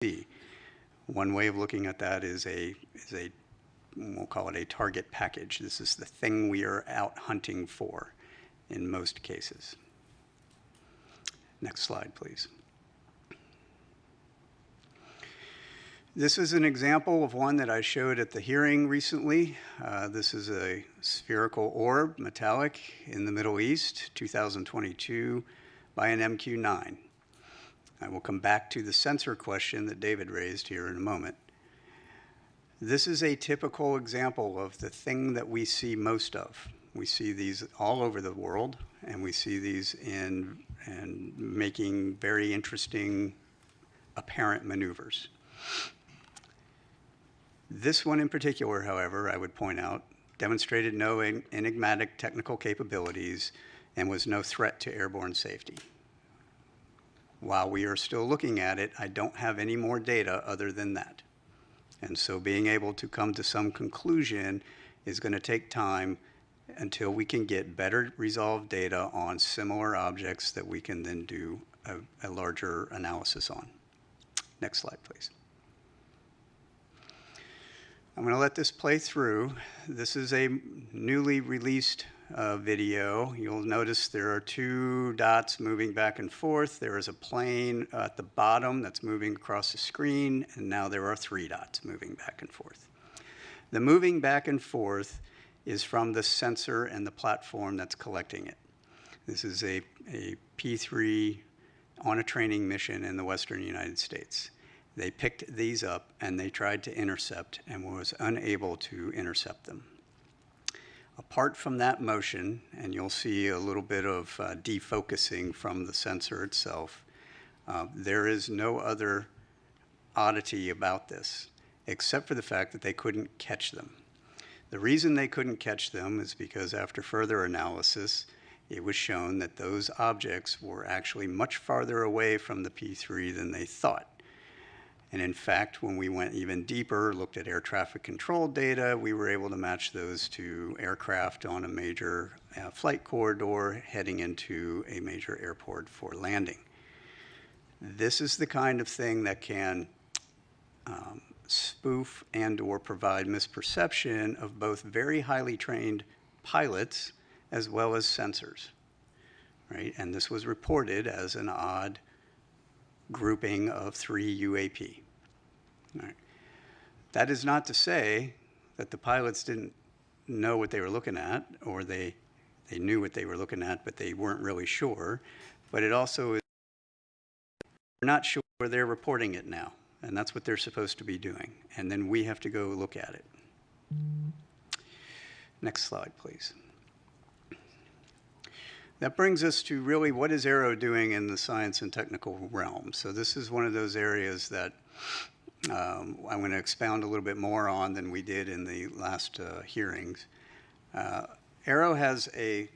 see. One way of looking at that is we'll call it a target package. This is the thing we are out hunting for in most cases. Next slide, please. This is an example of one that I showed at the hearing recently. This is a spherical orb, metallic, in the Middle East, 2022, by an MQ-9. I will come back to the sensor question that David raised here in a moment. This is a typical example of the thing that we see most of. We see these all over the world, and we see these in making very interesting apparent maneuvers. This one in particular, however, I would point out, demonstrated no enigmatic technical capabilities and was no threat to airborne safety. While we are still looking at it, I don't have any more data other than that. And so being able to come to some conclusion is going to take time until we can get better resolved data on similar objects that we can then do a larger analysis on. Next slide, please. I'm going to let this play through. This is a newly released video. You'll notice there are two dots moving back and forth. There is a plane at the bottom that's moving across the screen, and now there are three dots moving back and forth. The moving back and forth is from the sensor and the platform that's collecting it. This is a P3 on a training mission in the Western United States. They picked these up and they tried to intercept and was unable to intercept them. Apart from that motion, and you'll see a little bit of defocusing from the sensor itself, there is no other oddity about this, except for the fact that they couldn't catch them. The reason they couldn't catch them is because after further analysis, it was shown that those objects were actually much farther away from the P3 than they thought. And in fact, when we went even deeper, looked at air traffic control data, we were able to match those to aircraft on a major flight corridor heading into a major airport for landing. This is the kind of thing that can spoof and or provide misperception of both very highly trained pilots as well as sensors, right? And this was reported as an odd grouping of 3 UAP. All right. That is not to say that the pilots didn't know what they were looking at, or they knew what they were looking at, but they weren't really sure. But it also is we're not sure they're reporting it now, and that's what they're supposed to be doing. And then we have to go look at it. Next slide, please. That brings us to really what is Aero doing in the science and technical realm. So this is one of those areas that I'm going to expound a little bit more on than we did in the last hearings. Aero has a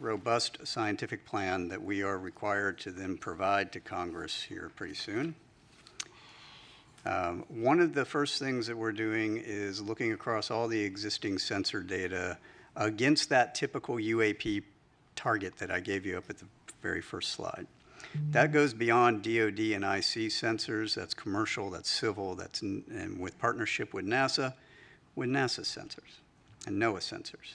robust scientific plan that we are required to then provide to Congress here pretty soon. One of the first things that we're doing is looking across all the existing sensor data against that typical UAP target that I gave you up at the very first slide. That goes beyond DoD and IC sensors. That's commercial, that's civil, that's and with partnership with NASA sensors and NOAA sensors.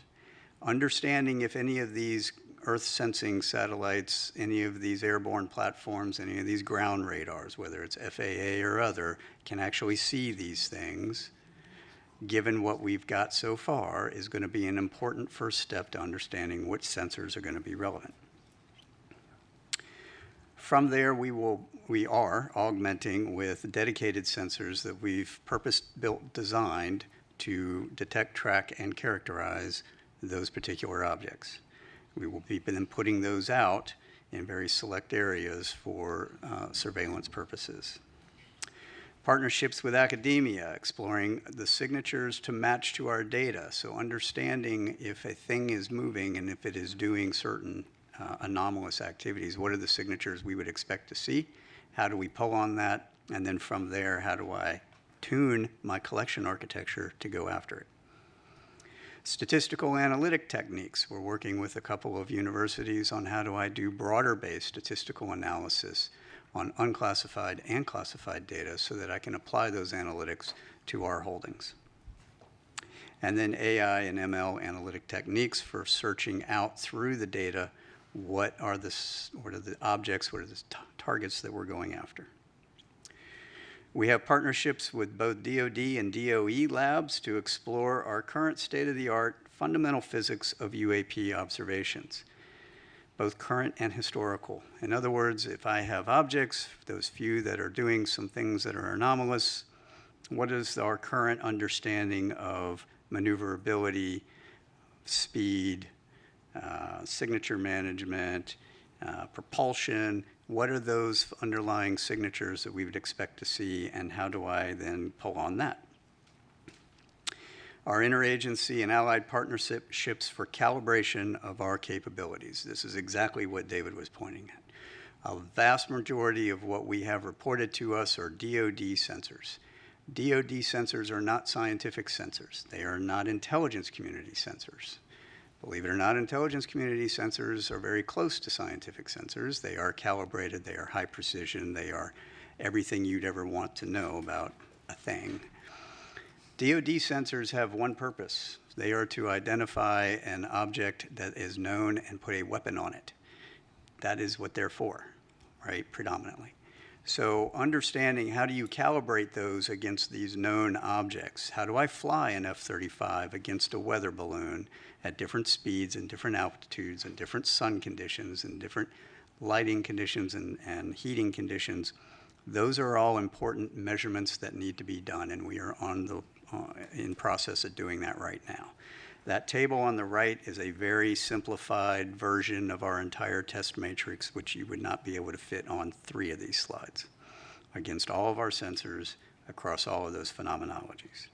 Understanding if any of these Earth sensing satellites, any of these airborne platforms, any of these ground radars, whether it's FAA or other, can actually see these things, given what we've got so far, is going to be an important first step to understanding which sensors are going to be relevant. From there, we are augmenting with dedicated sensors that we've purpose-built, designed to detect, track, and characterize those particular objects. We will be then putting those out in very select areas for surveillance purposes. Partnerships with academia, exploring the signatures to match to our data. So understanding if a thing is moving and if it is doing certain anomalous activities, what are the signatures we would expect to see? How do we pull on that? And then from there, how do I tune my collection architecture to go after it? Statistical analytic techniques. We're working with a couple of universities on how do I do broader-based statistical analysis. on unclassified and classified data so that I can apply those analytics to our holdings. And then AI and ML analytic techniques for searching out through the data what are the objects, what are the targets that we're going after. We have partnerships with both DoD and DOE labs to explore our current state-of-the-art fundamental physics of UAP observations, both current and historical. In other words, if I have objects, those few that are doing some things that are anomalous, what is our current understanding of maneuverability, speed, signature management, propulsion? What are those underlying signatures that we would expect to see, and how do I then pull on that? Our interagency and allied partnerships for calibration of our capabilities. This is exactly what David was pointing at. A vast majority of what we have reported to us are DoD sensors. DoD sensors are not scientific sensors. They are not intelligence community sensors. Believe it or not, intelligence community sensors are very close to scientific sensors. They are calibrated, they are high precision, they are everything you'd ever want to know about a thing. DoD sensors have one purpose. They are to identify an object that is known and put a weapon on it. That is what they're for, right, predominantly. So understanding how do you calibrate those against these known objects? How do I fly an F-35 against a weather balloon at different speeds and different altitudes and different sun conditions and different lighting conditions and heating conditions? Those are all important measurements that need to be done, and we are in process of doing that right now. That table on the right is a very simplified version of our entire test matrix, which you would not be able to fit on 3 of these slides against all of our sensors across all of those phenomenologies.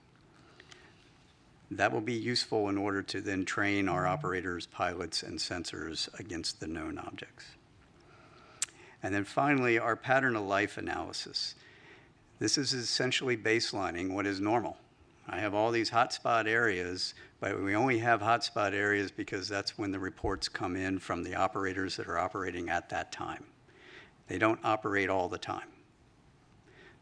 That will be useful in order to then train our operators, pilots, and sensors against the known objects. And then finally, our pattern of life analysis. This is essentially baselining what is normal. I have all these hotspot areas, but we only have hotspot areas because that's when the reports come in from the operators that are operating at that time. They don't operate all the time.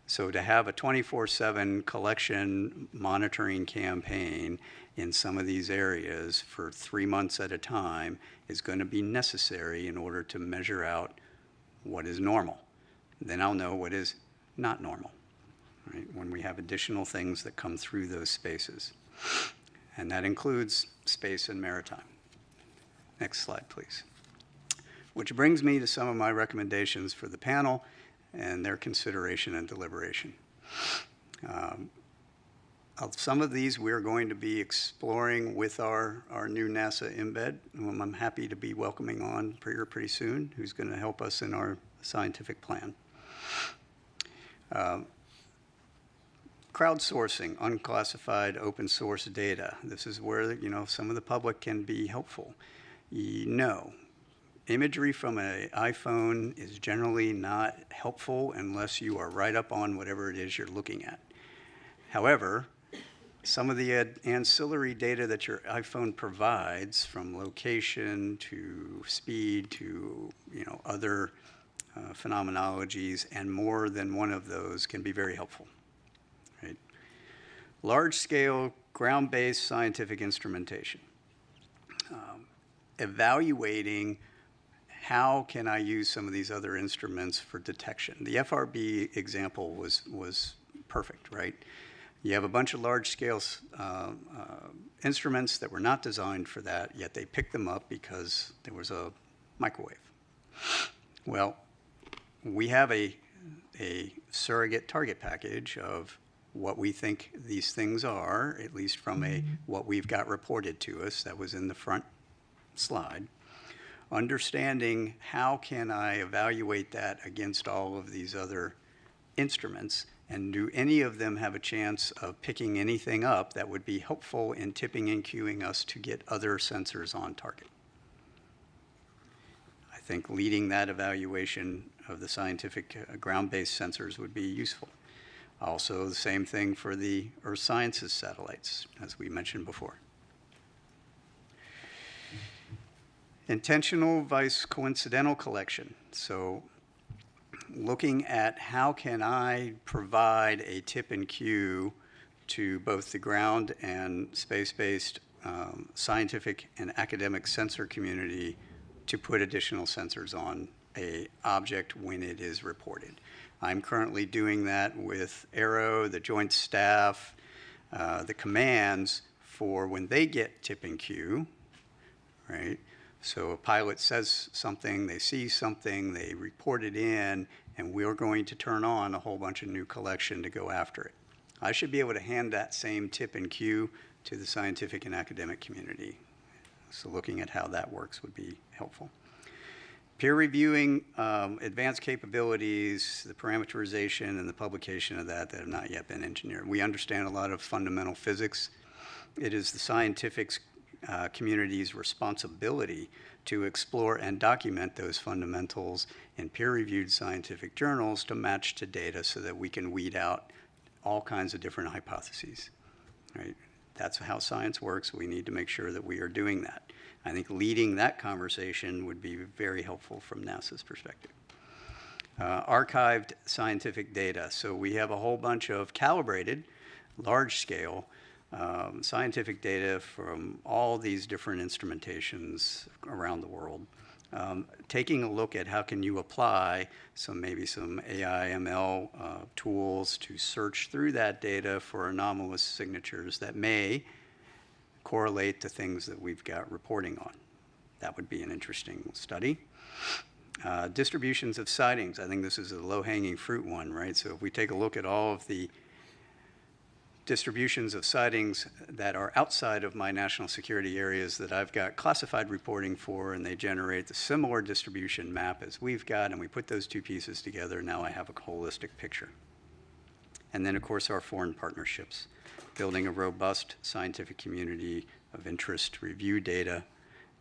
So to have a 24/7 collection monitoring campaign in some of these areas for 3 months at a time is going to be necessary in order to measure out what is normal. Then I'll know what is not normal, right, when we have additional things that come through those spaces. And that includes space and maritime. Next slide, please. Which brings me to some of my recommendations for the panel and their consideration and deliberation. Some of these we're going to be exploring with our new NASA embed, whom I'm happy to be welcoming on pretty soon, who's going to help us in our scientific plan. Crowdsourcing unclassified open source data. This is where some of the public can be helpful. Imagery from an iPhone is generally not helpful unless you are right up on whatever it is you're looking at. However, some of the ancillary data that your iPhone provides, from location to speed to other phenomenologies, and more than one of those can be very helpful. Right? Large-scale, ground-based scientific instrumentation. Evaluating how can I use some of these other instruments for detection. The FRB example was perfect, right? You have a bunch of large-scale instruments that were not designed for that, yet they picked them up because there was a microwave. Well, we have a surrogate target package of what we think these things are, at least from what we've got reported to us. That was in the front slide. Understanding how can I evaluate that against all of these other instruments, and do any of them have a chance of picking anything up that would be helpful in tipping and cueing us to get other sensors on target. I think leading that evaluation of the scientific ground-based sensors would be useful. Also, the same thing for the Earth Sciences satellites, as we mentioned before. Intentional vice coincidental collection. So looking at how can I provide a tip and cue to both the ground and space-based scientific and academic sensor community to put additional sensors on a object when it is reported. I'm currently doing that with Aero, the Joint Staff, the commands for when they get tip and cue, right? So a pilot says something, they see something, they report it in, and we're going to turn on a whole bunch of new collection to go after it. I should be able to hand that same tip and cue to the scientific and academic community. So looking at how that works would be helpful. Peer reviewing advanced capabilities, the parameterization and the publication of that have not yet been engineered. We understand a lot of fundamental physics. It is the scientific community's responsibility to explore and document those fundamentals in peer-reviewed scientific journals to match to data so that we can weed out all kinds of different hypotheses, right? That's how science works. We need to make sure that we are doing that. I think leading that conversation would be very helpful from NASA's perspective. Archived scientific data. So we have a whole bunch of calibrated, large-scale scientific data from all these different instrumentations around the world. Taking a look at how can you apply maybe some AI, ML tools to search through that data for anomalous signatures that may correlate to things that we've got reporting on. That would be an interesting study. Distributions of sightings. I think this is a low-hanging fruit one, right? So if we take a look at all of the distributions of sightings that are outside of my national security areas that I've got classified reporting for, and they generate the similar distribution map as we've got, and we put those two pieces together, now I have a holistic picture. And then, of course, our foreign partnerships, building a robust scientific community of interest, review data,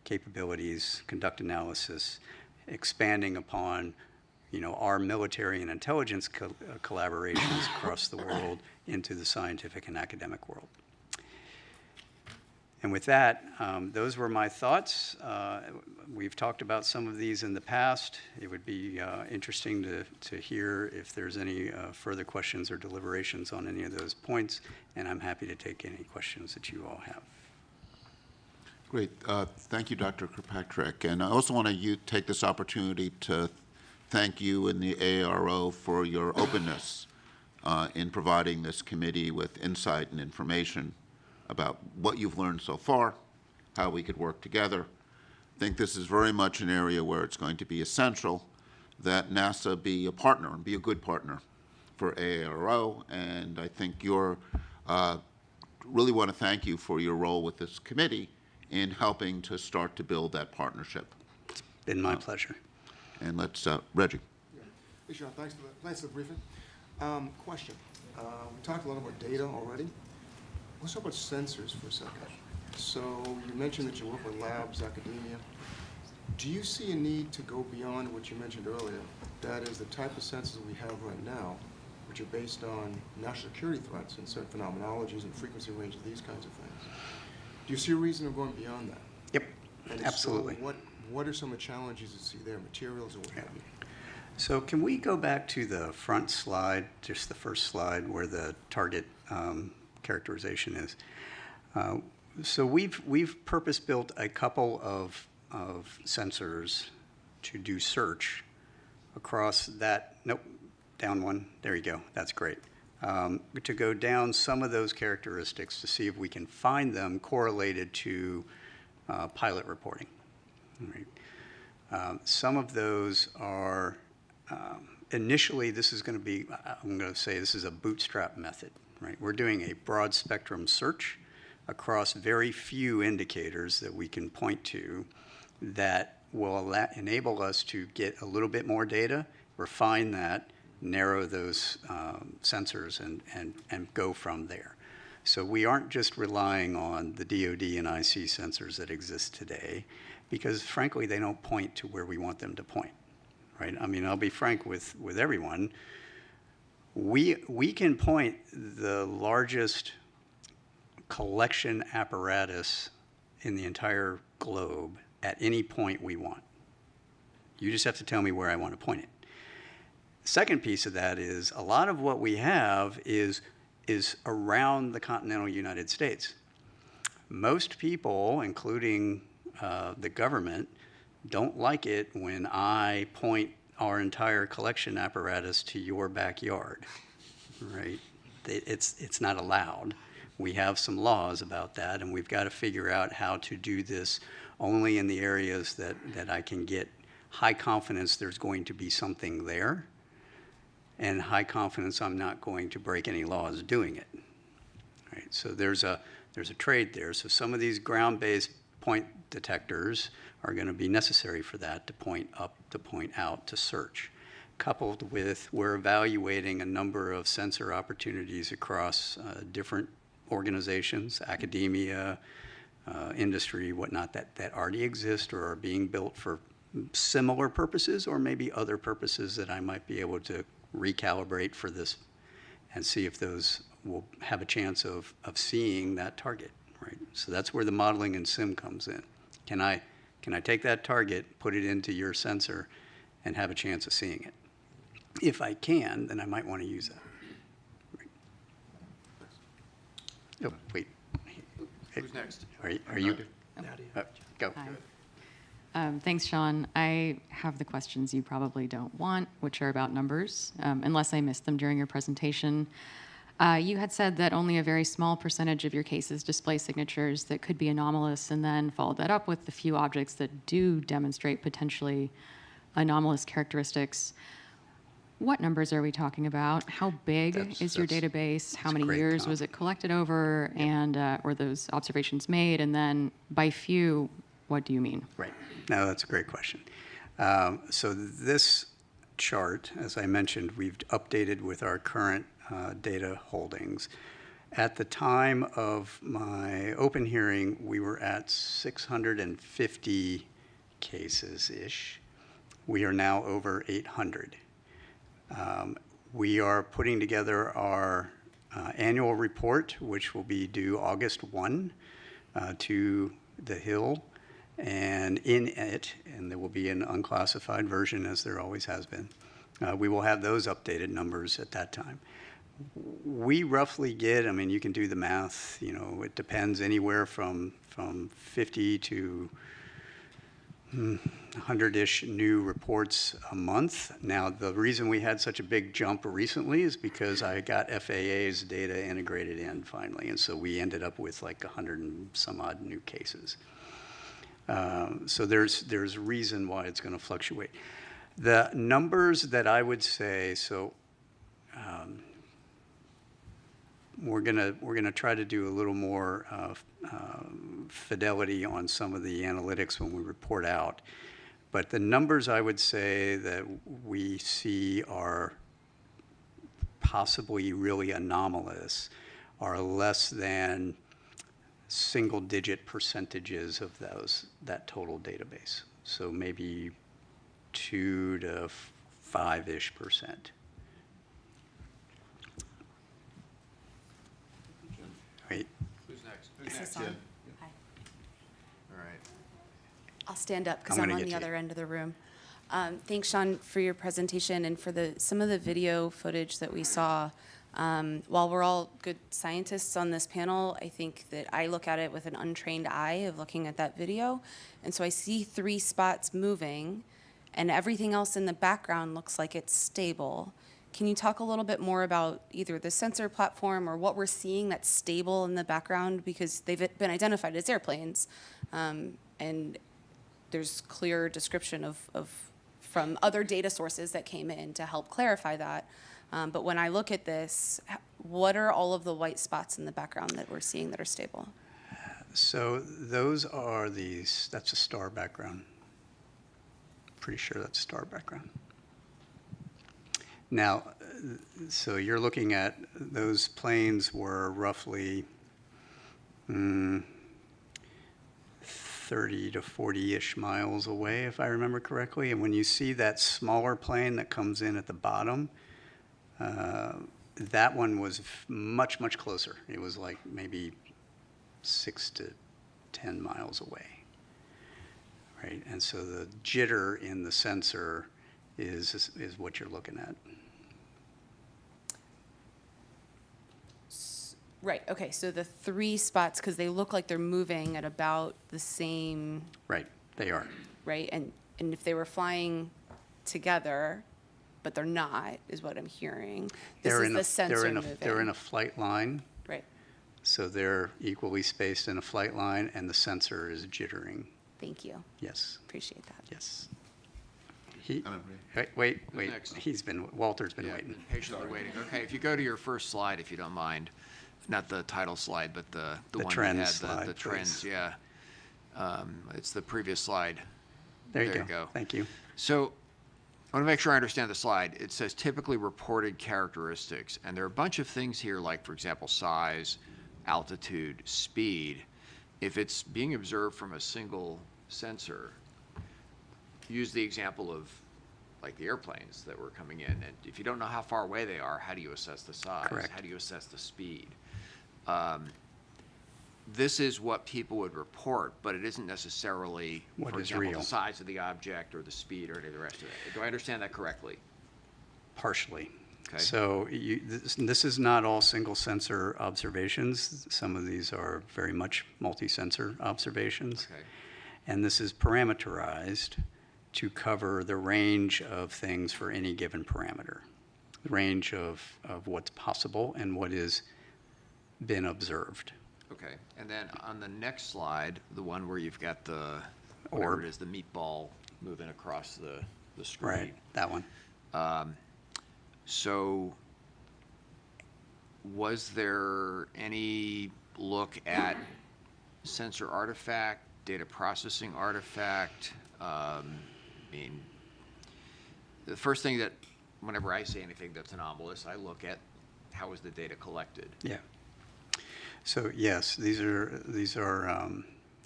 capabilities, conduct analysis, expanding upon our military and intelligence collaborations across the world into the scientific and academic world. And with that, those were my thoughts. We've talked about some of these in the past. It would be interesting to hear if there's any further questions or deliberations on any of those points, and I'm happy to take any questions that you all have. Great. Thank you, Dr. Kirkpatrick. And I also want to take this opportunity to thank you and the AARO for your openness in providing this committee with insight and information about what you've learned so far, how we could work together. I think this is very much an area where it's going to be essential that NASA be a partner and be a good partner for AARO. And I think you're really want to thank you for your role with this committee in helping to start to build that partnership. It's been my pleasure. And let's, Reggie. Yeah. Hey, Sean, thanks for the briefing. Question. We talked a lot about data already. Let's talk about sensors for a second. So you mentioned that you work with labs, academia. Do you see a need to go beyond what you mentioned earlier? That is the type of sensors we have right now, which are based on national security threats and certain phenomenologies and frequency ranges, these kinds of things. Do you see a reason of going beyond that? Yep, And absolutely. So what are some of the challenges you see there, materials or what have you? So can we go back to the front slide, just the first slide where the target characterization is? So we've purpose-built a couple of sensors to do search across that, nope, down one, there you go, that's great. To go down some of those characteristics to see if we can find them correlated to pilot reporting. Right. Some of those are, initially this is going to be, I'm going to say this is a bootstrap method, right? We're doing a broad spectrum search across very few indicators that we can point to that will enable us to get a little bit more data, refine that, narrow those sensors and go from there. So we aren't just relying on the DoD and IC sensors that exist today because frankly they don't point to where we want them to point, right? I mean, I'll be frank with everyone. We can point the largest collection apparatus in the entire globe at any point we want. You just have to tell me where I want to point it. Second piece of that is a lot of what we have is around the continental United States. Most people, including the government, don't like it when I point our entire collection apparatus to your backyard, right? It's not allowed. We have some laws about that, and we've got to figure out how to do this only in the areas that I can get high confidence there's going to be something there, and high confidence I'm not going to break any laws doing it. Right? So there's a trade there. So some of these ground-based point detectors are going to be necessary for that, to point up, to point out, to search. Coupled with, we're evaluating a number of sensor opportunities across different organizations, academia, industry, whatnot, that already exist or are being built for similar purposes, or maybe other purposes that I might be able to recalibrate for this and see if those will have a chance of seeing that target, right? So that's where the modeling and sim comes in. Can I take that target, put it into your sensor, and have a chance of seeing it? If I can, then I might want to use that. Right. Oh, wait. Who's next? Are you? Nadia. Go. Hi. Thanks, Sean. I have the questions you probably don't want, which are about numbers, unless I missed them during your presentation. You had said that only a very small percentage of your cases display signatures that could be anomalous, and then followed that up with the few objects that do demonstrate potentially anomalous characteristics. What numbers are we talking about? How big is your database? How many years was it collected over? Yep. And were those observations made? And then by few, what do you mean? Right. No, that's a great question. So this chart, as I mentioned, we've updated with our current data holdings. At the time of my open hearing, we were at 650 cases-ish. We are now over 800. We are putting together our annual report, which will be due August 1 to the Hill. And in it, and there will be an unclassified version, as there always has been, we will have those updated numbers at that time. We roughly get, I mean, you can do the math, you know, it depends anywhere from 50 to 100-ish new reports a month. Now, the reason we had such a big jump recently is because I got FAA's data integrated in finally, and so we ended up with like 100 and some odd new cases. So there's reason why it's going to fluctuate. The numbers that I would say, so we're gonna try to do a little more fidelity on some of the analytics when we report out. But the numbers I would say that we see are possibly really anomalous are less than single-digit percentages of that total database. So maybe 2 to 5-ish%. Wait. Who's next? Is this on? Hi. All right. I'll stand up because I'm I'm gonna on get the to other end of the room. Thanks, Sean, for your presentation and for some of the video footage that we saw. While we're all good scientists on this panel, I think that I look at it with an untrained eye of looking at that video. And so I see 3 spots moving, and everything else in the background looks like it's stable. Can you talk a little bit more about either the sensor platform or what we're seeing that's stable in the background? Because they've been identified as airplanes, and there's clear description of from other data sources that came in to help clarify that. But when I look at this, what are all of the white spots in the background that we're seeing that are stable? So those are that's a star background. Pretty sure that's a star background. Now, so you're looking at those planes were roughly 30 to 40-ish miles away, if I remember correctly. And when you see that smaller plane that comes in at the bottom, that one was much, much closer. It was like maybe 6 to 10 miles away, right? And so the jitter in the sensor is what you're looking at. Right, okay, so the 3 spots, because they look like they're moving at about the same, Right, they are. right? And if they were flying together, but they're not, is what I'm hearing. This They're is in the a- sensor they're in a- moving. They're in a flight line, Right, so they're equally spaced in a flight line, and the sensor is jittering. thank you, Yes, appreciate that. yes. He, I don't agree. wait, Next. Walter's been Yeah, waiting. been patiently waiting. Okay, if you go to your first slide, if you don't mind, not the title slide, but the The one that trends had slide, the trends, please. yeah. It's the previous slide. There you There you go. go. Thank you. So I want to make sure I understand the slide. It says typically reported characteristics, and there are a bunch of things here, like, for example, size, altitude, speed. If it's being observed from a single sensor, use the example of like the airplanes that were coming in, and if you don't know how far away they are, how do you assess the size? Correct. How do you assess the speed? This is what people would report, but it isn't necessarily, What for is example, real. the size of the object or the speed or any of the rest of it. Do I understand that correctly? Partially. Okay. So this is not all single sensor observations. Some of these are very much multi-sensor observations. Okay. And this is parameterized to cover the range of things for any given parameter, the range of what's possible and what has been observed. Okay, and then on the next slide, the one where you've got the, whatever Orb. it is, the meatball moving across the screen. Right, that one. So was there any look at sensor artifact, data processing artifact? I mean, the first thing that, whenever I say anything that's anomalous, I look at how was the data collected. Yeah. So yes, these are,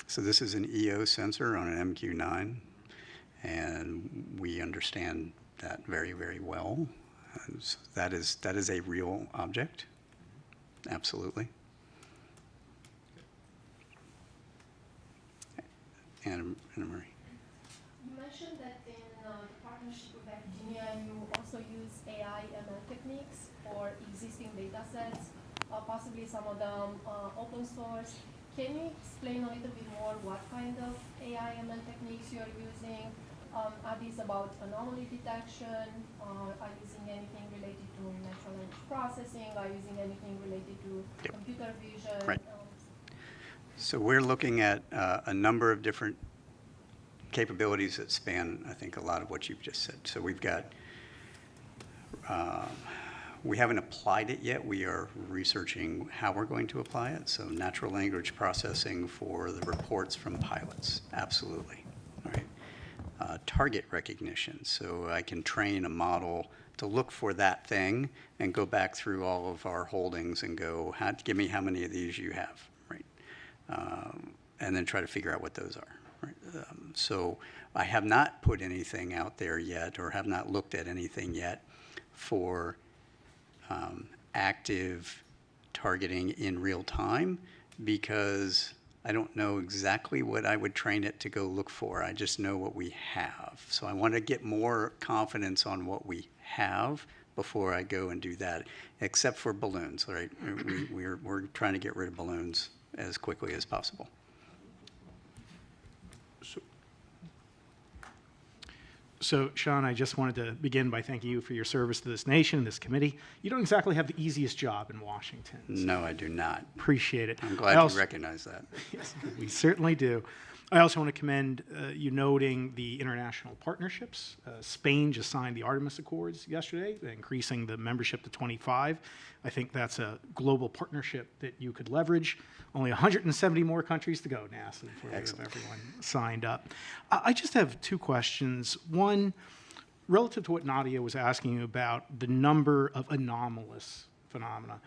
so this is an EO sensor on an MQ-9, and we understand that very, very well. And so that is a real object, absolutely. Anna Marie. You mentioned that in the partnership with academia, you also use AI ML techniques for existing data sets, possibly some of them open source. Can you explain a little bit more what kind of AI ML techniques you're using? Are these about anomaly detection? Are you using anything related to natural language processing? Are you using anything related to Yep. computer vision? Right. So we're looking at a number of different capabilities that span, I think, a lot of what you've just said. So we've got, we haven't applied it yet. We are researching how we're going to apply it. So natural language processing for the reports from pilots, absolutely. All right. Target recognition, so I can train a model to look for that thing and go back through all of our holdings and go, give me how many of these you have, right? And then try to figure out what those are. Right? So I have not put anything out there yet, or have not looked at anything yet for active targeting in real time, because I don't know exactly what I would train it to go look for. I just know what we have. So I want to get more confidence on what we have before I go and do that, except for balloons, right? We're trying to get rid of balloons as quickly as possible. So, Sean, I just wanted to begin by thanking you for your service to this nation, this committee. You don't exactly have the easiest job in Washington. So No, I do not. appreciate it. I'm I glad also- you recognize that. Yes, we certainly do. I also want to commend you noting the international partnerships. Spain just signed the Artemis Accords yesterday, increasing the membership to 25. I think that's a global partnership that you could leverage. Only 170 more countries to go, NASA, before we have Excellent. everyone signed up. I just have two questions. One, relative to what Nadia was asking you about the number of anomalous phenomena.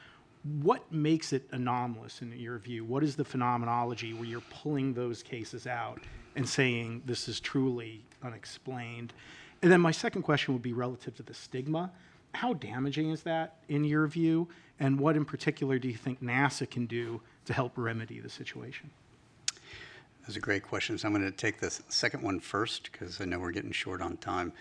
What makes it anomalous in your view? What is the phenomenology where you're pulling those cases out and saying this is truly unexplained? And then my second question would be relative to the stigma. How damaging is that in your view? And what in particular do you think NASA can do to help remedy the situation? Those are great questions. I'm going to take the second one first, because I know we're getting short on time.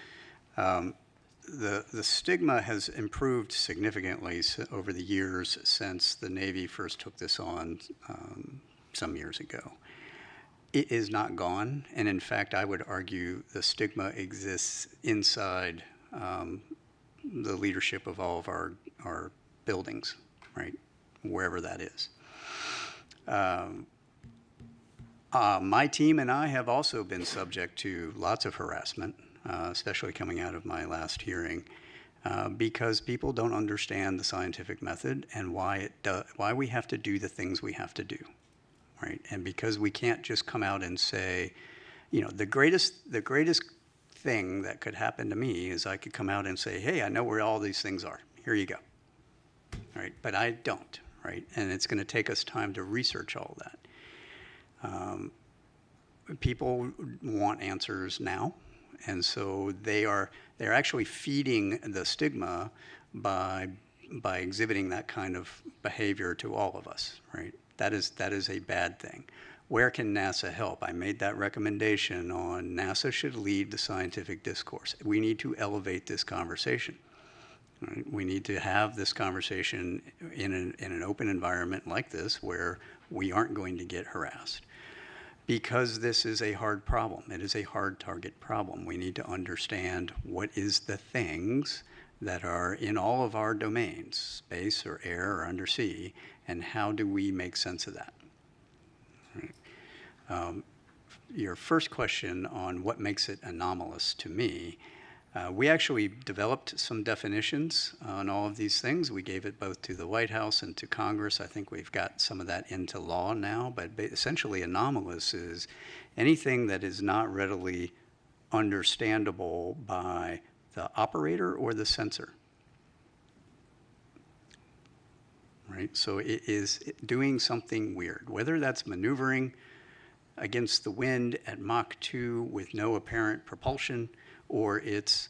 the stigma has improved significantly over the years since the Navy first took this on some years ago. It is not gone, and in fact, I would argue the stigma exists inside the leadership of all of our buildings, right, wherever that is. My team and I have also been subject to lots of harassment, especially coming out of my last hearing, because people don't understand the scientific method and why we have to do the things we have to do, right? And because we can't just come out and say, you know, the greatest thing that could happen to me is I could come out and say, hey, I know where all these things are. Here you go, right? But I don't, right? And it's going to take us time to research all that. People want answers now, and so they're actually feeding the stigma by exhibiting that kind of behavior to all of us, right? That is a bad thing. Where can NASA help? I made that recommendation on NASA should lead the scientific discourse. We need to elevate this conversation. Right? We need to have this conversation in an open environment like this where we aren't going to get harassed. Because this is a hard problem. It is a hard target problem. We need to understand what is the things that are in all of our domains, space or air or undersea, and how do we make sense of that? Right. Your first question on what makes it anomalous to me, we actually developed some definitions on all of these things. We gave it both to the White House and to Congress. I think we've got some of that into law now, but essentially anomalous is anything that is not readily understandable by the operator or the sensor. Right? So it is doing something weird, whether that's maneuvering against the wind at Mach 2 with no apparent propulsion, or it's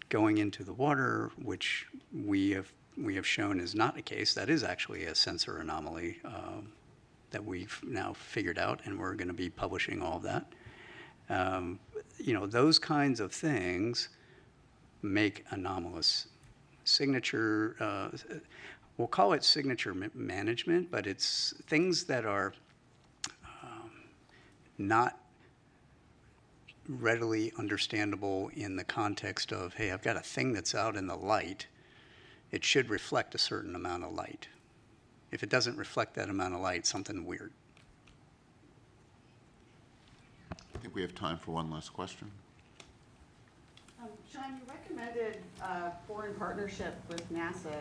going into the water, which we have shown is not the case. That is actually a sensor anomaly that we've now figured out, and we're going to be publishing all of that. You know, those kinds of things make anomalous. Signature, we'll call it signature management, but it's things that are not readily understandable in the context of, hey, I've got a thing that's out in the light. It should reflect a certain amount of light. If it doesn't reflect that amount of light, something weird. I think we have time for one last question. Sean, you recommended foreign partnership with NASA.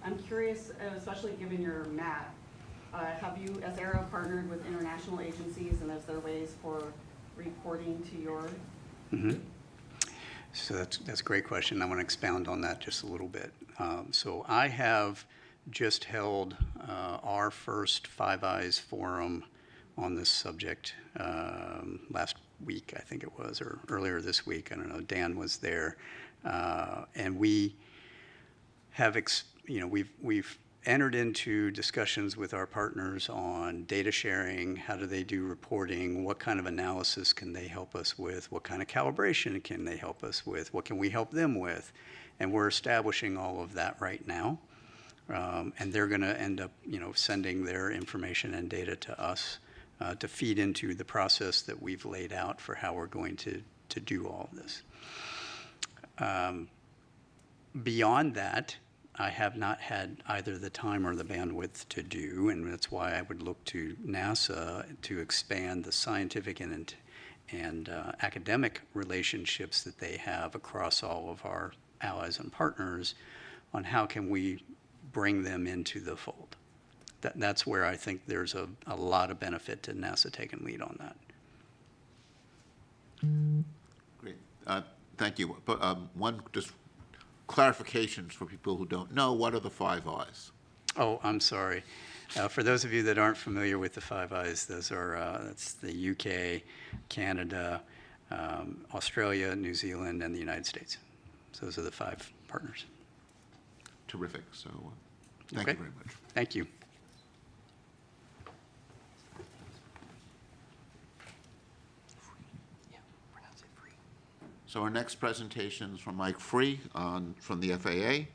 I'm curious, especially given your map, have you, as Aero, partnered with international agencies, and is there ways for reporting to your? Mm-hmm. So that's a great question. I want to expound on that just a little bit. So I have just held our first Five Eyes forum on this subject last week, I think it was, or earlier this week. I don't know. Dan was there, and we have, we've entered into discussions with our partners on data sharing. How do they do reporting? What kind of analysis can they help us with? What kind of calibration can they help us with? What can we help them with? And we're establishing all of that right now. And they're going to end up, sending their information and data to us to feed into the process that we've laid out for how we're going to do all of this. Beyond that, I have not had either the time or the bandwidth to do, and that's why I would look to NASA to expand the scientific and academic relationships that they have across all of our allies and partners on how can we bring them into the fold. That's where I think there's a lot of benefit to NASA taking lead on that. Great. Thank you. But one just clarifications for people who don't know, what are the Five Eyes? Oh, I'm sorry. For those of you that aren't familiar with the Five Eyes, those are that's the UK, Canada, Australia, New Zealand, and the United States. So those are the 5 partners. Terrific. So thank you very much. Thank you. So our next presentation is from Mike Free from the FAA,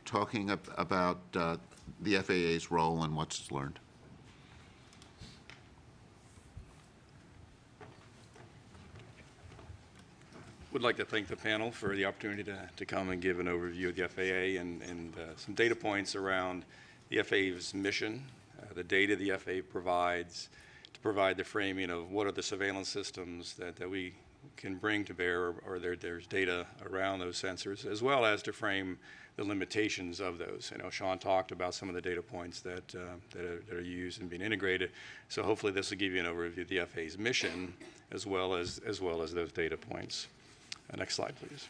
talking about the FAA's role and what's learned. Would like to thank the panel for the opportunity to come and give an overview of the FAA and some data points around the FAA's mission, the data the FAA provides to provide the framing of what are the surveillance systems that we can bring to bear, or there's data around those sensors, as well as to frame the limitations of those. I know Sean talked about some of the data points that are used and being integrated, so hopefully this will give you an overview of the FAA's mission as well as those data points. Next slide, please.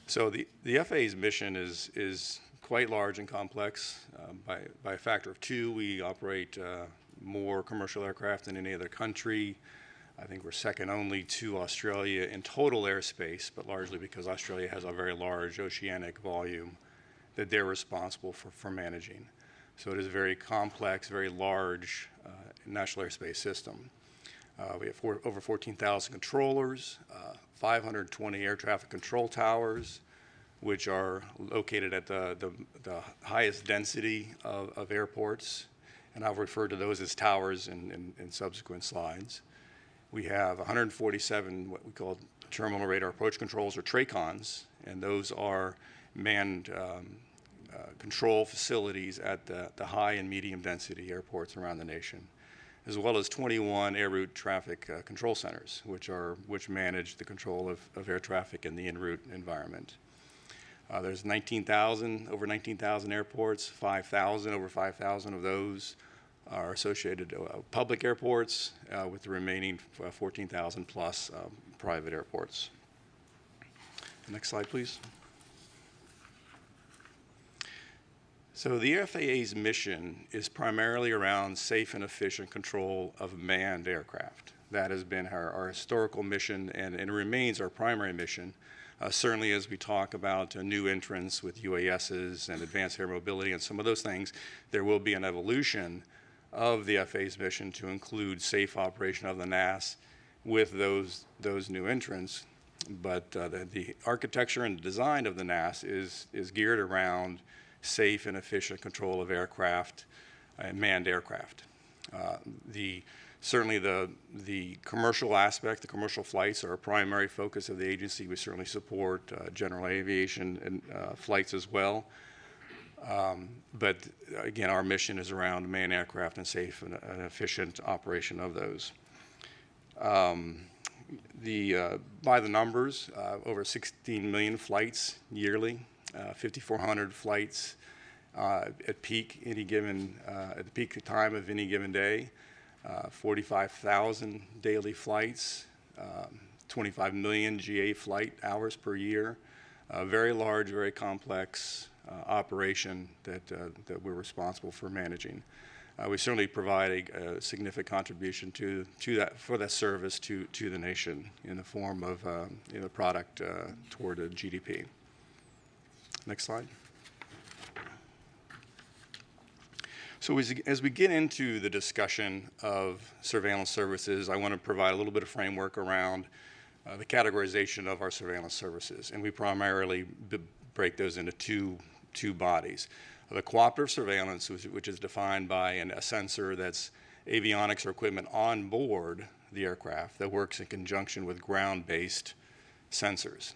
So the FAA's mission is quite large and complex. By a factor of 2, we operate more commercial aircraft than any other country. I think we're second only to Australia in total airspace, but largely because Australia has a very large oceanic volume that they're responsible for managing. So it is a very complex, very large national airspace system. We have over 14,000 controllers, 520 air traffic control towers, which are located at the highest density of airports, and I'll refer to those as towers in subsequent slides. We have 147 what we call terminal radar approach controls, or TRACONs, and those are manned control facilities at the high and medium density airports around the nation, as well as 21 air route traffic control centers, which manage the control of air traffic in the en route environment. There's over 19,000 airports, over 5,000 of those are associated public airports, with the remaining 14,000 plus private airports. Next slide, please. So the FAA's mission is primarily around safe and efficient control of manned aircraft. That has been our historical mission, and it remains our primary mission. Certainly as we talk about new entrants with UASs and advanced air mobility and some of those things, there will be an evolution of the FAA's mission to include safe operation of the NAS with those new entrants. But the architecture and design of the NAS is geared around safe and efficient control of aircraft and manned aircraft. Certainly the commercial aspect, the commercial flights are a primary focus of the agency. We certainly support general aviation and flights as well. But again, our mission is around manned aircraft and safe and efficient operation of those. By the numbers, over 16 million flights yearly, 5,400 flights at peak at the peak time of any given day, 45,000 daily flights, 25 million GA flight hours per year. Very large, very complex operation that we're responsible for managing. We certainly provide a significant contribution for that service to the nation in the form of product toward a GDP. Next slide. So as we get into the discussion of surveillance services, I want to provide a little bit of framework around the categorization of our surveillance services, and we primarily break those into two bodies. The cooperative surveillance, which is defined by a sensor that's avionics or equipment on board the aircraft that works in conjunction with ground-based sensors.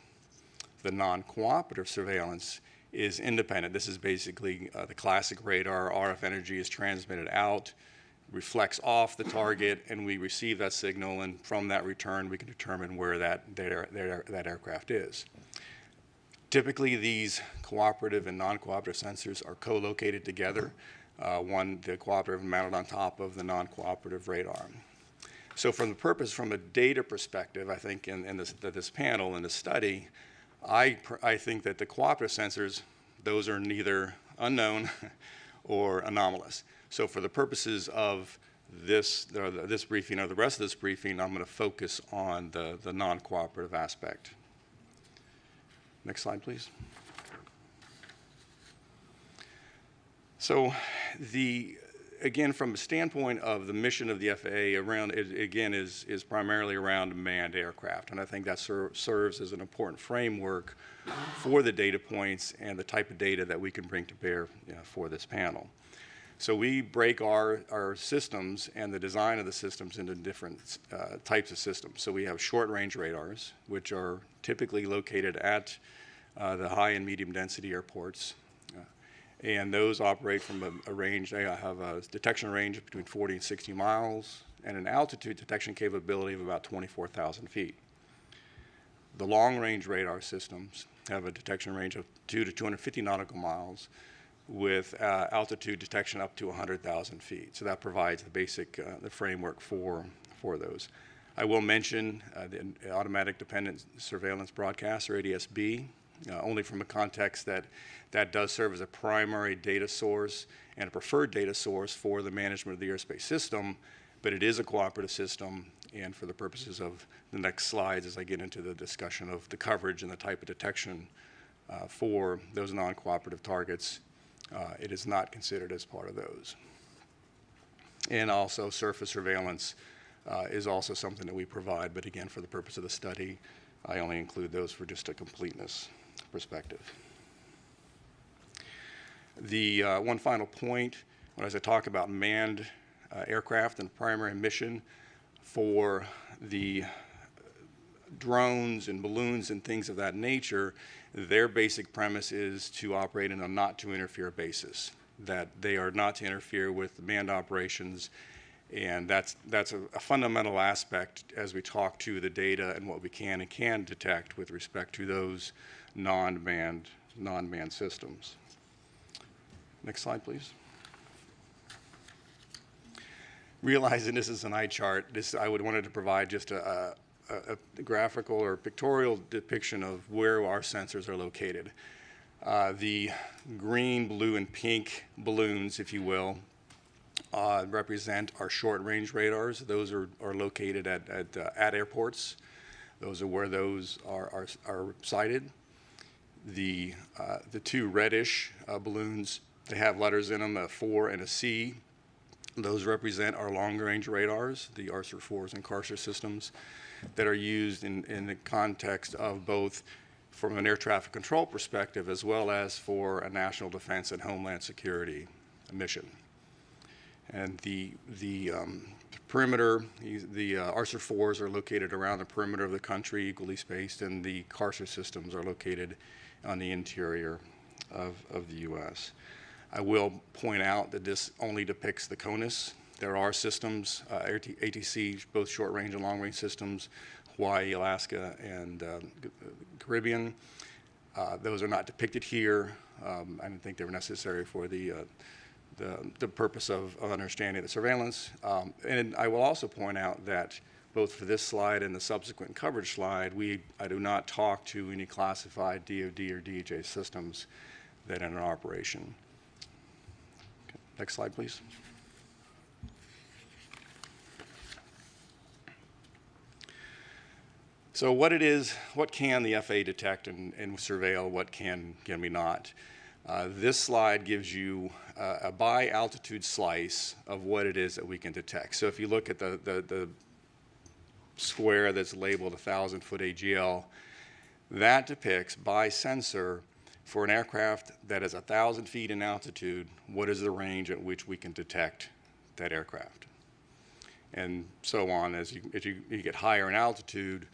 The non-cooperative surveillance is independent. This is basically the classic radar. RF energy is transmitted out, reflects off the target, and we receive that signal, and from that return we can determine where that aircraft is. Typically, these cooperative and non-cooperative sensors are co-located together. The cooperative mounted on top of the non-cooperative radar. So from a data perspective, I think in this panel, in this study, I think that the cooperative sensors, those are neither unknown or anomalous. So for the purposes of this briefing or the rest of this briefing, I'm going to focus on the non-cooperative aspect. Next slide, please. So again, from a standpoint of the mission of the FAA, around it again is primarily around manned aircraft, and I think that serves as an important framework for the data points and the type of data that we can bring to bear for this panel. So we break our systems and the design of the systems into different types of systems. So we have short-range radars, which are typically located at the high and medium density airports. And those operate from a range, they have a detection range of between 40 and 60 miles and an altitude detection capability of about 24,000 feet. The long-range radar systems have a detection range of 2 to 250 nautical miles with altitude detection up to 100,000 feet. So that provides the basic, the framework for those. I will mention the Automatic Dependent Surveillance Broadcast, or ADS-B, only from a context that does serve as a primary data source and a preferred data source for the management of the airspace system, but it is a cooperative system, and for the purposes of the next slides as I get into the discussion of the coverage and the type of detection for those non-cooperative targets, it is not considered as part of those. And also surface surveillance is also something that we provide, but again, for the purpose of the study, I only include those for just a completeness perspective. The one final point, as I talk about manned aircraft and primary mission for the drones and balloons and things of that nature, their basic premise is to operate in a not to interfere basis, that they are not to interfere with manned operations, and that's a fundamental aspect as we talk to the data and what we can and can't detect with respect to those non-manned systems. Next slide, please. Realizing this is an eye chart, I would wanted to provide just a graphical or pictorial depiction of where our sensors are located. The green, blue, and pink balloons, if you will, represent our short-range radars. Those are located at airports. Those are where those are sited. The two reddish balloons, they have letters in them, a 4 and a C. Those represent our long-range radars, the ARSR-4s and CARSR systems that are used in the context of both from an air traffic control perspective as well as for a national defense and homeland security mission. And the perimeter, the ARSR-4s are located around the perimeter of the country, equally spaced, and the CARSR systems are located on the interior of the U.S. I will point out that this only depicts the CONUS. There are systems, ATC, both short-range and long-range systems, Hawaii, Alaska, and Caribbean. Those are not depicted here. I didn't think they were necessary for the purpose of understanding the surveillance. And I will also point out that both for this slide and the subsequent coverage slide, I do not talk to any classified DoD or DHA systems that are in operation. Okay. Next slide, please. So what can the FAA detect and surveil, what can we not? This slide gives you a by altitude slice of what it is that we can detect. So if you look at the square that's labeled 1,000-foot AGL, that depicts by sensor for an aircraft that is 1,000 feet in altitude, what is the range at which we can detect that aircraft. And so on, as you get higher in altitude,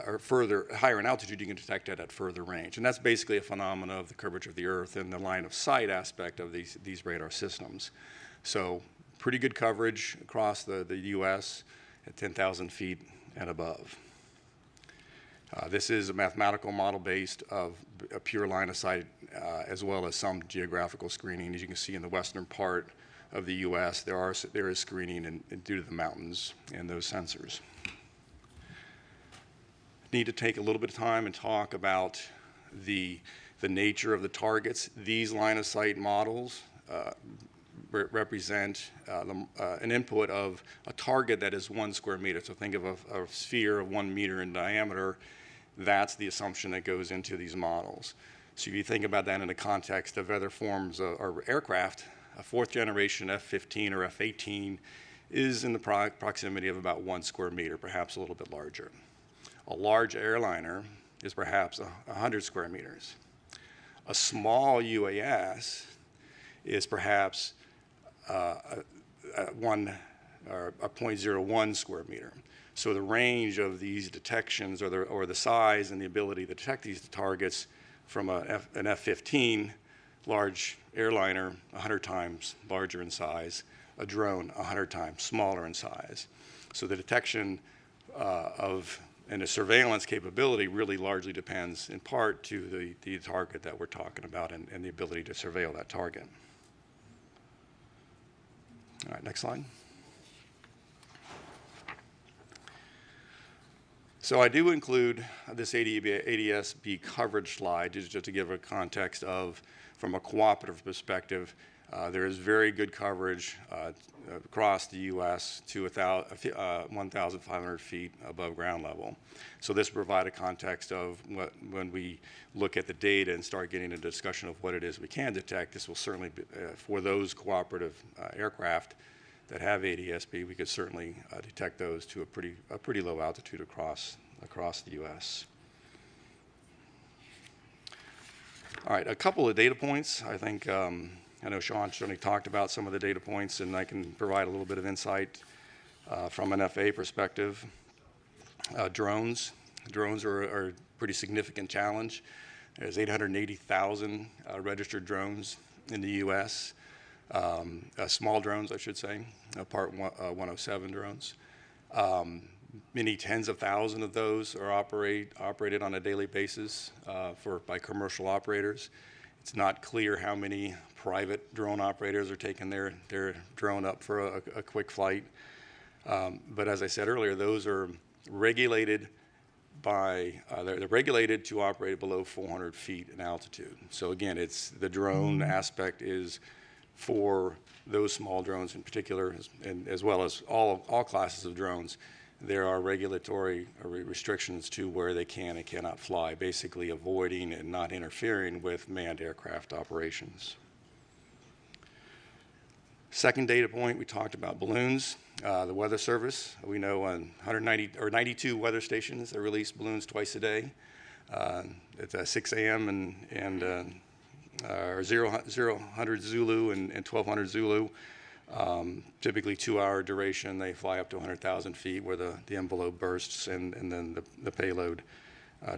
or higher in altitude, you can detect it at further range. And that's basically a phenomenon of the curvature of the Earth and the line of sight aspect of these radar systems. So pretty good coverage across the U.S. at 10,000 feet and above. This is a mathematical model based of a pure line of sight as well as some geographical screening. As you can see in the western part of the U.S., there is screening due to the mountains and those sensors. Need to take a little bit of time and talk about the nature of the targets. These line of sight models represent an input of a target that is 1 square meter. So think of a sphere of 1 meter in diameter. That's the assumption that goes into these models. So if you think about that in the context of other forms of or aircraft, a fourth generation F-15 or F-18 is in the proximity of about 1 square meter, perhaps a little bit larger. A large airliner is perhaps 100 square meters. A small UAS is perhaps a 0.01 square meter. So the range of these detections, or the size and the ability to detect these targets from an F-15, large airliner, 100 times larger in size, a drone 100 times smaller in size. So the detection and the surveillance capability really largely depends in part to the target that we're talking about and the ability to surveil that target. All right, next slide. So I do include this ADS-B coverage slide just to give a context of, from a cooperative perspective, there is very good coverage across the U.S. to 1,500 feet above ground level. So this provide a context of when we look at the data and start getting a discussion of what it is we can detect. This will certainly be, for those cooperative aircraft that have ADS-B, we could certainly detect those to a pretty low altitude across the U.S. All right, a couple of data points. I think I know Sean certainly talked about some of the data points, and I can provide a little bit of insight from an FAA perspective. Drones are a pretty significant challenge. There's 880,000 registered drones in the U.S. Small drones, I should say, Part 107 drones. Many tens of thousands of those are operated on a daily basis by commercial operators. It's not clear how many private drone operators are taking their drone up for a quick flight. But as I said earlier, those are regulated they're regulated to operate below 400 feet in altitude. So again, it's the drone aspect is for those small drones in particular, and as well as all classes of drones. There are regulatory restrictions to where they can and cannot fly, basically avoiding and not interfering with manned aircraft operations. Second data point, we talked about balloons. The Weather Service, we know 92 weather stations that release balloons twice a day. It's 6 a.m. and 0000 Zulu and 1200 Zulu. Typically 2-hour duration. They fly up to 100,000 feet where the envelope bursts and then the payload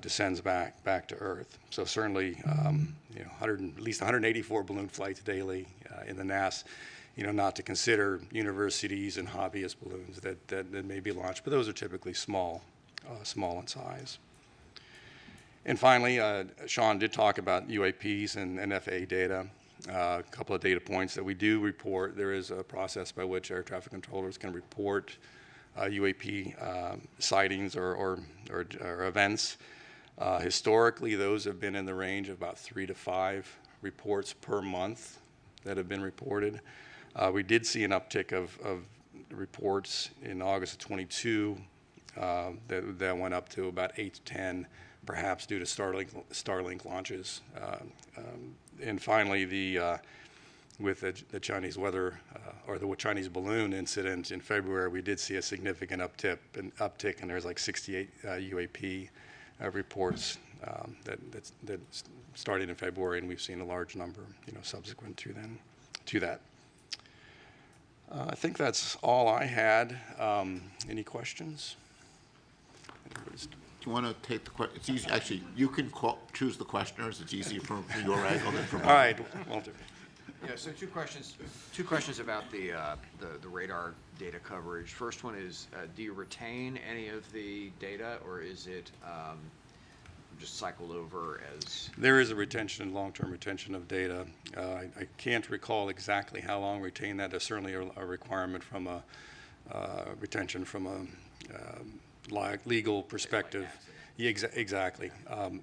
descends back to Earth. So certainly, at least 184 balloon flights daily in the NAS. Not to consider universities and hobbyist balloons that may be launched, but those are typically small in size. And finally, Sean did talk about UAPs and FAA data. A couple of data points that we do report. There is a process by which air traffic controllers can report UAP sightings or events. Historically, those have been in the range of about 3 to 5 reports per month that have been reported. We did see an uptick of reports in August of 22 that went up to about 8 to 10, perhaps due to Starlink launches. And finally, with the Chinese weather or the Chinese balloon incident in February, we did see a significant uptick, and there's like 68 UAP reports that started in February, and we've seen a large number, subsequent to that. I think that's all I had. Any questions? Do you want to take the question? It's easy. Actually, you can choose the questioners. It's easy from your angle than from mine. All right, Walter. Yeah, so two questions about the radar data coverage. First one is, do you retain any of the data, or is it just cycled over as? There is a retention, long-term retention of data. I can't recall exactly how long retain that. There's certainly a requirement from a retention from a legal perspective. Yeah, exactly.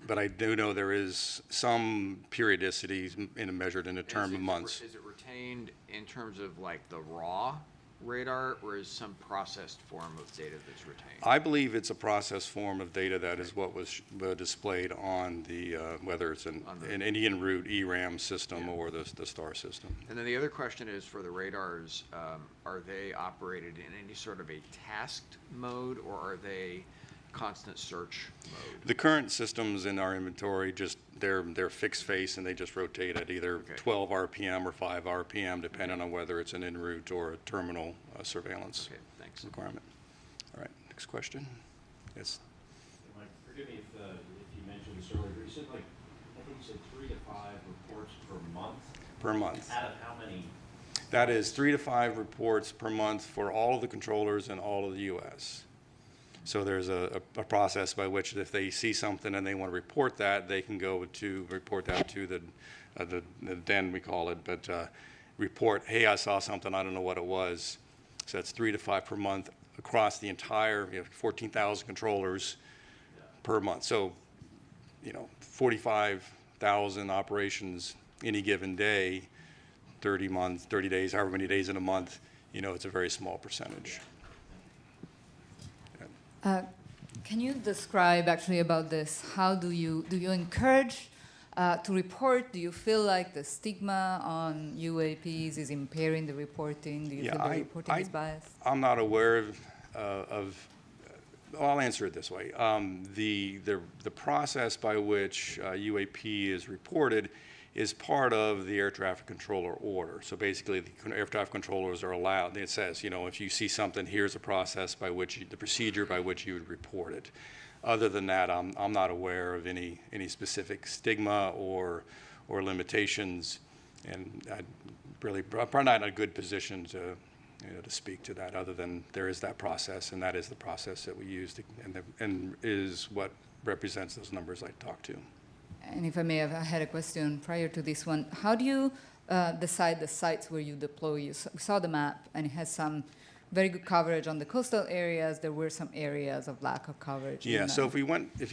But I do know there is some periodicity measured in a term of months. Is it retained in terms of like the raw radar, or is some processed form of data that's retained? I believe it's a process form of data that is what was displayed on the, whether it's an Indian route ERAM system or the STAR system. And then the other question is for the radars, are they operated in any sort of a tasked mode, or are they constant search mode? The current systems in our inventory, just they're fixed face and they just rotate at either 12 RPM or 5 RPM, depending on whether it's an en route or a terminal surveillance requirement. All right, next question. Yes. Mike, forgive me if you mentioned this earlier. You said, like, I think you said 3 to 5 reports per month. Per month. Out of how many? That is 3 to 5 reports per month for all of the controllers in all of the U.S. So there's a process by which if they see something and they want to report that, they can go to report that to the den, we call it, but report, hey, I saw something, I don't know what it was. So that's 3 to 5 per month across the entire, 14,000 controllers per month. So, 45,000 operations any given day, 30 days, however many days in a month, it's a very small percentage. Can you describe actually about this? How do you encourage to report? Do you feel like the stigma on UAPs is impairing the reporting? Do you feel the reporting is biased? I'm not aware well, I'll answer it this way. The process by which UAP is reported is part of the air traffic controller order. So basically, the air traffic controllers are allowed. It says, if you see something, here's a process by which the procedure by which you would report it. Other than that, I'm not aware of any specific stigma or limitations, and I'm probably not in a good position to speak to that. Other than there is that process, and that is the process that we use, and is what represents those numbers I talked to. And if I may have, I had a question prior to this one. How do you decide the sites where you deploy? We saw the map, and it has some very good coverage on the coastal areas. There were some areas of lack of coverage. Yeah. So if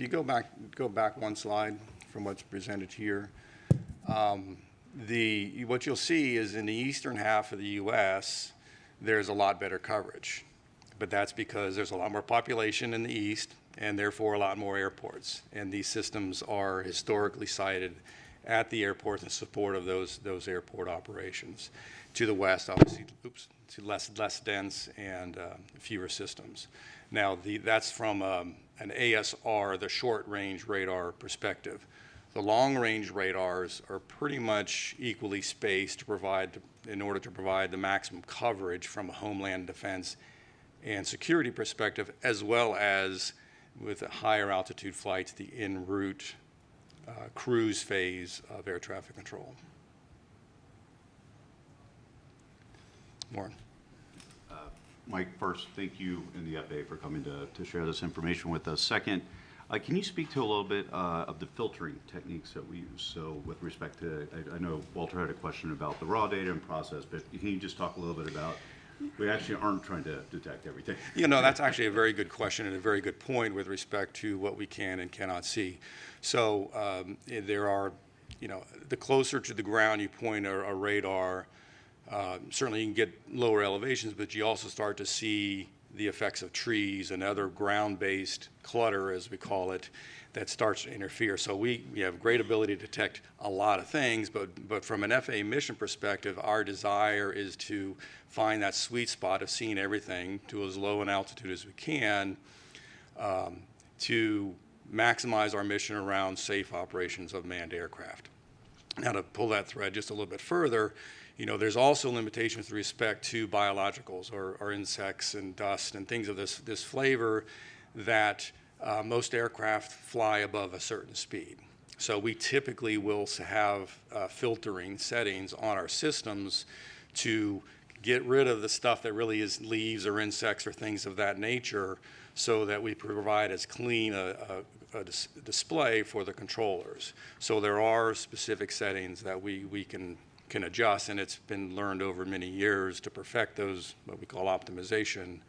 you go back one slide from what's presented here, what you'll see is in the eastern half of the U.S. there's a lot better coverage, but that's because there's a lot more population in the east, and therefore a lot more airports. And these systems are historically sited at the airports in support of those airport operations. To the west, obviously, to less dense and fewer systems. Now, that's from an ASR, the short-range radar perspective. The long-range radars are pretty much equally spaced in order to provide the maximum coverage from a homeland defense and security perspective, as well as with higher altitude flights, the en route cruise phase of air traffic control. Warren. Mike, first, thank you and the FAA for coming to share this information with us. Second, can you speak to a little bit of the filtering techniques that we use? So with respect to, I know Walter had a question about the raw data and process, but can you just talk a little bit about, we actually aren't trying to detect everything. That's actually a very good question and a very good point with respect to what we can and cannot see. So there are, the closer to the ground you point a radar, certainly you can get lower elevations, but you also start to see the effects of trees and other ground-based clutter, as we call it, that starts to interfere. So we have great ability to detect a lot of things, but from an FAA mission perspective, our desire is to find that sweet spot of seeing everything to as low an altitude as we can to maximize our mission around safe operations of manned aircraft. Now, to pull that thread just a little bit further, there's also limitations with respect to biologicals or insects and dust and things of this flavor that most aircraft fly above a certain speed. So we typically will have filtering settings on our systems to get rid of the stuff that really is leaves or insects or things of that nature, so that we provide as clean a display for the controllers. So there are specific settings that we can adjust, and it's been learned over many years to perfect those, what we call optimization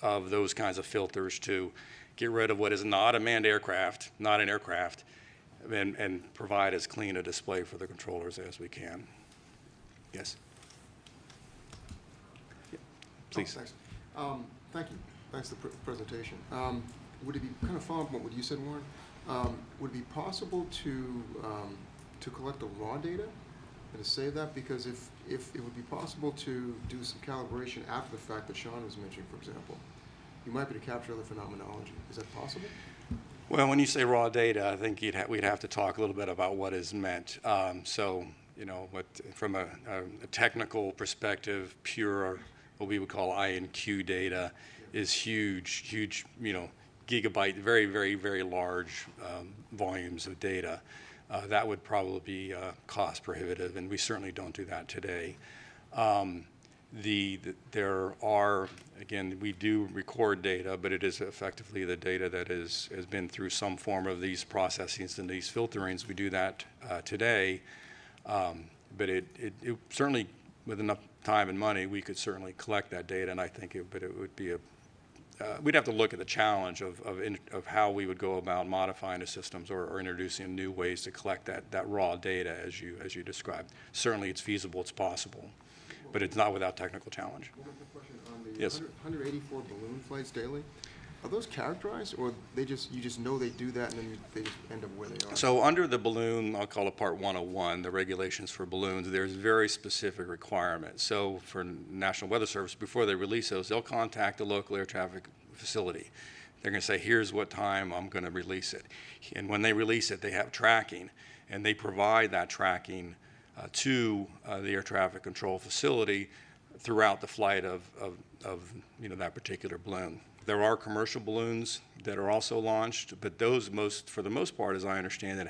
of those kinds of filters, to get rid of what is not a manned aircraft, not an aircraft, and provide as clean a display for the controllers as we can. Yes? Please. Thanks. Thank you. Thanks for the presentation. Would it be, kind of following up on what you said, Warren, would it be possible to collect the raw data and to save that? Because if it would be possible to do some calibration after the fact that Sean was mentioning, for example, you might be able to capture other phenomenology. Is that possible? Well, when you say raw data, I think we'd have to talk a little bit about what is meant. So, you know, from a technical perspective, pure, what we would call INQ data is huge, you know, gigabyte, very, very, very large volumes of data. That would probably be cost prohibitive, and we certainly don't do that today. There are, again, we do record data, but it is effectively the data that has been through some form of these processings and these filterings. We do that today, but it certainly, with enough time and money, we could certainly collect that data, and I think it would be we'd have to look at the challenge of how we would go about modifying the systems or introducing new ways to collect that raw data as you described. Certainly it's feasible, it's possible, but it's not without technical challenge. One more question on the Yes. 184 balloon flights daily. Are those characterized, or you just know they do that and then they just end up where they are? So under the balloon, I'll call it Part 101, the regulations for balloons, there's very specific requirements. So for National Weather Service, before they release those, they'll contact the local air traffic facility. They're going to say, here's what time I'm going to release it. And when they release it, they have tracking, and they provide that tracking to the air traffic control facility throughout the flight of you know, that particular balloon. There are commercial balloons that are also launched, but those for the most part, as I understand it,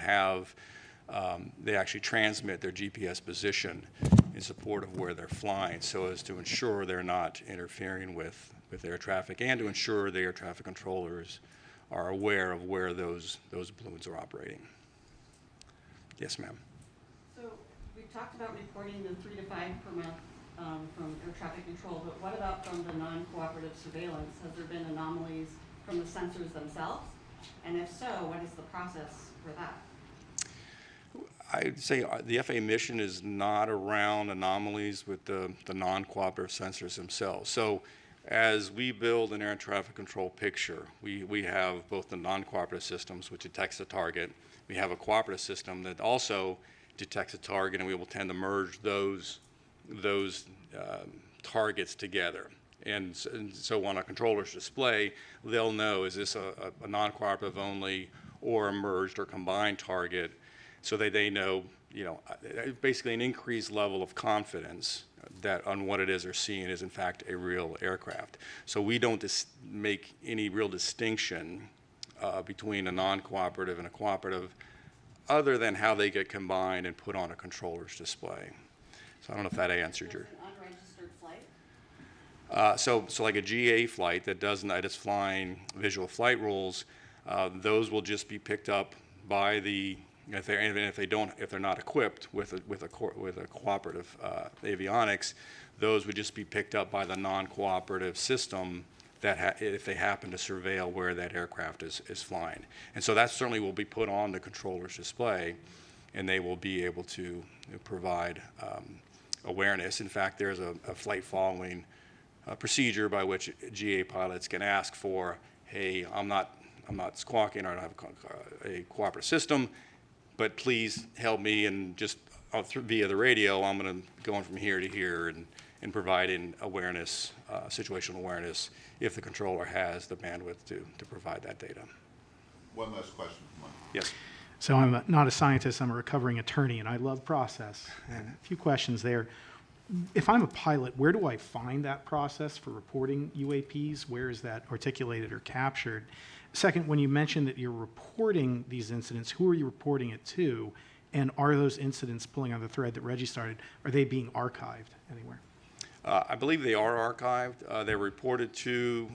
they actually transmit their GPS position in support of where they're flying, so as to ensure they're not interfering with air traffic, and to ensure the air traffic controllers are aware of where those balloons are operating. Yes, ma'am. So we've talked about reporting the 3 to 5 per month from air traffic control, but what about from the non-cooperative surveillance? Has there been anomalies from the sensors themselves? And if so, what is the process for that? I'd say the FAA mission is not around anomalies with the non-cooperative sensors themselves. So as we build an air traffic control picture, we have both the non-cooperative systems, which detects the target. We have a cooperative system that also detects a target, and we will tend to merge those targets together. And so on a controller's display, they'll know, is this a non-cooperative only or a merged or combined target, so that they know, you know, basically an increased level of confidence that on what it is they're seeing is in fact a real aircraft. So we don't make any real distinction between a non-cooperative and a cooperative, other than how they get combined and put on a controller's display. So I don't know if that answered your. An unregistered flight? So like a GA flight that is flying visual flight rules, those will just be picked up by the, if they're not equipped with a cooperative avionics, those would just be picked up by the non-cooperative system that if they happen to surveil where that aircraft is flying. And so that certainly will be put on the controller's display, and they will be able to provide awareness. In fact, there's a flight following procedure by which GA pilots can ask for, hey, I'm not squawking, or I don't have a cooperative system, but please help me, and just via the radio, I'm going to go on from here to here and providing awareness, situational awareness, if the controller has the bandwidth to provide that data. One last question. Come on. Yes. So I'm not a scientist, I'm a recovering attorney, and I love process. And a few questions there. If I'm a pilot, where do I find that process for reporting UAPs? Where is that articulated or captured? Second, when you mentioned that you're reporting these incidents, who are you reporting it to? And are those incidents, pulling on the thread that Reggie started, are they being archived anywhere? I believe they are archived. They're reported to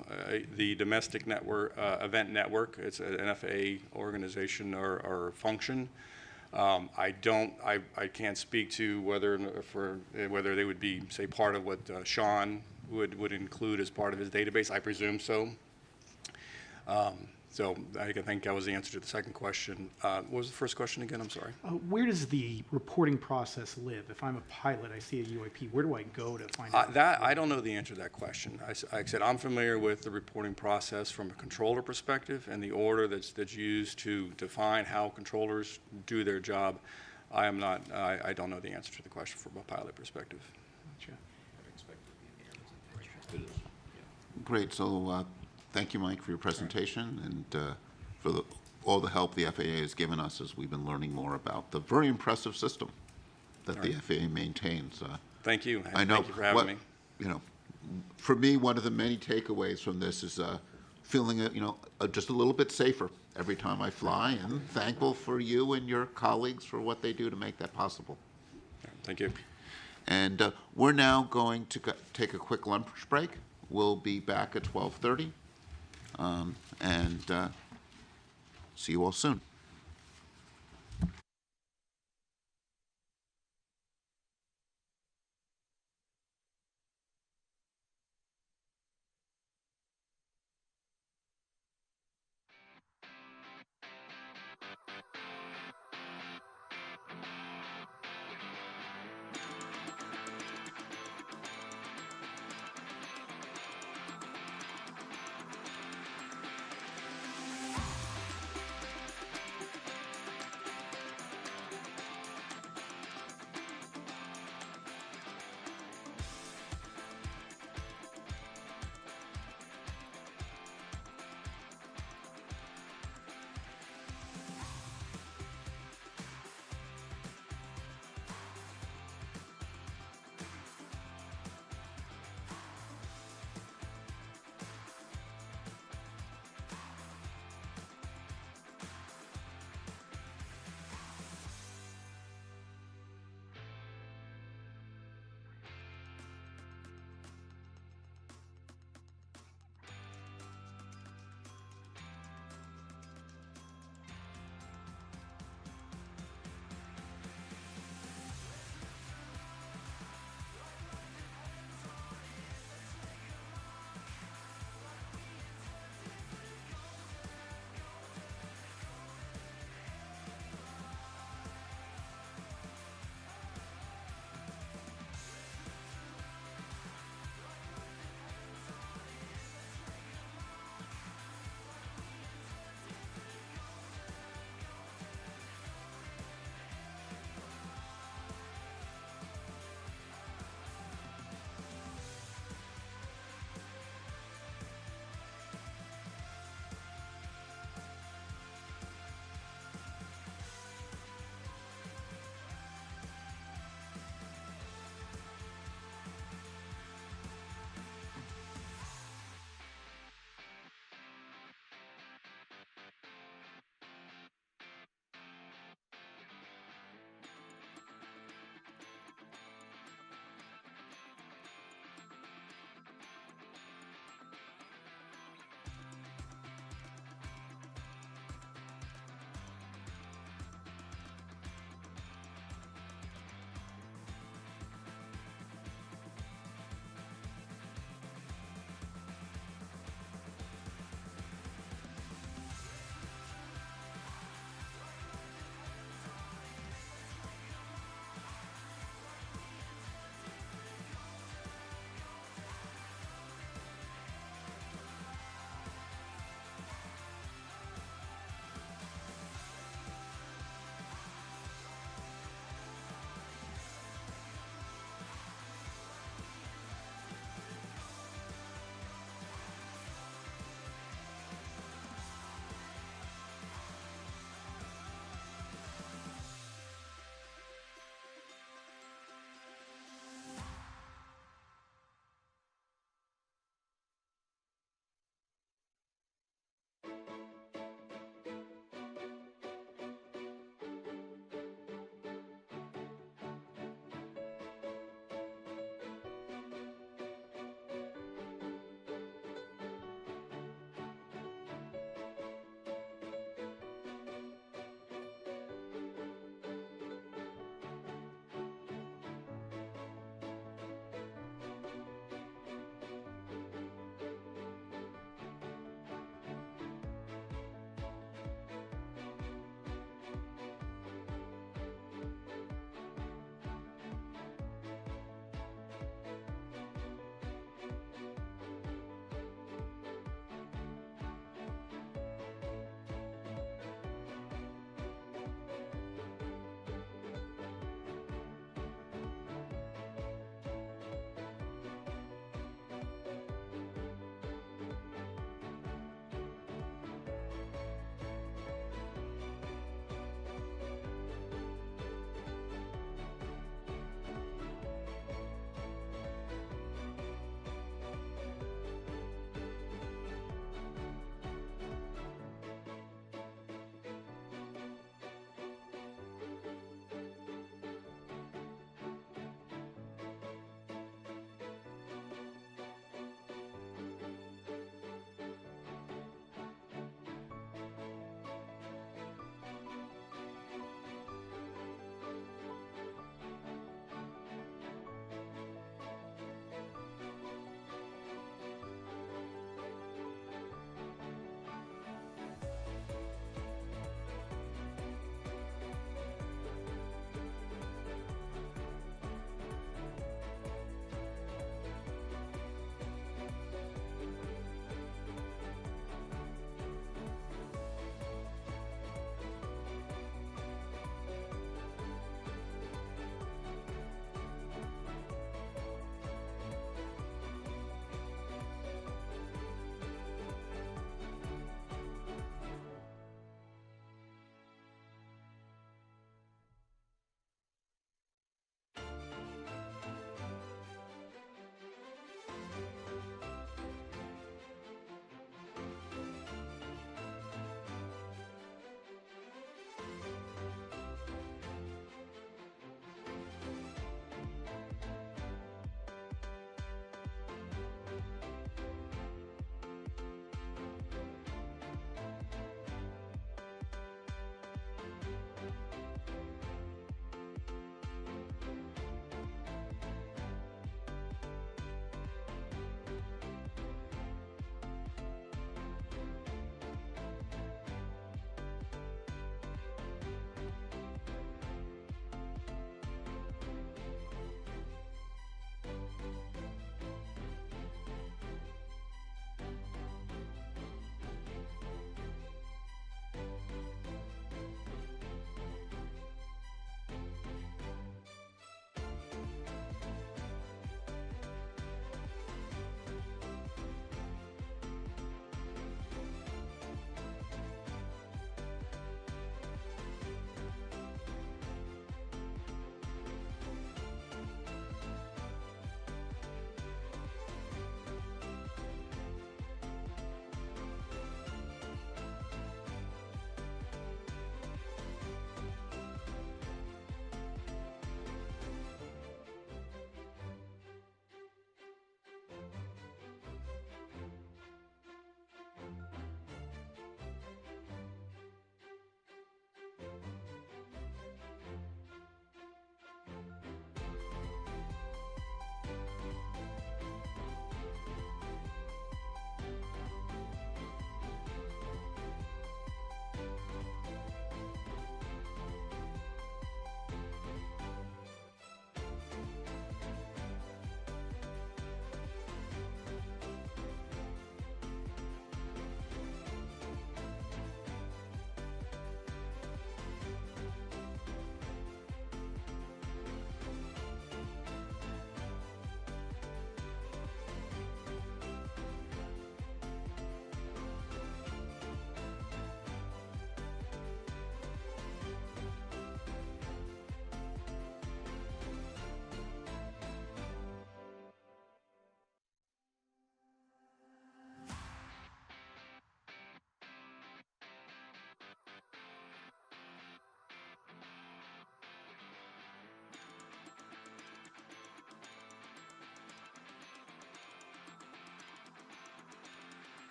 the domestic network, event network. It's an FAA organization or function. I can't speak to whether they would be, say, part of what Sean would include as part of his database. I presume so. So I think that was the answer to the second question. What was the first question again? I'm sorry. Where does the reporting process live? If I'm a pilot, I see a UAP, where do I go to find out? That I don't know the answer to that question. Like I said, I'm familiar with the reporting process from a controller perspective and the order that's used to define how controllers do their job. I am not. I don't know the answer to the question from a pilot perspective. Gotcha. Great. So thank you, Mike, for your presentation and for all the help the FAA has given us as we've been learning more about the very impressive system that the FAA maintains. Thank you. I know. Thank you for having me. You know, for me, one of the many takeaways from this is feeling, just a little bit safer every time I fly, and thankful for you and your colleagues for what they do to make that possible. Thank you. And we're now going to take a quick lunch break. We'll be back at 12:30, and see you all soon.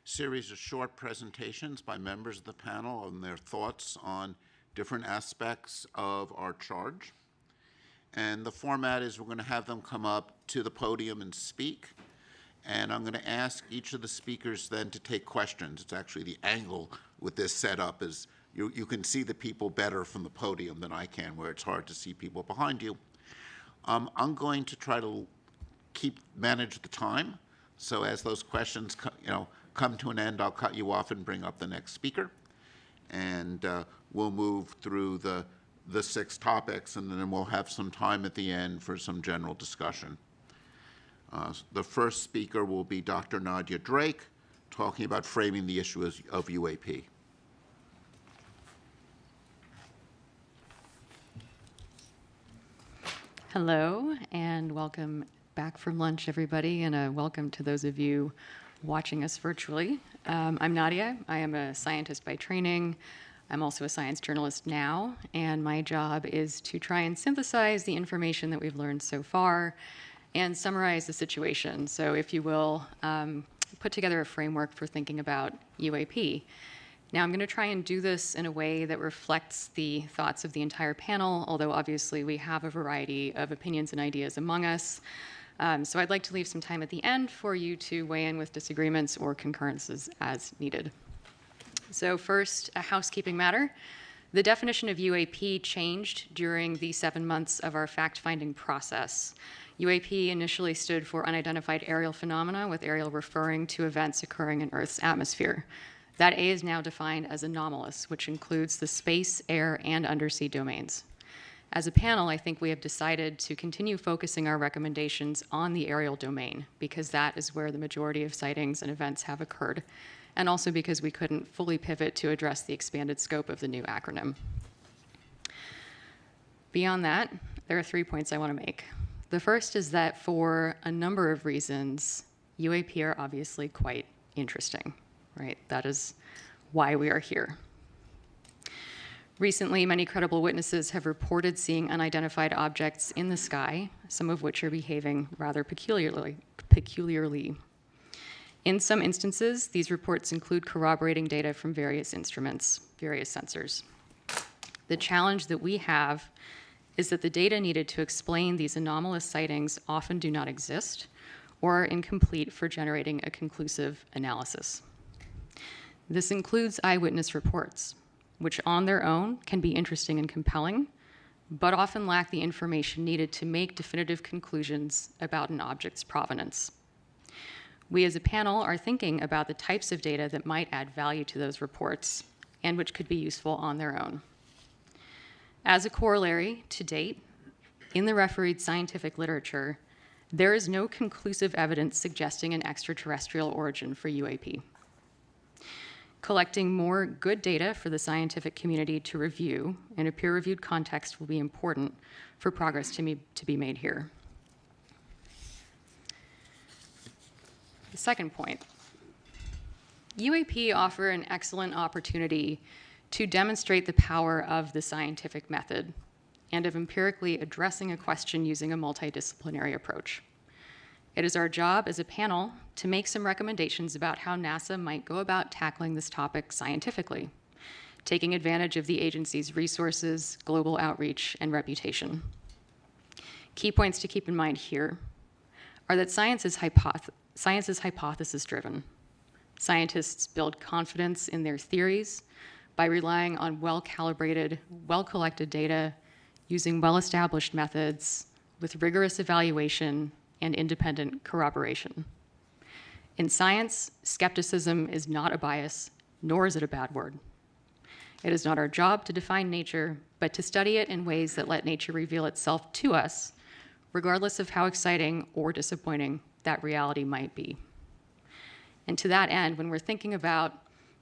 series of short presentations by members of the panel on their thoughts on different aspects of our charge. And the format is we're going to have them come up to the podium and speak. And I'm going to ask each of the speakers then to take questions. It's actually the angle with this setup is you can see the people better from the podium than I can, where it's hard to see people behind you. I'm going to try to manage the time. So as those questions come to an end, I'll cut you off and bring up the next speaker. And we'll move through the 6 topics, and then we'll have some time at the end for some general discussion. The first speaker will be Dr. Nadia Drake, talking about framing the issue of UAP. Hello, and welcome back from lunch, everybody, and a welcome to those of you watching us virtually. I'm Nadia. I am a scientist by training. I'm also a science journalist now, and my job is to try and synthesize the information that we've learned so far and summarize the situation. So if you will, put together a framework for thinking about UAP. Now, I'm going to try and do this in a way that reflects the thoughts of the entire panel, although obviously we have a variety of opinions and ideas among us. So I'd like to leave some time at the end for you to weigh in with disagreements or concurrences as needed. So first, a housekeeping matter. The definition of UAP changed during the 7 months of our fact-finding process. UAP initially stood for Unidentified Aerial Phenomena, with aerial referring to events occurring in Earth's atmosphere. That A is now defined as anomalous, which includes the space, air, and undersea domains. As a panel, I think we have decided to continue focusing our recommendations on the aerial domain, because that is where the majority of sightings and events have occurred, and also because we couldn't fully pivot to address the expanded scope of the new acronym. Beyond that, there are 3 points I want to make. The first is that for a number of reasons, UAP are obviously quite interesting, right? That is why we are here. Recently, many credible witnesses have reported seeing unidentified objects in the sky, some of which are behaving rather peculiarly. In some instances, these reports include corroborating data from various instruments, various sensors. The challenge that we have is that the data needed to explain these anomalous sightings often do not exist or are incomplete for generating a conclusive analysis. This includes eyewitness reports, which on their own can be interesting and compelling, but often lack the information needed to make definitive conclusions about an object's provenance. We as a panel are thinking about the types of data that might add value to those reports and which could be useful on their own. As a corollary, to date, in the refereed scientific literature, there is no conclusive evidence suggesting an extraterrestrial origin for UAP. Collecting more good data for the scientific community to review in a peer-reviewed context will be important for progress to be made here. The second point, UAP offer an excellent opportunity to demonstrate the power of the scientific method and of empirically addressing a question using a multidisciplinary approach. It is our job as a panel to make some recommendations about how NASA might go about tackling this topic scientifically, taking advantage of the agency's resources, global outreach, and reputation. Key points to keep in mind here are that science is hypothesis-driven. Scientists build confidence in their theories by relying on well-calibrated, well-collected data, using well-established methods with rigorous evaluation and independent corroboration. In science, skepticism is not a bias, nor is it a bad word. It is not our job to define nature, but to study it in ways that let nature reveal itself to us, regardless of how exciting or disappointing that reality might be. And to that end, when we're thinking about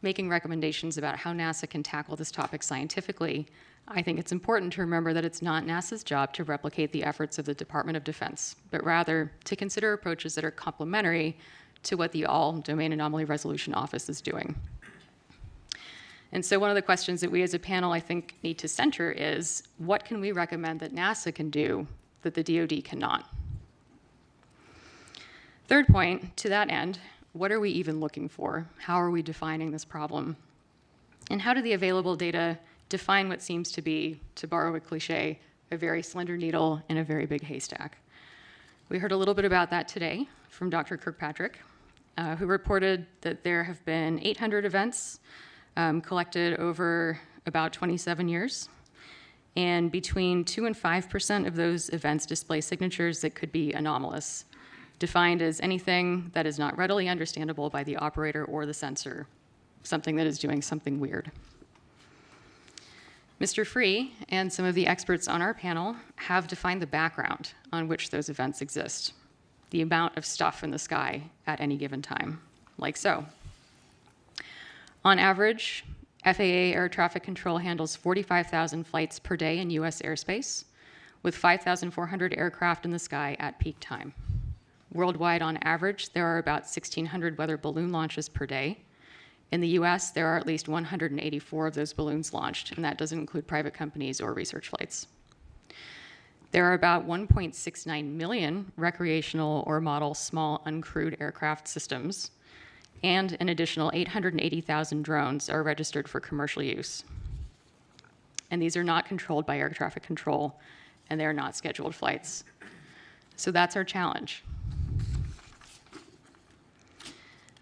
making recommendations about how NASA can tackle this topic scientifically, I think it's important to remember that it's not NASA's job to replicate the efforts of the Department of Defense, but rather to consider approaches that are complementary to what the All-Domain Anomaly Resolution Office is doing. And so one of the questions that we as a panel, I think, need to center is, what can we recommend that NASA can do that the DoD cannot? Third point, to that end, What are we even looking for? How are we defining this problem? And how do the available data define what seems to be, to borrow a cliche, a very slender needle in a very big haystack? We heard a little bit about that today from Dr. Kirkpatrick, who reported that there have been 800 events collected over about 27 years. And between 2 and 5% of those events display signatures that could be anomalous, defined as anything that is not readily understandable by the operator or the sensor, something that is doing something weird. Mr. Free and some of the experts on our panel have defined the background on which those events exist, the amount of stuff in the sky at any given time, like so. On average, FAA air traffic control handles 45,000 flights per day in US airspace, with 5,400 aircraft in the sky at peak time. Worldwide, on average, there are about 1,600 weather balloon launches per day. In the US, there are at least 184 of those balloons launched, and that doesn't include private companies or research flights. There are about 1.69 million recreational or model small uncrewed aircraft systems, and an additional 880,000 drones are registered for commercial use. And these are not controlled by air traffic control, and they're not scheduled flights. So that's our challenge.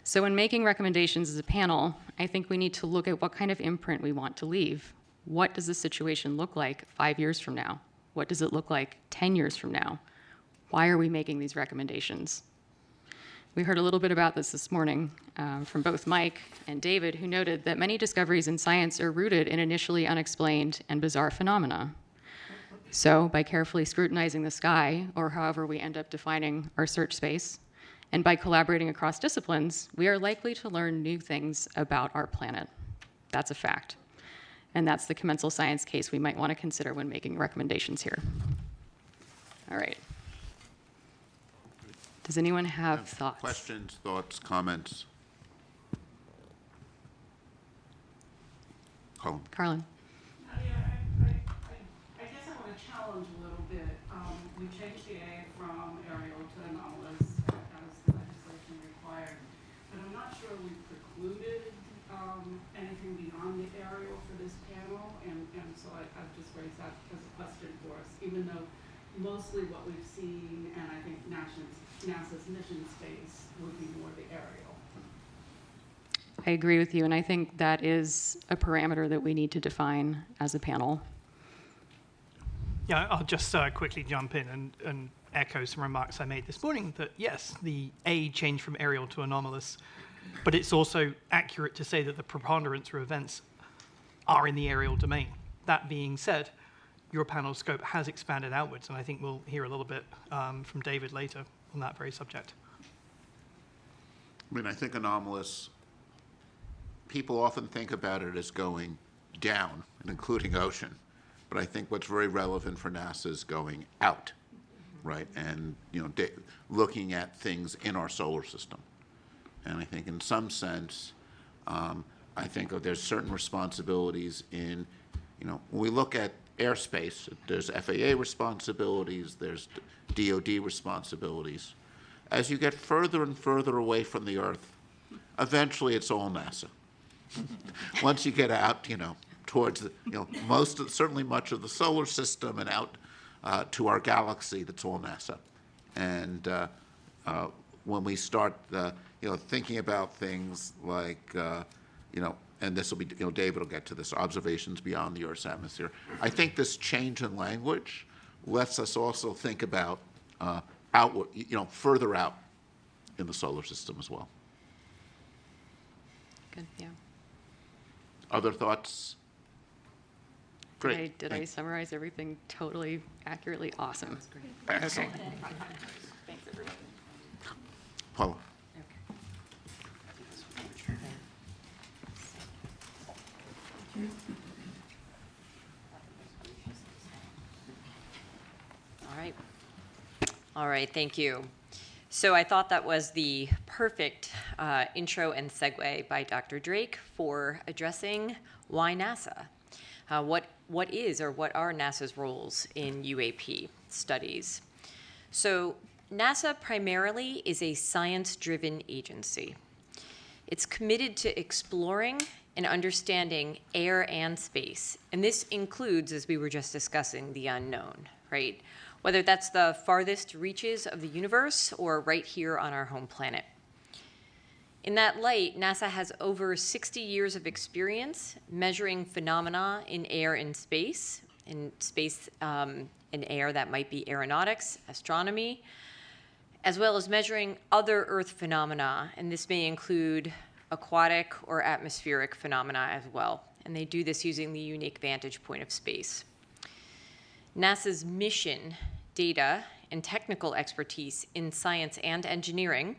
So in making recommendations as a panel, I think we need to look at what kind of imprint we want to leave. What does the situation look like 5 years from now? What does it look like 10 years from now? Why are we making these recommendations? We heard a little bit about this morning from both Mike and David, who noted that many discoveries in science are rooted in initially unexplained and bizarre phenomena. So by carefully scrutinizing the sky, or however we end up defining our search space, and by collaborating across disciplines, we are likely to learn new things about our planet. That's a fact. And that's the commensal science case we might want to consider when making recommendations here. All right. Does anyone have thoughts? Questions, thoughts, comments? Carlin. I guess I want to challenge a little bit. We changed the A from aerial to anomalous as the legislation required, but I'm not sure we precluded anything beyond the aerial for this panel, and so I've just raised that as a question for us, even though mostly what we've seen, and I think NASA's mission space would be more the aerial. I agree with you, and I think that is a parameter that we need to define as a panel. Yeah, I'll just quickly jump in and echo some remarks I made this morning, that yes, the A changed from aerial to anomalous, but it's also accurate to say that the preponderance of events are in the aerial domain. That being said, your panel scope has expanded outwards, and I think we'll hear a little bit from David later on that very subject. I mean, I think anomalous, people often think about it as going down, and including ocean. But I think what's very relevant for NASA is going out, right? And, looking at things in our solar system. And I think in some sense, I think there's certain responsibilities in, when we look at airspace, there's FAA responsibilities, there's DoD responsibilities. As you get further and further away from the Earth, eventually it's all NASA. Once you get out, towards the, certainly much of the solar system and out to our galaxy, that's all NASA. And when we start, thinking about things like, and this will be, David will get to this, observations beyond the Earth's atmosphere. I think this change in language lets us also think about outward, further out in the solar system as well. Good, yeah. Other thoughts? Great. Did I summarize everything totally accurately? Awesome. That's great. Excellent. Okay. Thanks, everybody. Paula. All right, thank you. So I thought that was the perfect intro and segue by Dr. Drake for addressing why NASA. What is or what are NASA's roles in UAP studies? So NASA primarily is a science-driven agency. It's committed to exploring and understanding air and space. And this includes, as we were just discussing, the unknown, right? Whether that's the farthest reaches of the universe or right here on our home planet. In that light, NASA has over 60 years of experience measuring phenomena in air and space, in air that might be aeronautics, astronomy, as well as measuring other Earth phenomena, and this may include aquatic or atmospheric phenomena as well. And they do this using the unique vantage point of space. NASA's mission, data, and technical expertise in science and engineering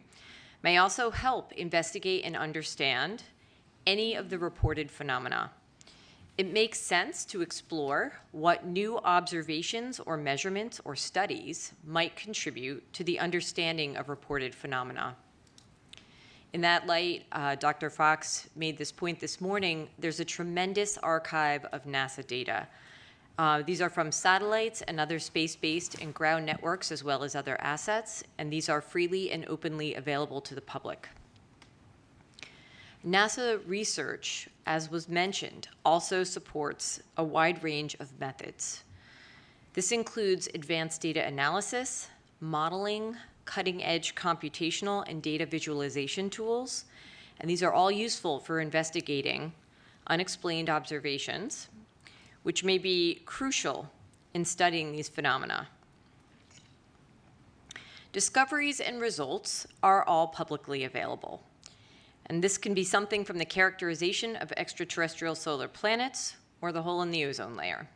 may also help investigate and understand any of the reported phenomena. It makes sense to explore what new observations or measurements or studies might contribute to the understanding of reported phenomena. In that light, Dr. Fox made this point this morning, there's a tremendous archive of NASA data. These are from satellites and other space-based and ground networks, as well as other assets, and these are freely and openly available to the public. NASA research, as was mentioned, also supports a wide range of methods. This includes advanced data analysis, modeling, cutting-edge computational and data visualization tools, and these are all useful for investigating unexplained observations, which may be crucial in studying these phenomena. Discoveries and results are all publicly available. And this can be something from the characterization of extraterrestrial solar planets or the hole in the ozone layer.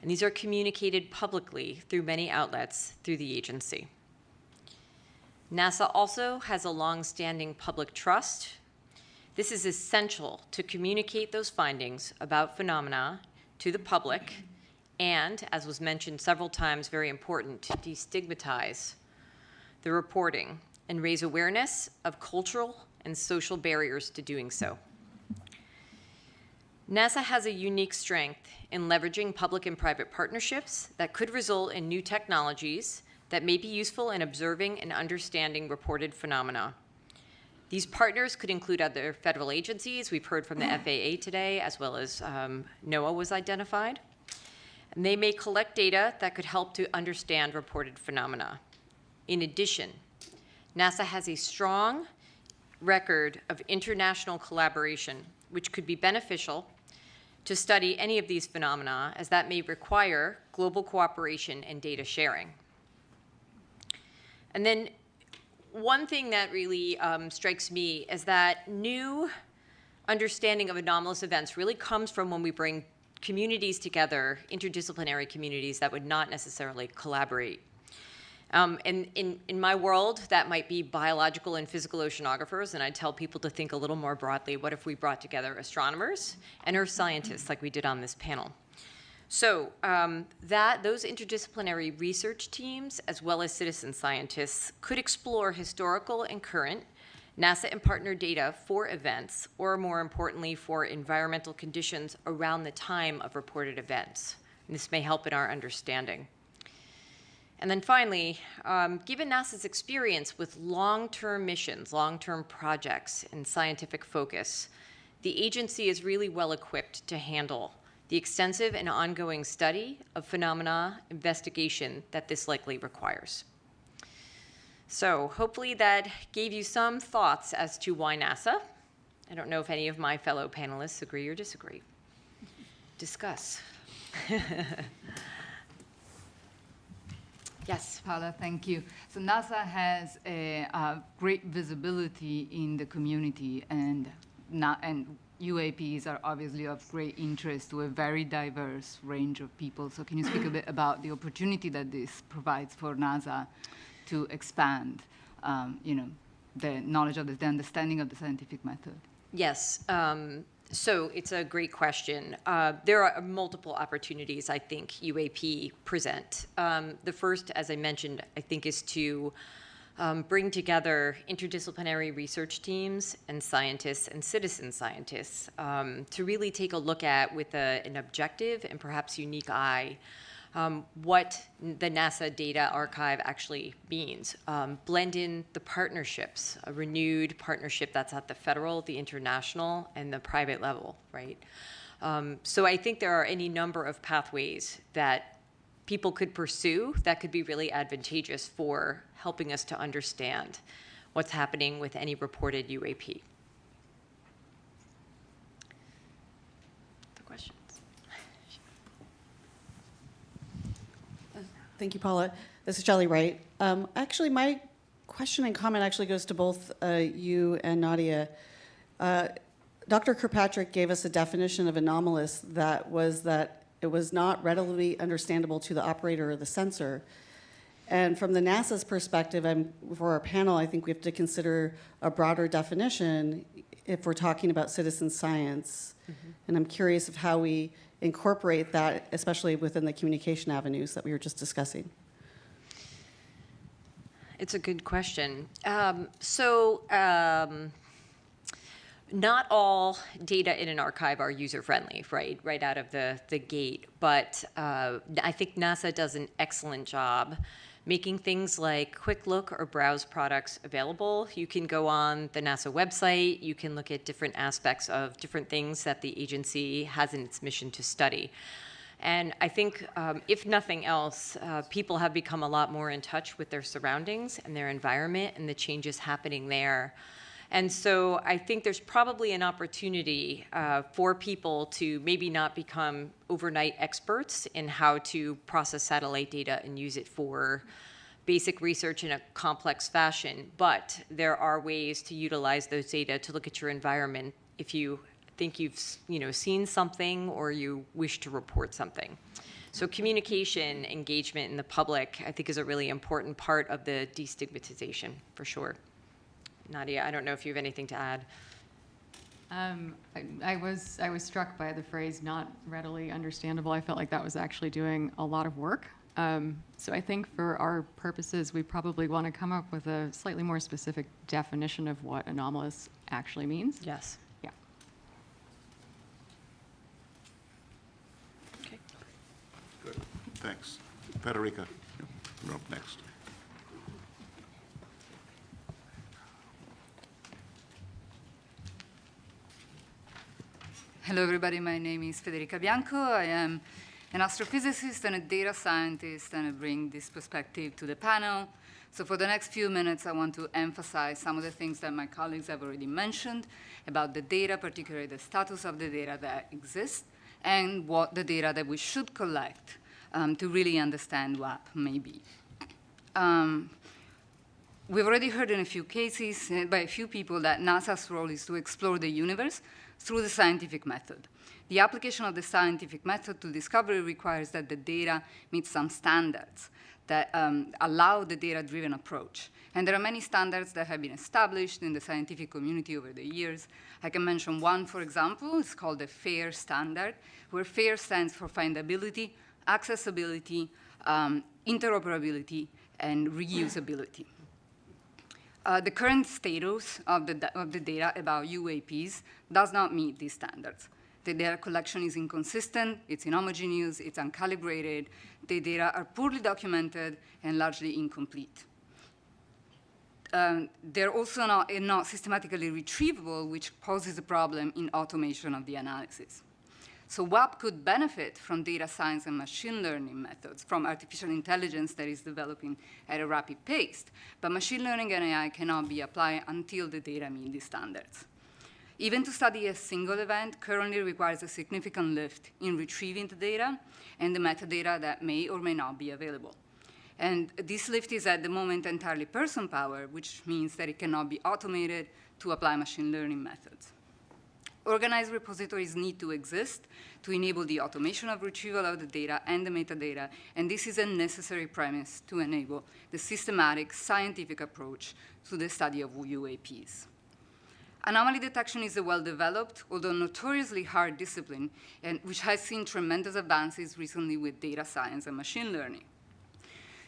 And these are communicated publicly through many outlets through the agency. NASA also has a long-standing public trust. This is essential to communicate those findings about phenomena to the public and, as was mentioned several times, very important, to destigmatize the reporting and raise awareness of cultural and social barriers to doing so. NASA has a unique strength in leveraging public and private partnerships that could result in new technologies that may be useful in observing and understanding reported phenomena. These partners could include other federal agencies. We've heard from the FAA today, as well as NOAA was identified. And they may collect data that could help to understand reported phenomena. In addition, NASA has a strong record of international collaboration, which could be beneficial to study any of these phenomena, as that may require global cooperation and data sharing. And then one thing that really strikes me is that new understanding of anomalous events really comes from when we bring communities together, interdisciplinary communities that would not necessarily collaborate. And in my world, that might be biological and physical oceanographers, and I tell people to think a little more broadly. What if we brought together astronomers and earth scientists like we did on this panel? So those interdisciplinary research teams, as well as citizen scientists, could explore historical and current NASA and partner data for events, or more importantly, for environmental conditions around the time of reported events. And this may help in our understanding. And then finally, given NASA's experience with long-term missions, long-term projects, and scientific focus, the agency is really well equipped to handle the extensive and ongoing study of phenomena investigation that this likely requires. So hopefully that gave you some thoughts as to why NASA. I don't know if any of my fellow panelists agree or disagree. Discuss. Yes. Paula, thank you. So NASA has a great visibility in the community, and UAPs are obviously of great interest to a very diverse range of people. So can you speak a bit about the opportunity that this provides for NASA to expand, the knowledge of the understanding of the scientific method? Yes. So it's a great question. There are multiple opportunities I think UAP present. The first, as I mentioned, I think is to bring together interdisciplinary research teams and scientists and citizen scientists to really take a look at, with an objective and perhaps unique eye, what the NASA Data Archive actually means. Blend in the partnerships, a renewed partnership that's at the federal, the international, and the private level, right? So I think there are any number of pathways that people could pursue that could be really advantageous for helping us to understand what's happening with any reported UAP. Questions? Thank you, Paula. This is Shelley Wright. Actually, my question and comment actually goes to both you and Nadia. Dr. Kirkpatrick gave us a definition of anomalous that it was not readily understandable to the operator or the sensor. And from the NASA's perspective, for our panel, I think we have to consider a broader definition if we're talking about citizen science. Mm-hmm. And I'm curious of how we incorporate that, especially within the communication avenues that we were just discussing. It's a good question. Not all data in an archive are user-friendly, right out of the gate. But I think NASA does an excellent job making things like quick look or browse products available. You can go on the NASA website. You can look at different aspects of different things that the agency has in its mission to study. And I think, if nothing else, people have become a lot more in touch with their surroundings and their environment and the changes happening there. And so I think there's probably an opportunity for people to maybe not become overnight experts in how to process satellite data and use it for basic research in a complex fashion. But there are ways to utilize those data to look at your environment if you think you've seen something or you wish to report something. So communication, engagement in the public, I think is a really important part of the destigmatization, for sure. Nadia, I don't know if you have anything to add. I was struck by the phrase "not readily understandable." I felt like that was actually doing a lot of work. So I think for our purposes, we probably want to come up with a slightly more specific definition of what anomalous actually means. Yes. Yeah. Okay. Good. Thanks. Federica, you're up next. Hello, everybody. My name is Federica Bianco. I am an astrophysicist and a data scientist, and I bring this perspective to the panel. So for the next few minutes, I want to emphasize some of the things that my colleagues have already mentioned about the data, particularly the status of the data that exists, and what the data that we should collect to really understand WAP may be. We've already heard in a few cases by a few people that NASA's role is to explore the universe through the scientific method. The application of the scientific method to discovery requires that the data meet some standards that allow the data-driven approach. And there are many standards that have been established in the scientific community over the years. I can mention one, for example. It's called the FAIR standard, where FAIR stands for findability, accessibility, interoperability, and reusability. The current status of the data about UAPs does not meet these standards. The data collection is inconsistent, it's inhomogeneous, it's uncalibrated, the data are poorly documented and largely incomplete. They're also not systematically retrievable, which poses a problem in automation of the analysis. So WAP could benefit from data science and machine learning methods, from artificial intelligence that is developing at a rapid pace. But machine learning and AI cannot be applied until the data meet these standards. Even to study a single event currently requires a significant lift in retrieving the data and the metadata that may or may not be available. And this lift is at the moment entirely person-powered, which means that it cannot be automated to apply machine learning methods. Organized repositories need to exist to enable the automation of retrieval of the data and the metadata, and this is a necessary premise to enable the systematic scientific approach to the study of UAPs. Anomaly detection is a well-developed, although notoriously hard discipline, and which has seen tremendous advances recently with data science and machine learning.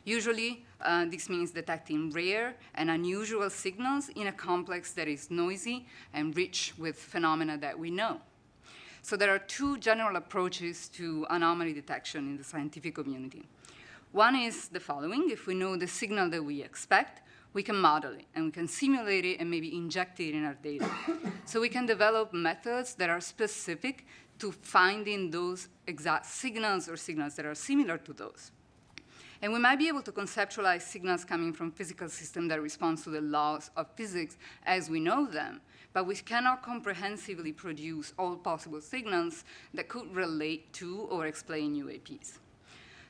Usually, this means detecting rare and unusual signals in a complex that is noisy and rich with phenomena that we know. So there are two general approaches to anomaly detection in the scientific community. One is the following. If we know the signal that we expect, we can model it, and we can simulate it and maybe inject it in our data. So we can develop methods that are specific to finding those exact signals or signals that are similar to those. And we might be able to conceptualize signals coming from physical systems that respond to the laws of physics as we know them, but we cannot comprehensively produce all possible signals that could relate to or explain UAPs.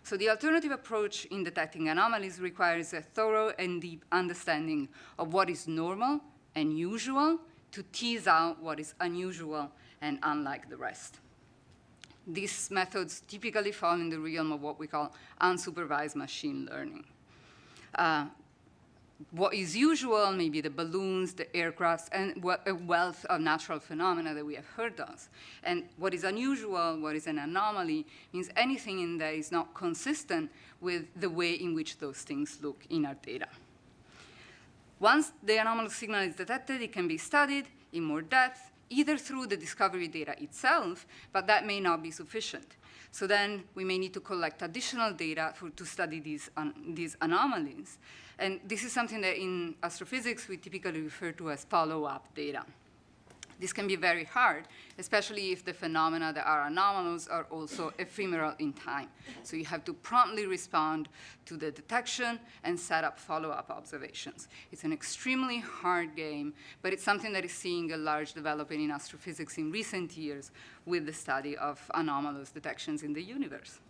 So the alternative approach in detecting anomalies requires a thorough and deep understanding of what is normal and usual to tease out what is unusual and unlike the rest. These methods typically fall in the realm of what we call unsupervised machine learning. What is usual, maybe the balloons, the aircrafts, and a wealth of natural phenomena that we have heard of. And what is unusual, what is an anomaly, means anything in there is not consistent with the way in which those things look in our data. Once the anomalous signal is detected, it can be studied in more depth, either through the discovery data itself, but that may not be sufficient. So then we may need to collect additional data to study these anomalies. And this is something that in astrophysics we typically refer to as follow-up data. This can be very hard, especially if the phenomena that are anomalous are also ephemeral in time. So you have to promptly respond to the detection and set up follow-up observations. It's an extremely hard game, but it's something that is seeing a large development in astrophysics in recent years with the study of anomalous detections in the universe.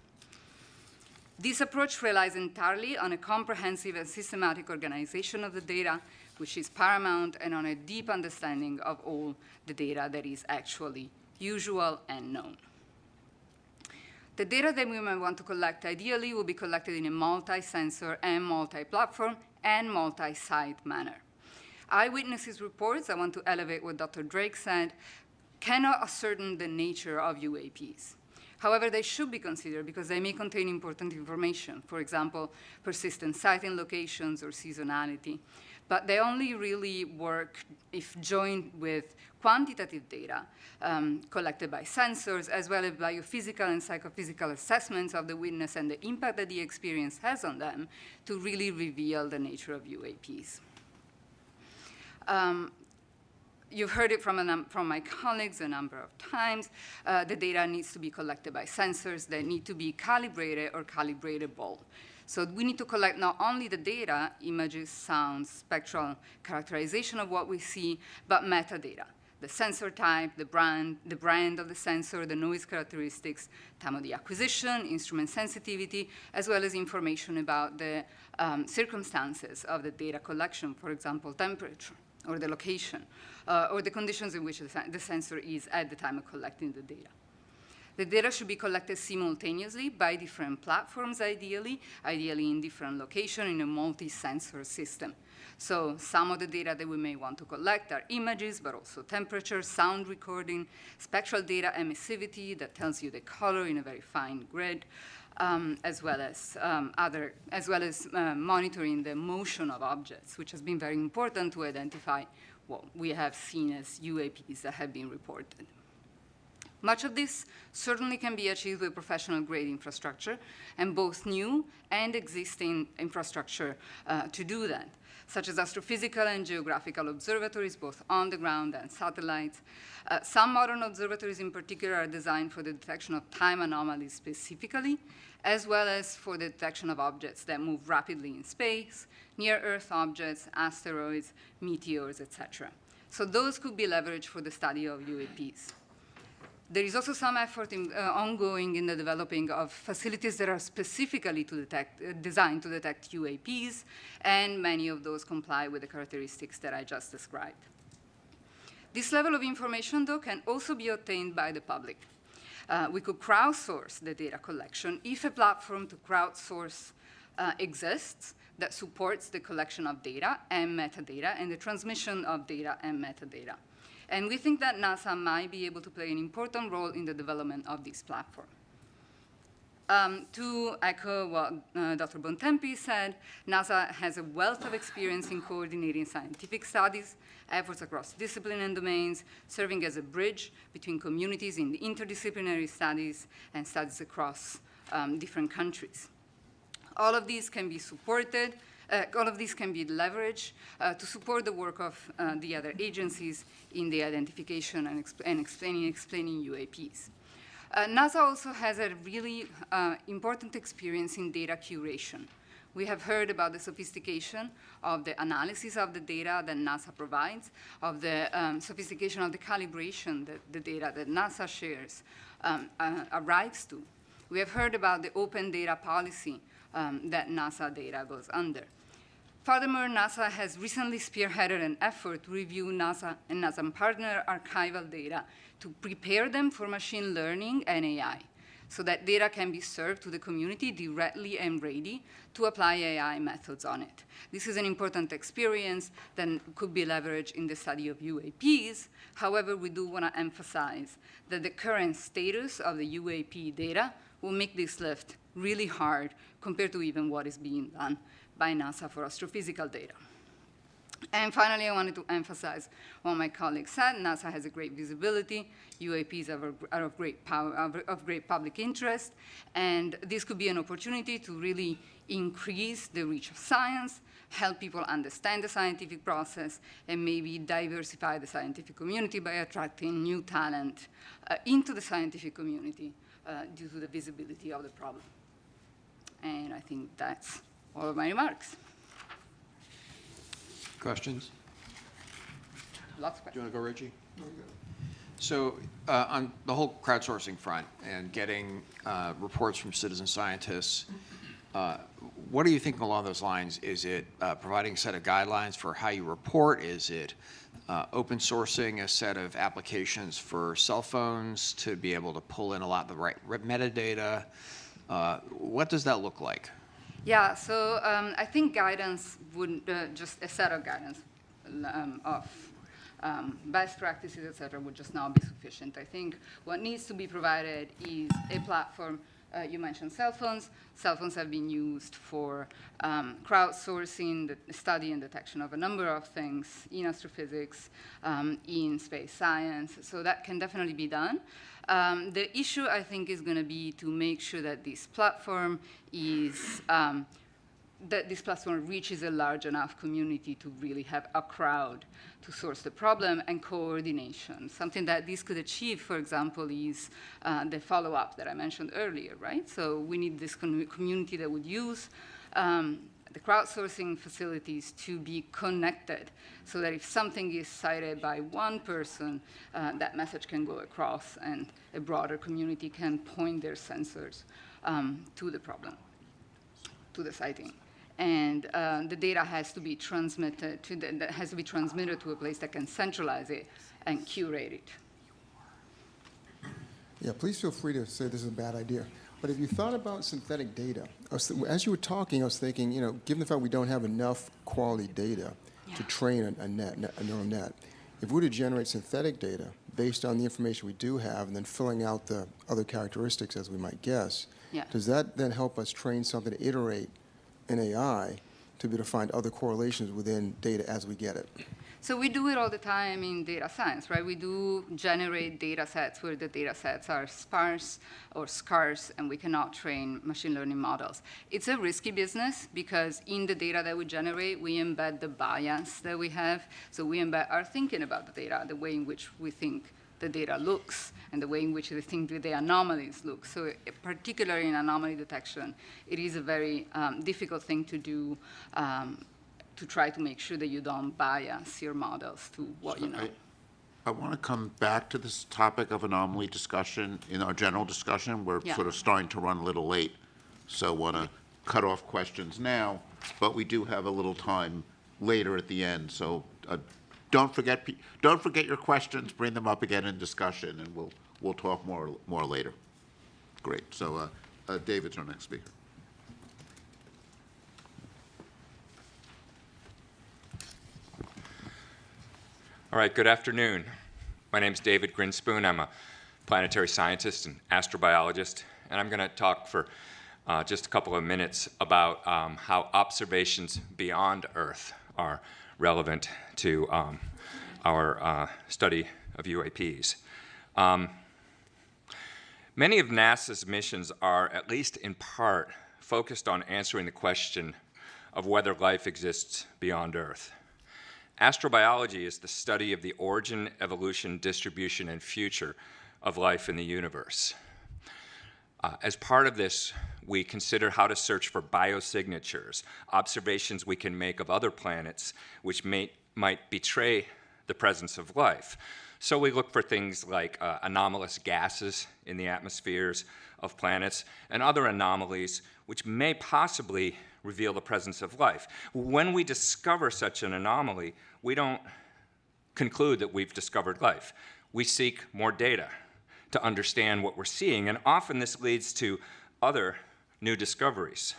This approach relies entirely on a comprehensive and systematic organization of the data, which is paramount, and on a deep understanding of all the data that is actually usual and known. The data that we might want to collect ideally will be collected in a multi-sensor and multi-platform and multi-site manner. Eyewitnesses reports, I want to elevate what Dr. Drake said, cannot ascertain the nature of UAPs. However, they should be considered because they may contain important information, for example, persistent sighting locations or seasonality. But they only really work if joined with quantitative data collected by sensors, as well as biophysical and psychophysical assessments of the witness and the impact that the experience has on them to really reveal the nature of UAPs. You've heard it from my colleagues a number of times. The data needs to be collected by sensors that need to be calibrated or calibratable. So we need to collect not only the data, images, sounds, spectral characterization of what we see, but metadata, the sensor type, the brand of the sensor, the noise characteristics, time of the acquisition, instrument sensitivity, as well as information about the circumstances of the data collection, for example, temperature, or the location, or the conditions in which the sensor is at the time of collecting the data. The data should be collected simultaneously by different platforms, ideally in different locations in a multi-sensor system. So some of the data that we may want to collect are images, but also temperature, sound recording, spectral data emissivity that tells you the color in a very fine grid, as well as monitoring the motion of objects, which has been very important to identify what we have seen as UAPs that have been reported. Much of this certainly can be achieved with professional-grade infrastructure, and both new and existing infrastructure to do that, such as astrophysical and geographical observatories, both on the ground and satellites. Some modern observatories in particular are designed for the detection of time anomalies specifically, as well as for the detection of objects that move rapidly in space, near-Earth objects, asteroids, meteors, etc. So those could be leveraged for the study of UAPs. There is also some effort ongoing in the developing of facilities that are specifically designed to detect UAPs, and many of those comply with the characteristics that I just described. This level of information, though, can also be obtained by the public. We could crowdsource the data collection if a platform to crowdsource exists that supports the collection of data and metadata and the transmission of data and metadata. And we think that NASA might be able to play an important role in the development of this platform. To echo what Dr. Bontempi said, NASA has a wealth of experience in coordinating scientific studies, efforts across discipline and domains, serving as a bridge between communities in interdisciplinary studies and studies across different countries. All of these can be supported, all of these can be leveraged to support the work of the other agencies in the identification and explaining UAPs. NASA also has a really important experience in data curation. We have heard about the sophistication of the analysis of the data that NASA provides, of the sophistication of the calibration that the data that NASA shares arrives to. We have heard about the open data policy that NASA data goes under. Furthermore, NASA has recently spearheaded an effort to review NASA and NASA partner archival data to prepare them for machine learning and AI, so that data can be served to the community directly and ready to apply AI methods on it. This is an important experience that could be leveraged in the study of UAPs. However, we do want to emphasize that the current status of the UAP data will make this lift really hard compared to even what is being done by NASA for astrophysical data. And finally, I wanted to emphasize what my colleague said. NASA has a great visibility. UAPs are of great power, of great public interest. And this could be an opportunity to really increase the reach of science, help people understand the scientific process, and maybe diversify the scientific community by attracting new talent into the scientific community due to the visibility of the problem. And I think that's all of my remarks. Questions? Lots of questions. Do you want to go, Reggie? So on the whole crowdsourcing front and getting reports from citizen scientists, what are you thinking along those lines? Is it providing a set of guidelines for how you report? Is it open sourcing a set of applications for cell phones to be able to pull in a lot of the right metadata? What does that look like? Yeah, so I think guidance would, just a set of guidance of best practices, et cetera, would just not be sufficient. I think what needs to be provided is a platform. You mentioned cell phones. Cell phones have been used for crowdsourcing, the study and detection of a number of things in astrophysics, in space science. So that can definitely be done. The issue, I think, is going to be to make sure that this platform is that this platform reaches a large enough community to really have a crowd to source the problem and coordination. Something that this could achieve, for example, is the follow-up that I mentioned earlier, right? So we need this community that would use the crowdsourcing facilities to be connected so that if something is cited by one person, that message can go across and a broader community can point their sensors to the problem, to the sighting. And the data has to be transmitted to a place that can centralize it and curate it. Yeah, please feel free to say this is a bad idea. But if you thought about synthetic data, as you were talking, I was thinking, you know, given the fact we don't have enough quality data to train a neural net, if we were to generate synthetic data based on the information we do have and then filling out the other characteristics as we might guess, does that then help us train something to iterate in AI to be able to find other correlations within data as we get it? So we do it all the time in data science, right? We do generate data sets where the data sets are sparse or scarce, and we cannot train machine learning models. It's a risky business because in the data that we generate, we embed the bias that we have. So we embed our thinking about the data, the way in which we think the data looks, and the way in which we think the anomalies look. So particularly in anomaly detection, it is a very difficult thing to do to try to make sure that you don't bias your models to what you know. I want to come back to this topic of anomaly discussion in our general discussion. We're sort of starting to run a little late, so want to cut off questions now, but we do have a little time later at the end. So don't forget your questions. Bring them up again in discussion, and we'll talk more later. Great. So David's our next speaker. All right, good afternoon. My name is David Grinspoon. I'm a planetary scientist and astrobiologist and I'm going to talk for just a couple of minutes about how observations beyond Earth are relevant to our study of UAPs. Many of NASA's missions are, at least in part, focused on answering the question of whether life exists beyond Earth. Astrobiology is the study of the origin, evolution, distribution, and future of life in the universe. As part of this, we consider how to search for biosignatures, observations we can make of other planets which might betray the presence of life. So we look for things like anomalous gases in the atmospheres of planets and other anomalies which may possibly reveal the presence of life. When we discover such an anomaly, we don't conclude that we've discovered life. We seek more data to understand what we're seeing, and often this leads to other new discoveries.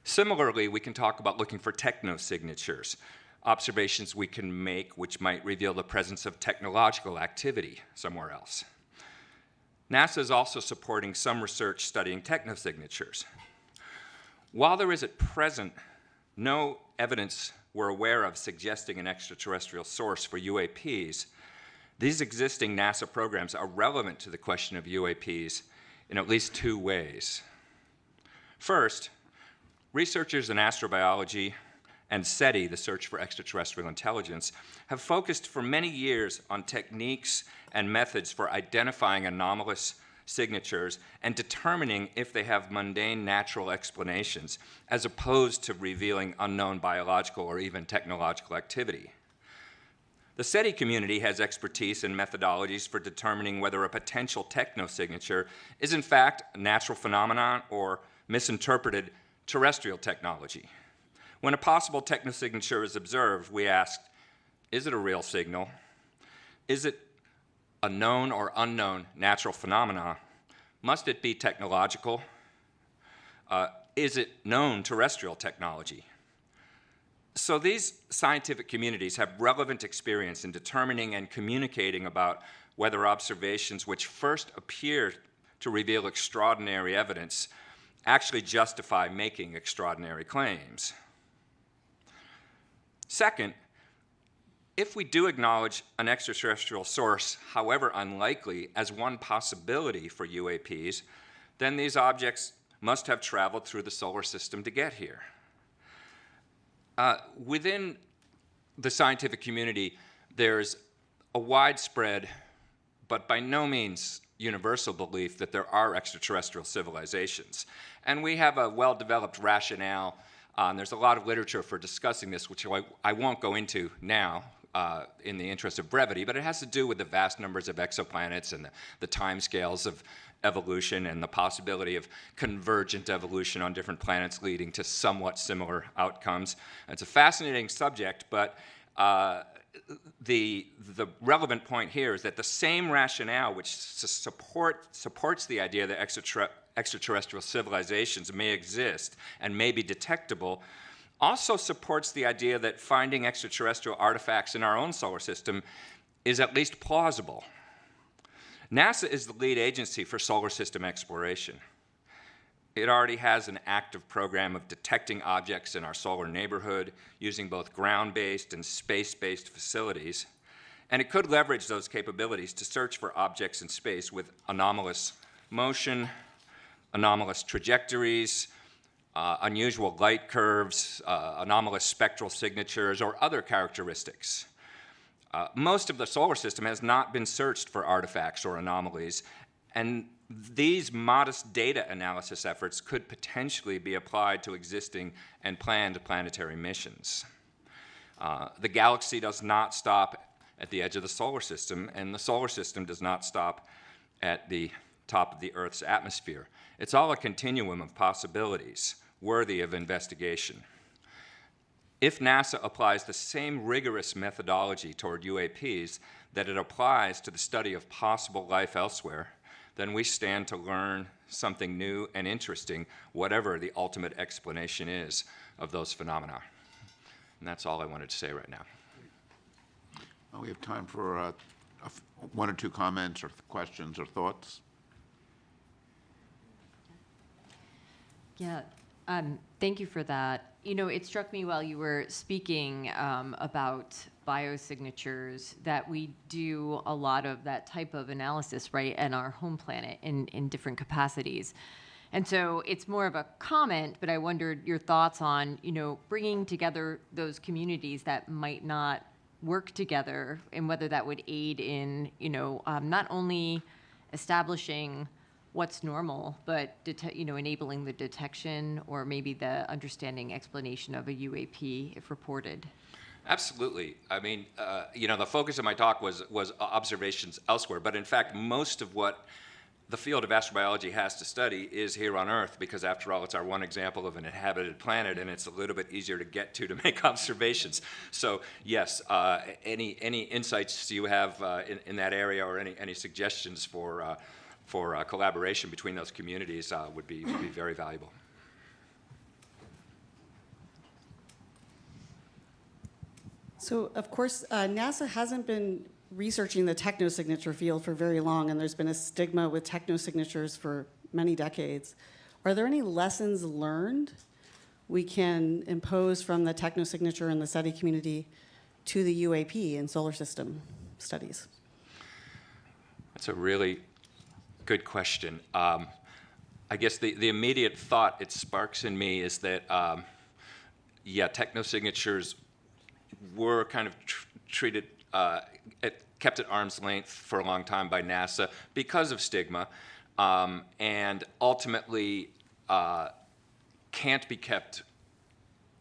Similarly, we can talk about looking for technosignatures, observations we can make which might reveal the presence of technological activity somewhere else. NASA is also supporting some research studying technosignatures. While there is at present no evidence we're aware of suggesting an extraterrestrial source for UAPs, these existing NASA programs are relevant to the question of UAPs in at least two ways. First, researchers in astrobiology and SETI, the Search for Extraterrestrial Intelligence, have focused for many years on techniques and methods for identifying anomalous signatures and determining if they have mundane natural explanations, as opposed to revealing unknown biological or even technological activity. The SETI community has expertise and methodologies for determining whether a potential technosignature is in fact a natural phenomenon or misinterpreted terrestrial technology. When a possible technosignature is observed, we ask, is it a real signal? Is it a known or unknown natural phenomena? Must it be technological? Is it known terrestrial technology? So these scientific communities have relevant experience in determining and communicating about whether observations which first appear to reveal extraordinary evidence actually justify making extraordinary claims. Second, if we do acknowledge an extraterrestrial source, however unlikely, as one possibility for UAPs, then these objects must have traveled through the solar system to get here. Within the scientific community, there's a widespread, but by no means universal belief that there are extraterrestrial civilizations. And we have a well-developed rationale. There's a lot of literature for discussing this, which I won't go into now in the interest of brevity, but it has to do with the vast numbers of exoplanets and the timescales of evolution and the possibility of convergent evolution on different planets leading to somewhat similar outcomes. It's a fascinating subject, but the relevant point here is that the same rationale which supports the idea that extraterrestrial civilizations may exist and may be detectable also supports the idea that finding extraterrestrial artifacts in our own solar system is at least plausible. NASA is the lead agency for solar system exploration. It already has an active program of detecting objects in our solar neighborhood using both ground-based and space-based facilities, and it could leverage those capabilities to search for objects in space with anomalous motion, anomalous trajectories, unusual light curves, anomalous spectral signatures, or other characteristics. Most of the solar system has not been searched for artifacts or anomalies, and these modest data analysis efforts could potentially be applied to existing and planned planetary missions. The galaxy does not stop at the edge of the solar system, and the solar system does not stop at the top of the Earth's atmosphere. It's all a continuum of possibilities worthy of investigation. If NASA applies the same rigorous methodology toward UAPs that it applies to the study of possible life elsewhere, then we stand to learn something new and interesting, whatever the ultimate explanation is of those phenomena. And that's all I wanted to say right now. Well, we have time for one or two comments or questions or thoughts. Yeah, thank you for that. You know, it struck me while you were speaking about biosignatures that we do a lot of that type of analysis, right, in our home planet in different capacities. And so it's more of a comment, but I wondered your thoughts on, you know, bringing together those communities that might not work together and whether that would aid in, you know, not only establishing what's normal, but enabling the detection or maybe the understanding explanation of a UAP if reported. Absolutely. I mean, the focus of my talk was observations elsewhere, but in fact, most of what the field of astrobiology has to study is here on Earth, because after all, it's our one example of an inhabited planet, and it's a little bit easier to get to make observations. So yes, any insights you have in that area, or any suggestions for collaboration between those communities would be very valuable. So, of course, NASA hasn't been researching the technosignature field for very long, and there's been a stigma with technosignatures for many decades. Are there any lessons learned we can impose from the technosignature and the SETI community to the UAP in solar system studies? That's a really good question. I guess the immediate thought it sparks in me is that, technosignatures were kind of treated, kept at arm's length for a long time by NASA because of stigma, and ultimately can't be kept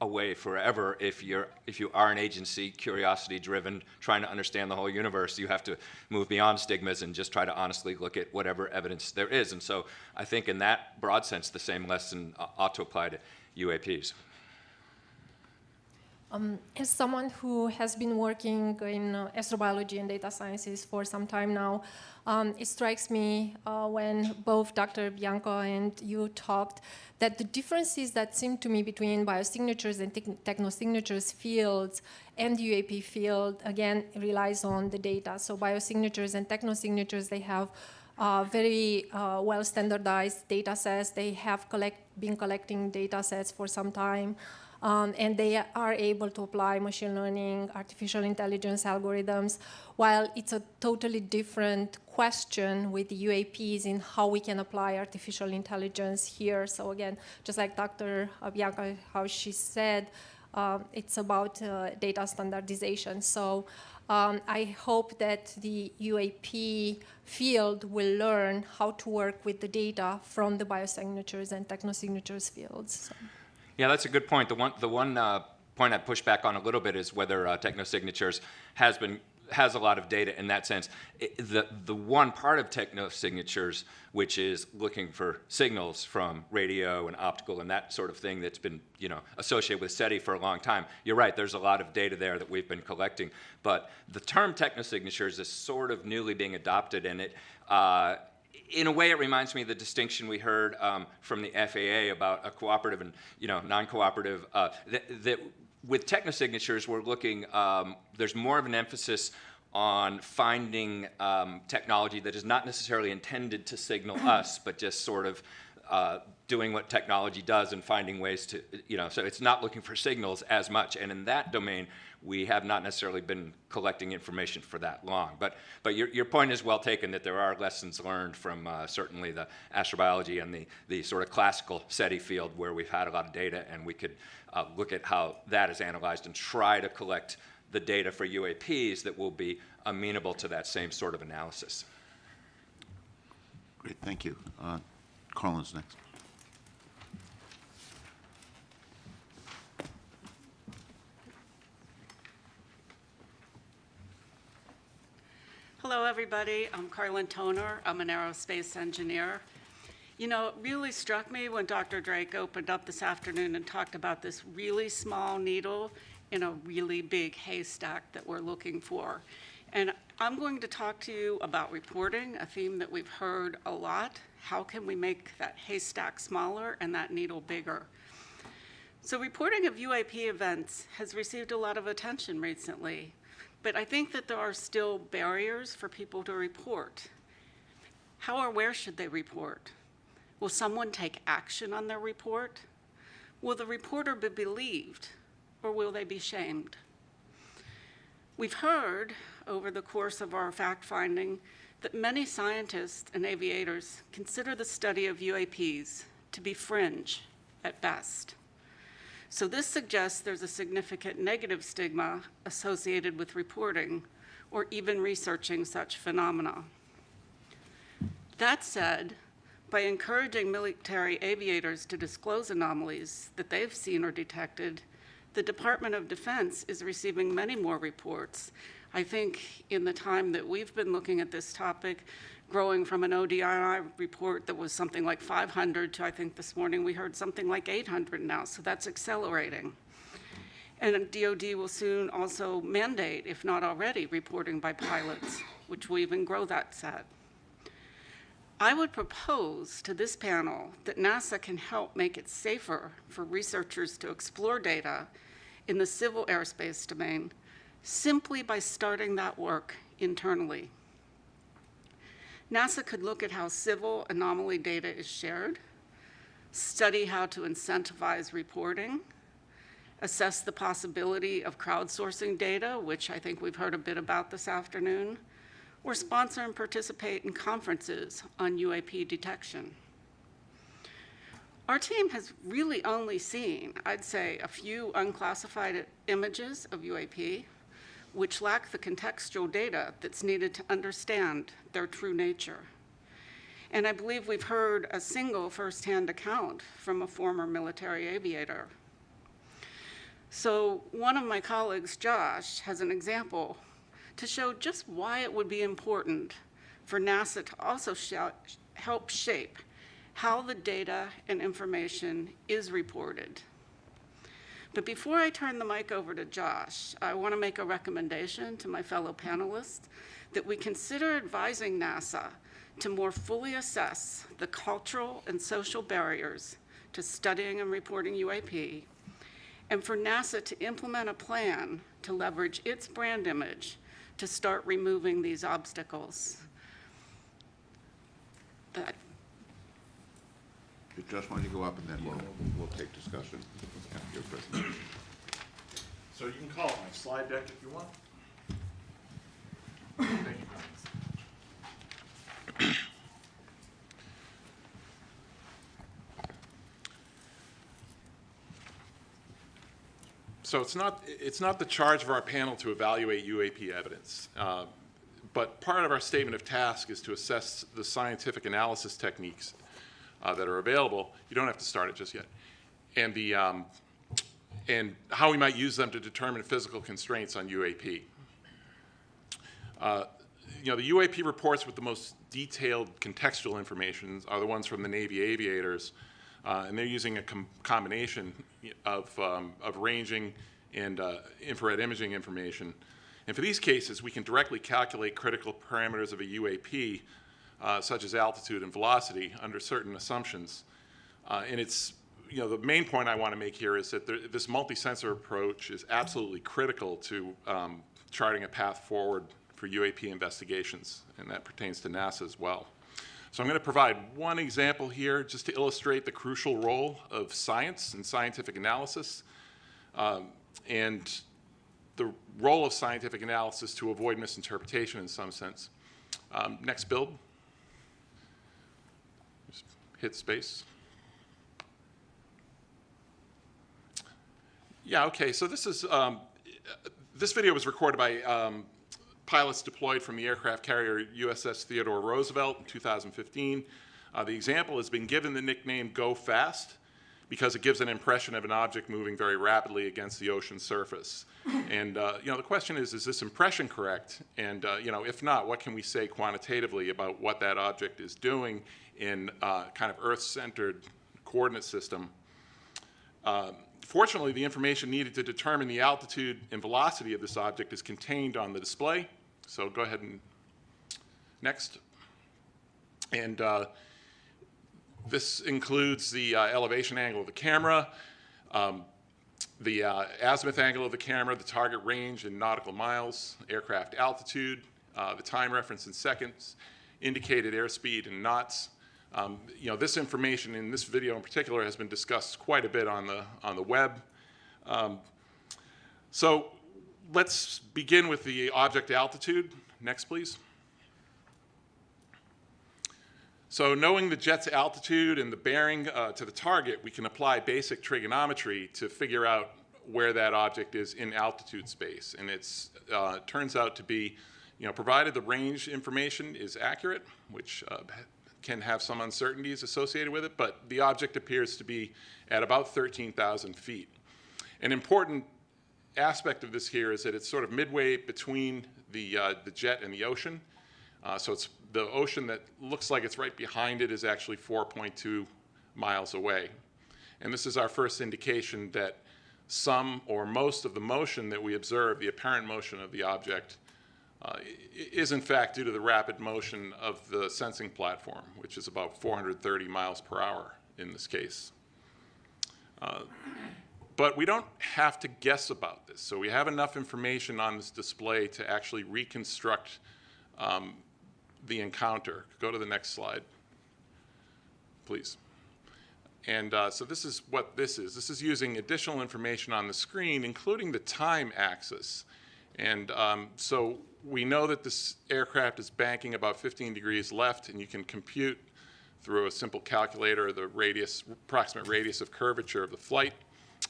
away forever if you are an agency, curiosity-driven, trying to understand the whole universe. You have to move beyond stigmas and just try to honestly look at whatever evidence there is. And so I think in that broad sense, the same lesson ought to apply to UAPs. As someone who has been working in astrobiology and data sciences for some time now, it strikes me when both Dr. Bianco and you talked that the differences that seem to me between biosignatures and technosignatures fields and the UAP field, again, relies on the data. So biosignatures and technosignatures, they have very well standardized data sets. They have been collecting data sets for some time. And they are able to apply machine learning, artificial intelligence algorithms, while it's a totally different question with the UAPs in how we can apply artificial intelligence here. So again, just like Dr. Bianca, how she said, it's about data standardization. So I hope that the UAP field will learn how to work with the data from the biosignatures and technosignatures fields. So. Yeah, that's a good point. The one point I'd push back on a little bit is whether technosignatures has a lot of data in that sense. The one part of technosignatures, which is looking for signals from radio and optical and that sort of thing that's been associated with SETI for a long time. You're right, there's a lot of data there that we've been collecting. But the term technosignatures is sort of newly being adopted, and it in a way, it reminds me of the distinction we heard from the FAA about a cooperative and non-cooperative. That with technosignatures, we're looking. There's more of an emphasis on finding technology that is not necessarily intended to signal us, but just sort of doing what technology does and finding ways to, so it's not looking for signals as much. And in that domain, we have not necessarily been collecting information for that long. But your point is well taken, that there are lessons learned from certainly the astrobiology and the sort of classical SETI field where we've had a lot of data, and we could look at how that is analyzed and try to collect the data for UAPs that will be amenable to that same sort of analysis. Great, thank you. Carlin's next. Hello, everybody. I'm Carlin Toner. I'm an aerospace engineer. It really struck me when Dr. Drake opened up this afternoon and talked about this really small needle in a really big haystack that we're looking for. And I'm going to talk to you about reporting, a theme that we've heard a lot. How can we make that haystack smaller and that needle bigger? So reporting of UAP events has received a lot of attention recently. But I think that there are still barriers for people to report. How or where should they report? Will someone take action on their report? Will the reporter be believed, or will they be shamed? We've heard over the course of our fact-finding that many scientists and aviators consider the study of UAPs to be fringe at best. So this suggests there's a significant negative stigma associated with reporting or even researching such phenomena. That said, by encouraging military aviators to disclose anomalies that they've seen or detected, the Department of Defense is receiving many more reports. I think in the time that we've been looking at this topic, growing from an ODI report that was something like 500 to, I think this morning we heard something like 800 now, so that's accelerating. And DoD will soon also mandate, if not already, reporting by pilots, which will even grow that set. I would propose to this panel that NASA can help make it safer for researchers to explore data in the civil airspace domain simply by starting that work internally. NASA could look at how civil anomaly data is shared, study how to incentivize reporting, assess the possibility of crowdsourcing data, which I think we've heard a bit about this afternoon, or sponsor and participate in conferences on UAP detection. Our team has really only seen, I'd say, a few unclassified images of UAP, which lack the contextual data that's needed to understand their true nature. And I believe we've heard a single firsthand account from a former military aviator. So one of my colleagues, Josh, has an example to show just why it would be important for NASA to also help shape how the data and information is reported. But before I turn the mic over to Josh, I want to make a recommendation to my fellow panelists that we consider advising NASA to more fully assess the cultural and social barriers to studying and reporting UAP, and for NASA to implement a plan to leverage its brand image to start removing these obstacles. Josh, why don't you go up and then we'll take discussion after your presentation. So you can call it my slide deck if you want. Thank you. So it's not the charge of our panel to evaluate UAP evidence, but part of our statement of task is to assess the scientific analysis techniques that are available. You don't have to start it just yet, and how we might use them to determine physical constraints on UAP. The UAP reports with the most detailed contextual information are the ones from the Navy aviators. And they're using a combination of ranging and infrared imaging information. And for these cases, we can directly calculate critical parameters of a UAP, such as altitude and velocity, under certain assumptions. And it's, the main point I want to make here is that this multi-sensor approach is absolutely critical to charting a path forward for UAP investigations, and that pertains to NASA as well. So I'm going to provide one example here just to illustrate the crucial role of science and scientific analysis and the role of scientific analysis to avoid misinterpretation in some sense. Next build. Just hit space. Yeah, okay, so this is, this video was recorded by pilots deployed from the aircraft carrier USS Theodore Roosevelt in 2015. The example has been given the nickname Go Fast because it gives an impression of an object moving very rapidly against the ocean surface. And the question is this impression correct? And if not, what can we say quantitatively about what that object is doing in kind of Earth-centered coordinate system? Fortunately, the information needed to determine the altitude and velocity of this object is contained on the display. So go ahead and next. And this includes the elevation angle of the camera, the azimuth angle of the camera, the target range in nautical miles, aircraft altitude, the time reference in seconds, indicated airspeed in knots, You know, this information in this video in particular has been discussed quite a bit on the web. So let's begin with the object altitude. Next, please. So knowing the jet's altitude and the bearing to the target, we can apply basic trigonometry to figure out where that object is in altitude space. And it turns out to be, you know, provided the range information is accurate, which can have some uncertainties associated with it, but the object appears to be at about 13,000 feet. An important aspect of this here is that it's sort of midway between the jet and the ocean. So it's the ocean that looks like it's right behind it is actually 4.2 miles away. And this is our first indication that some or most of the motion that we observe, the apparent motion of the object, is in fact due to the rapid motion of the sensing platform, which is about 430 miles per hour in this case. But we don't have to guess about this. So we have enough information on this display to actually reconstruct the encounter. Go to the next slide, please. And so this is what this is. This is using additional information on the screen, including the time axis. And so we know that this aircraft is banking about 15 degrees left, and you can compute through a simple calculator the approximate radius of curvature of the flight.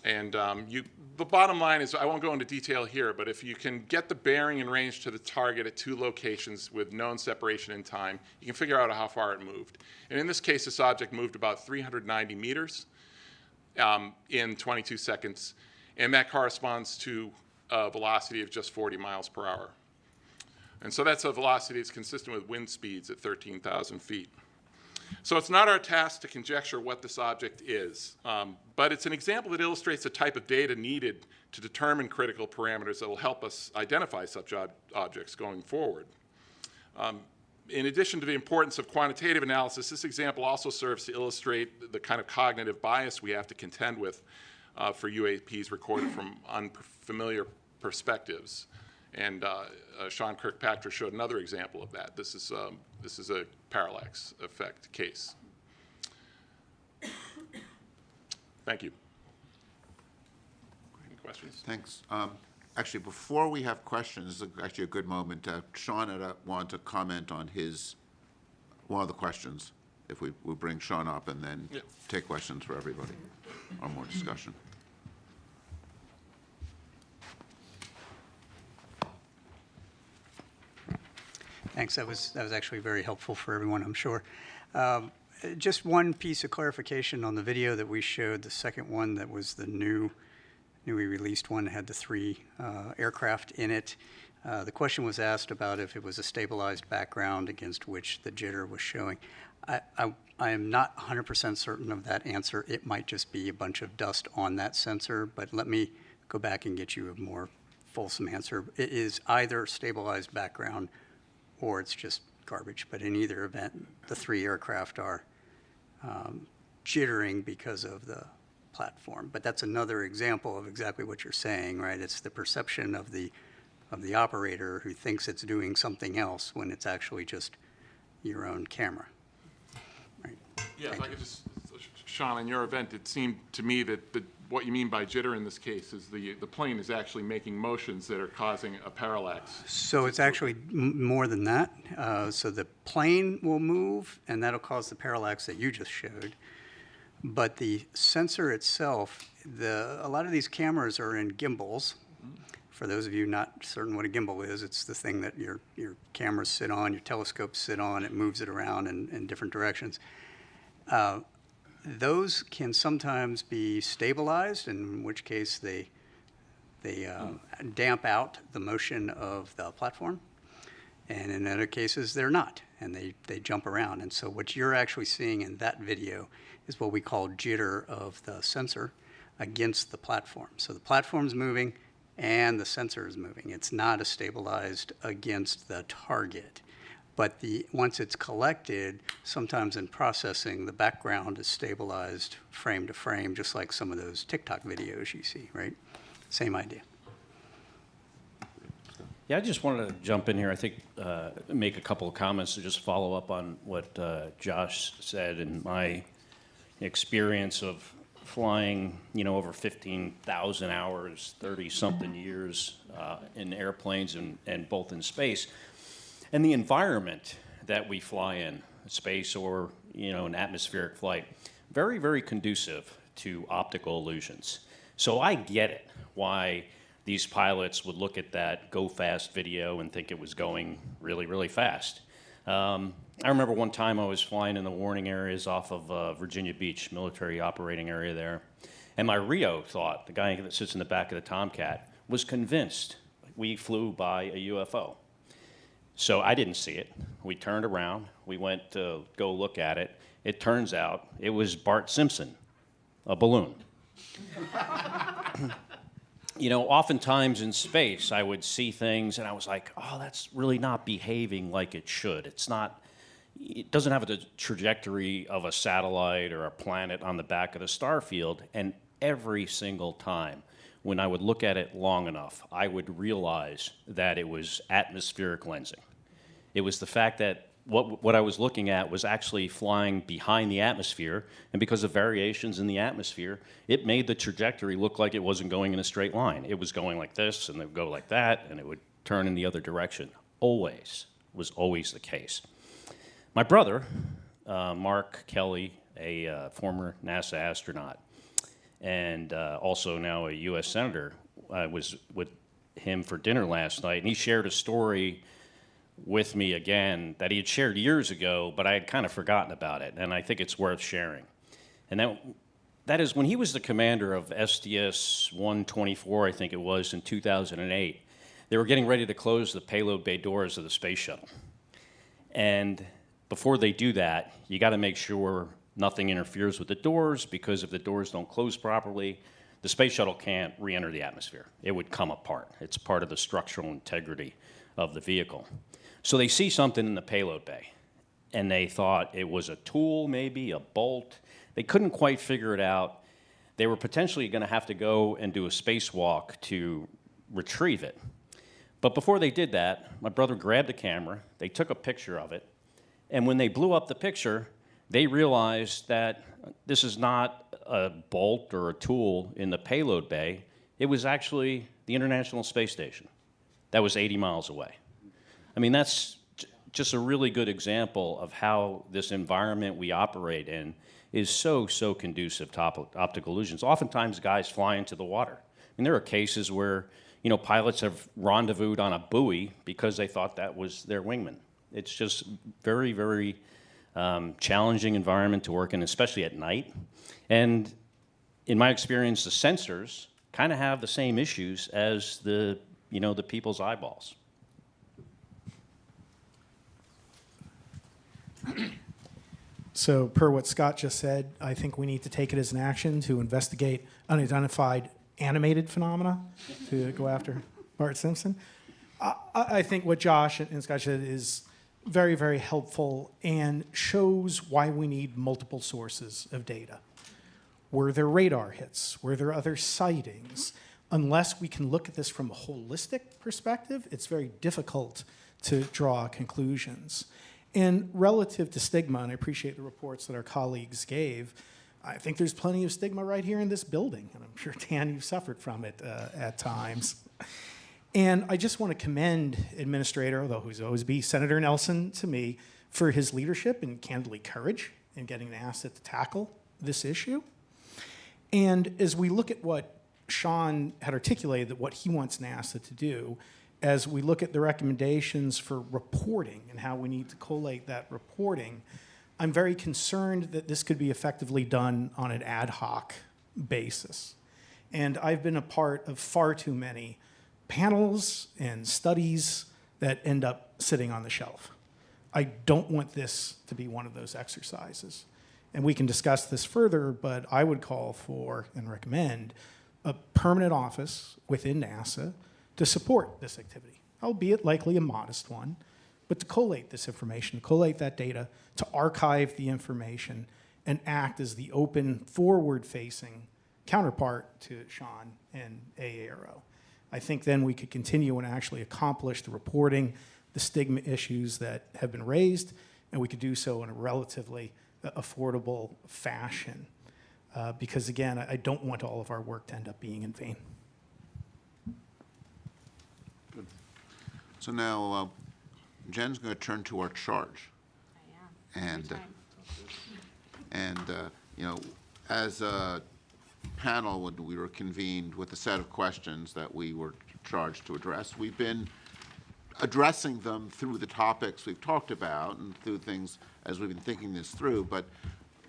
And the bottom line is, I won't go into detail here, but if you can get the bearing and range to the target at two locations with known separation in time, you can figure out how far it moved. And in this case, this object moved about 390 meters in 22 seconds, and that corresponds to a velocity of just 40 miles per hour. And so that's a velocity that's consistent with wind speeds at 13,000 feet. So it's not our task to conjecture what this object is, but it's an example that illustrates the type of data needed to determine critical parameters that will help us identify such objects going forward. In addition to the importance of quantitative analysis, this example also serves to illustrate the kind of cognitive bias we have to contend with for UAPs recorded from unfamiliar perspectives. And Sean Kirkpatrick showed another example of that. This is a parallax effect case. Thank you. Any questions? Thanks. Actually, before we have questions, this is actually a good moment. Sean wanted to comment on one of the questions, if we bring Sean up, and then take questions for everybody, or more discussion. Thanks. That was actually very helpful for everyone, I'm sure. Just one piece of clarification on the video that we showed. The second one that was the newly released one had the 3 aircraft in it. The question was asked about if it was a stabilized background against which the jitter was showing. I am not 100% certain of that answer. It might just be a bunch of dust on that sensor, but let me go back and get you a more fulsome answer. It is either stabilized background or it's just garbage. But in either event, the 3 aircraft are jittering because of the platform. But that's another example of exactly what you're saying, right? It's the perception of the operator who thinks it's doing something else when it's actually just your own camera. Right. Yeah, if I could just, Sean, in your event, it seemed to me that what you mean by jitter in this case is the plane is actually making motions that are causing a parallax. So it's actually more than that. So the plane will move, and that'll cause the parallax that you just showed. But the sensor itself, a lot of these cameras are in gimbals. For those of you not certain what a gimbal is, it's the thing that your cameras sit on, your telescopes sit on, it moves it around in different directions. Those can sometimes be stabilized, in which case they damp out the motion of the platform. And in other cases, they're not, and they jump around. And so what you're actually seeing in that video is what we call jitter of the sensor against the platform. So the platform's moving and the sensor is moving. It's not a stabilized against the target. But once it's collected, sometimes in processing, the background is stabilized frame to frame, just like some of those TikTok videos you see, right? Same idea. Yeah, I just wanted to jump in here. I think make a couple of comments to just follow up on what Josh said. And my experience of flying, over 15,000 hours, 30-something years in airplanes and both in space, and the environment that we fly in, space or an atmospheric flight, very, very conducive to optical illusions. So I get it why these pilots would look at that go fast video and think it was going really, really fast. I remember one time I was flying in the warning areas off of Virginia Beach, military operating area there, and my Rio thought, the guy that sits in the back of the Tomcat, was convinced we flew by a UFO. So I didn't see it. We turned around, we went to go look at it. It turns out it was Bart Simpson, a balloon. Oftentimes in space, I would see things and I was like, oh, that's really not behaving like it should. It doesn't have the trajectory of a satellite or a planet on the back of the star field. And every single time when I would look at it long enough, I would realize that it was atmospheric lensing. It was the fact that what I was looking at was actually flying behind the atmosphere, and because of variations in the atmosphere, it made the trajectory look like it wasn't going in a straight line. It was going like this, and it would go like that, and it would turn in the other direction. Was always the case. My brother, Mark Kelly, a former NASA astronaut, and also now a U.S. Senator, I was with him for dinner last night, and he shared a story with me again that he had shared years ago, but I had kind of forgotten about it, and I think it's worth sharing. And that is when he was the commander of STS-124, I think it was, in 2008, they were getting ready to close the payload bay doors of the space shuttle. And before they do that, you got to make sure nothing interferes with the doors, because if the doors don't close properly, the space shuttle can't re-enter the atmosphere. It would come apart. It's part of the structural integrity of the vehicle. So they see something in the payload bay, and they thought it was a tool, maybe a bolt. They couldn't quite figure it out. They were potentially going to have to go and do a spacewalk to retrieve it. But before they did that, my brother grabbed a camera, they took a picture of it, and when they blew up the picture, they realized that this is not a bolt or a tool in the payload bay. It was actually the International Space Station that was 80 miles away. I mean, that's just a really good example of how this environment we operate in is so conducive to optical illusions. Oftentimes, guys fly into the water. I mean, there are cases where, pilots have rendezvoused on a buoy because they thought that was their wingman. It's just very, very challenging environment to work in, especially at night. And in my experience, the sensors kind of have the same issues as the people's eyeballs. So per what Scott just said, I think we need to take it as an action to investigate unidentified animated phenomena to go after Bart Simpson. I think what Josh and Scott said is very, very helpful and shows why we need multiple sources of data. Were there radar hits? Were there other sightings? Unless we can look at this from a holistic perspective, it's very difficult to draw conclusions. And relative to stigma, and I appreciate the reports that our colleagues gave, I think there's plenty of stigma right here in this building, and I'm sure, Dan, you've suffered from it at times. And I just want to commend Administrator, although he's always be Senator Nelson to me, for his leadership and candidly courage in getting NASA to tackle this issue. And as we look at what Sean had articulated, that what he wants NASA to do, as we look at the recommendations for reporting and how we need to collate that reporting, I'm very concerned that this could be effectively done on an ad hoc basis. And I've been a part of far too many panels and studies that end up sitting on the shelf. I don't want this to be one of those exercises. And we can discuss this further, but I would call for and recommend a permanent office within NASA to support this activity, albeit likely a modest one, but to collate this information, collate that data, to archive the information, and act as the open, forward-facing counterpart to Sean and AARO. I think then we could continue and actually accomplish the reporting, the stigma issues that have been raised, and we could do so in a relatively affordable fashion. Because again, I don't want all of our work to end up being in vain. Good. So now Jen's going to turn to our charge. I am. And you know, as a panel, when we were convened with a set of questions that we were charged to address, we've been addressing them through the topics we've talked about and through things as we've been thinking this through, but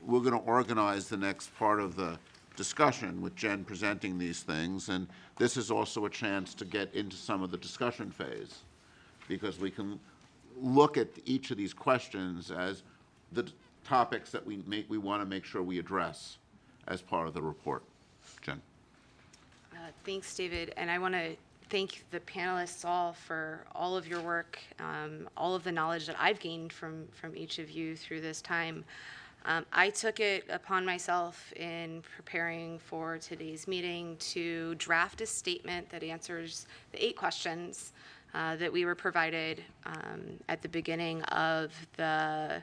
we're going to organize the next part of the discussion with Jen presenting these things, and this is also a chance to get into some of the discussion phase, because we can look at each of these questions as the topics that we want to make sure we address as part of the report. Jen. Thanks, David, and I want to thank the panelists all for all of your work, all of the knowledge that I've gained from each of you through this time. I took it upon myself in preparing for today's meeting to draft a statement that answers the 8 questions that we were provided at the beginning of the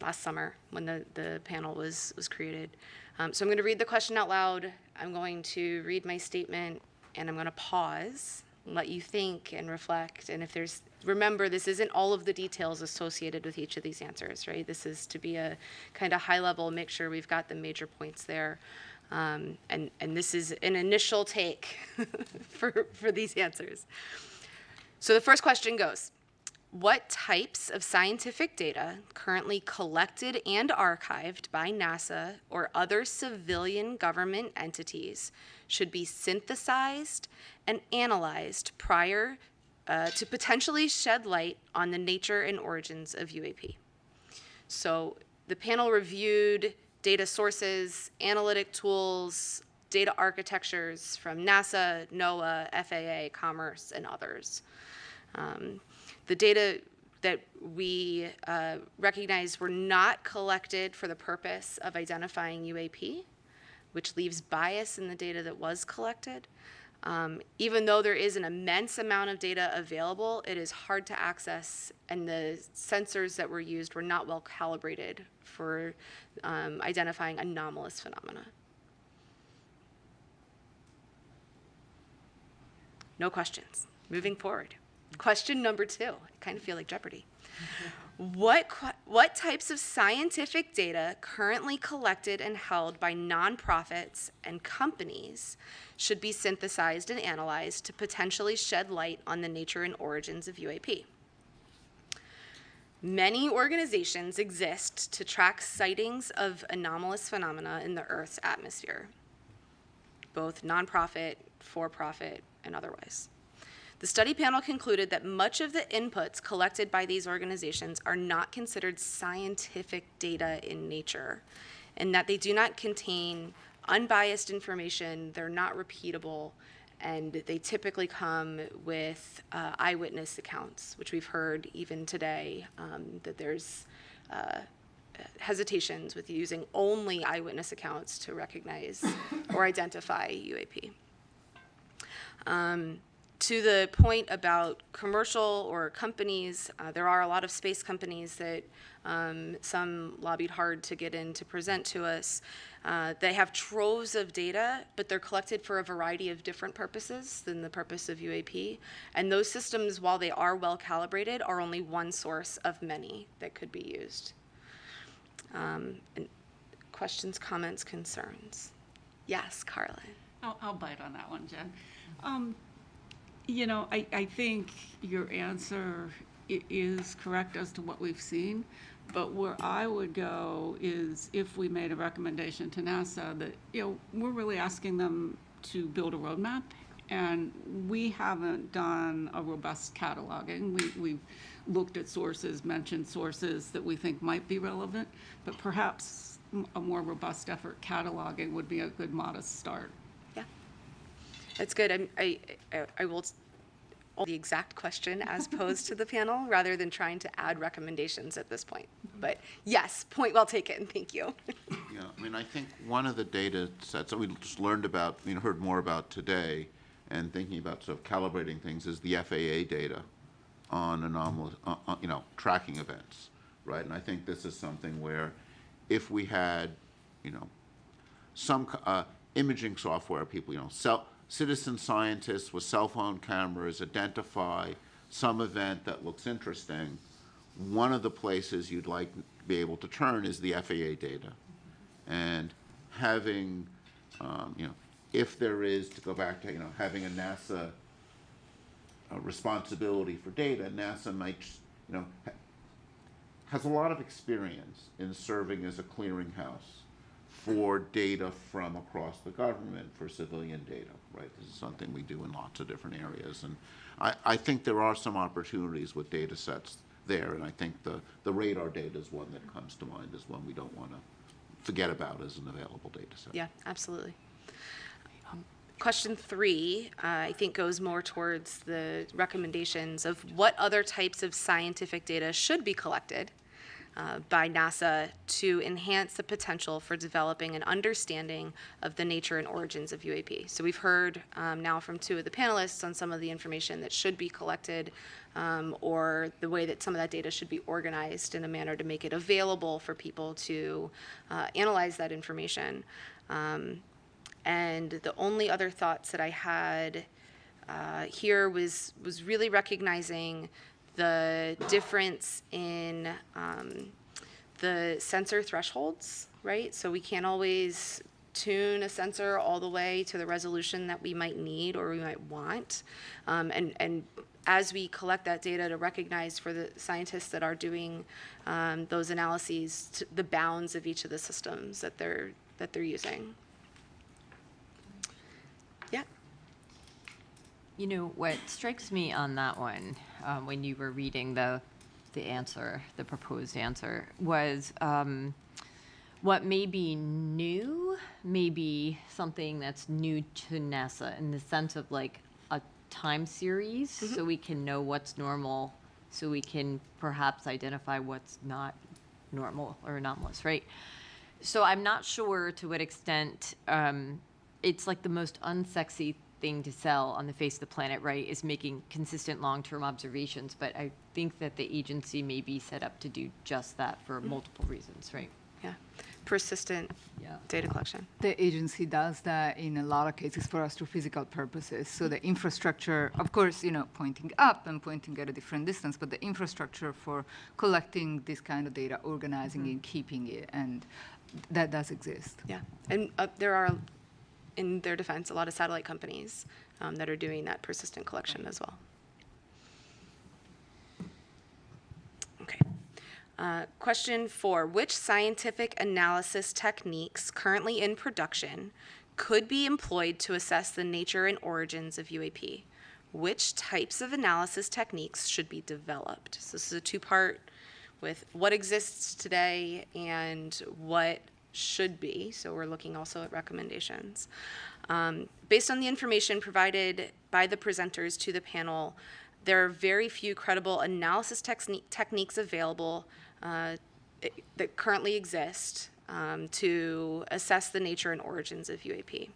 last summer when the panel was created. So I'm going to read the question out loud. I'm going to read my statement, and I'm going to pause, let you think and reflect. And if there's, remember, this isn't all of the details associated with each of these answers, right? This is to be a kind of high level, make sure we've got the major points there. And this is an initial take for these answers. So the first question goes, what types of scientific data currently collected and archived by NASA or other civilian government entities should be synthesized and analyzed prior to potentially shed light on the nature and origins of UAP? So the panel reviewed data sources, analytic tools, data architectures from NASA, NOAA, FAA, Commerce, and others. The data that we recognized were not collected for the purpose of identifying UAP, which leaves bias in the data that was collected. Even though there is an immense amount of data available, it is hard to access, and the sensors that were used were not well calibrated for identifying anomalous phenomena. No questions. Moving forward. Question number 2. I kind of feel like Jeopardy. What types of scientific data currently collected and held by nonprofits and companies should be synthesized and analyzed to potentially shed light on the nature and origins of UAP? Many organizations exist to track sightings of anomalous phenomena in the Earth's atmosphere, both nonprofit, for-profit, and otherwise. The study panel concluded that much of the inputs collected by these organizations are not considered scientific data in nature, and that they do not contain unbiased information, they're not repeatable, and they typically come with eyewitness accounts, which we've heard even today, that there's hesitations with using only eyewitness accounts to recognize or identify UAP. To the point about commercial or companies, there are a lot of space companies that some lobbied hard to get in to present to us. They have troves of data, but they're collected for a variety of different purposes than the purpose of UAP. And those systems, while they are well calibrated, are only one source of many that could be used. And questions, comments, concerns? Yes, Carla. I'll bite on that one, Jen. You know, I think your answer is correct as to what we've seen, but where I would go is if we made a recommendation to NASA that, you know, we're really asking them to build a roadmap, and we haven't done a robust cataloging. We've looked at sources, mentioned sources that we think might be relevant, but perhaps a more robust effort cataloging would be a good modest start. That's good. I will the exact question as posed to the panel rather than trying to add recommendations at this point. But yes, point well taken. Thank you. Yeah, I mean, I think one of the data sets that we just learned about, heard more about today, and thinking about sort of calibrating things is the FAA data on anomalous, tracking events, right? And I think this is something where if we had, some imaging software, people, citizen scientists with cell phone cameras identify some event that looks interesting, one of the places you'd like to be able to turn is the FAA data. And having, if there is, to go back to, having a NASA responsibility for data, NASA might, has a lot of experience in serving as a clearinghouse for data from across the government for civilian data, right? This is something we do in lots of different areas. And I think there are some opportunities with data sets there, and I think the radar data is one that comes to mind as one we don't want to forget about as an available data set. Yeah, absolutely. Question 3, I think, goes more towards the recommendations of what other types of scientific data should be collected by NASA to enhance the potential for developing an understanding of the nature and origins of UAP. So we've heard now from 2 of the panelists on some of the information that should be collected, or the way that some of that data should be organized in a manner to make it available for people to analyze that information. And the only other thoughts that I had here was really recognizing the difference in the sensor thresholds, right? So we can't always tune a sensor all the way to the resolution that we might need or we might want. And as we collect that data, to recognize for the scientists that are doing those analyses the bounds of each of the systems that they're using. Yeah. What strikes me on that one, when you were reading the answer, the proposed answer, was what may be new, may be something that's new to NASA in the sense of like a time series, so we can know what's normal, so we can perhaps identify what's not normal or anomalous, right? So I'm not sure to what extent it's like the most unsexy thing to sell on the face of the planet, right, is making consistent long-term observations. But I think that the agency may be set up to do just that for multiple reasons, right? Yeah. Persistent data collection. The agency does that in a lot of cases for astrophysical purposes. So the infrastructure, of course, pointing up and pointing at a different distance, but the infrastructure for collecting this kind of data, organizing it, keeping it, and that does exist. Yeah. And there are, in their defense, a lot of satellite companies that are doing that persistent collection as well. Okay. Question 4, which scientific analysis techniques currently in production could be employed to assess the nature and origins of UAP? Which types of analysis techniques should be developed? So this is a 2-part with what exists today and what should be. So we're looking also at recommendations. Based on the information provided by the presenters to the panel, there are very few credible analysis techniques available that currently exist to assess the nature and origins of UAP.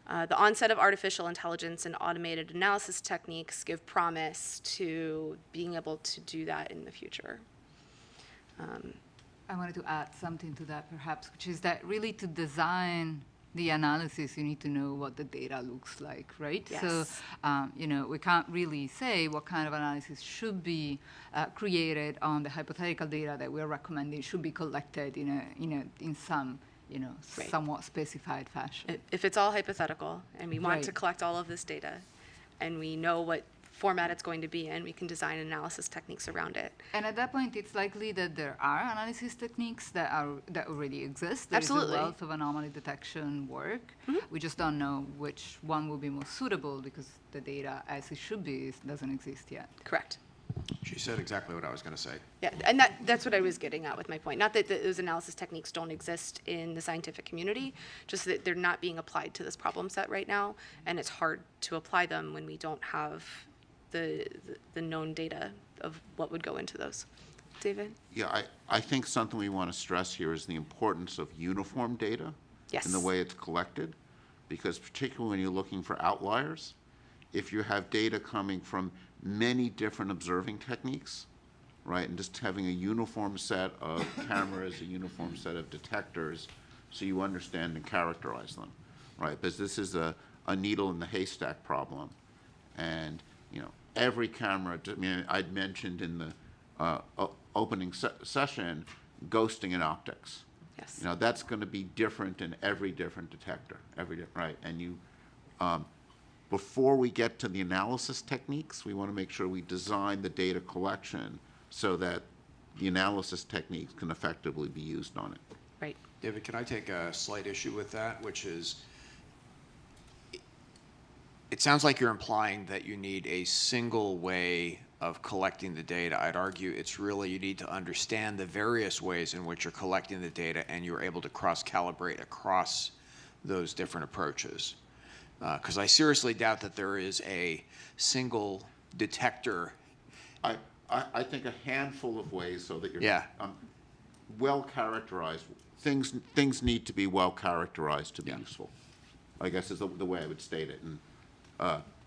The onset of artificial intelligence and automated analysis techniques give promise to being able to do that in the future. I wanted to add something to that, perhaps, which is that really to design the analysis, you need to know what the data looks like, right? Yes. So, we can't really say what kind of analysis should be created on the hypothetical data that we're recommending should be collected in some, Right. somewhat specified fashion. If it's all hypothetical and we want to Right. collect all of this data and we know what format it's going to be in, we can design analysis techniques around it. And at that point, it's likely that there are analysis techniques that already exist. There Absolutely. is a wealth of anomaly detection work. We just don't know which one will be most suitable because the data, as it should be, doesn't exist yet. Correct. She said exactly what I was going to say. Yeah, and that's what I was getting at with my point. Not that those analysis techniques don't exist in the scientific community, just that they're not being applied to this problem set right now, and it's hard to apply them when we don't have the known data of what would go into those. David? Yeah, I think something we want to stress here is the importance of uniform data Yes. in the way it's collected, because particularly when you're looking for outliers, if you have data coming from many different observing techniques, right, and just having a uniform set of cameras, a uniform set of detectors, so you understand and characterize them, right? Because this is a needle in the haystack problem, and every camera. I mean, I'd mentioned in the opening session, ghosting in optics. Yes. That's going to be different in every different detector, right? And before we get to the analysis techniques, we want to make sure we design the data collection so that the analysis techniques can effectively be used on it. Right. David, can I take a slight issue with that, which is, it sounds like you're implying that you need a single way of collecting the data. I'd argue it's really you need to understand the various ways in which you're collecting the data, and you're able to cross-calibrate across those different approaches. Because I seriously doubt that there is a single detector. I think a handful of ways so that you're Yeah. well characterized. Things need to be well characterized to be useful, I guess is the way I would state it. And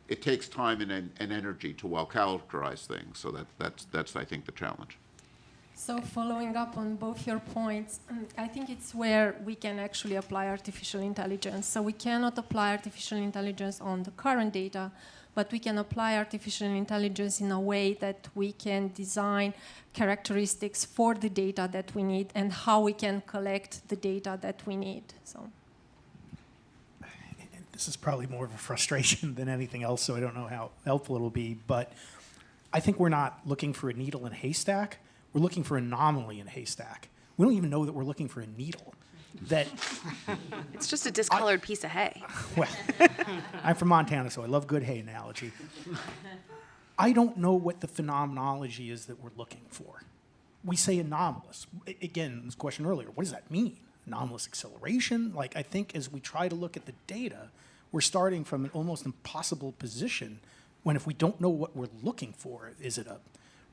it takes time and energy to well characterize things. So that's I think the challenge. So following up on both your points, I think it's where we can actually apply artificial intelligence. So we cannot apply artificial intelligence on the current data, but we can apply artificial intelligence in a way that we can design characteristics for the data that we need and how we can collect the data that we need. So. This is probably more of a frustration than anything else, so I don't know how helpful it'll be, but I think we're not looking for a needle in a haystack. We're looking for an anomaly in a haystack. We don't even know that we're looking for a needle. It's just a discolored piece of hay. Well, I'm from Montana, so I love good hay analogy. I don't know what the phenomenology is that we're looking for. We say anomalous. Again, this question earlier, what does that mean? Anomalous acceleration? Like, I think as we try to look at the data, we're starting from an almost impossible position when if we don't know what we're looking for, is it a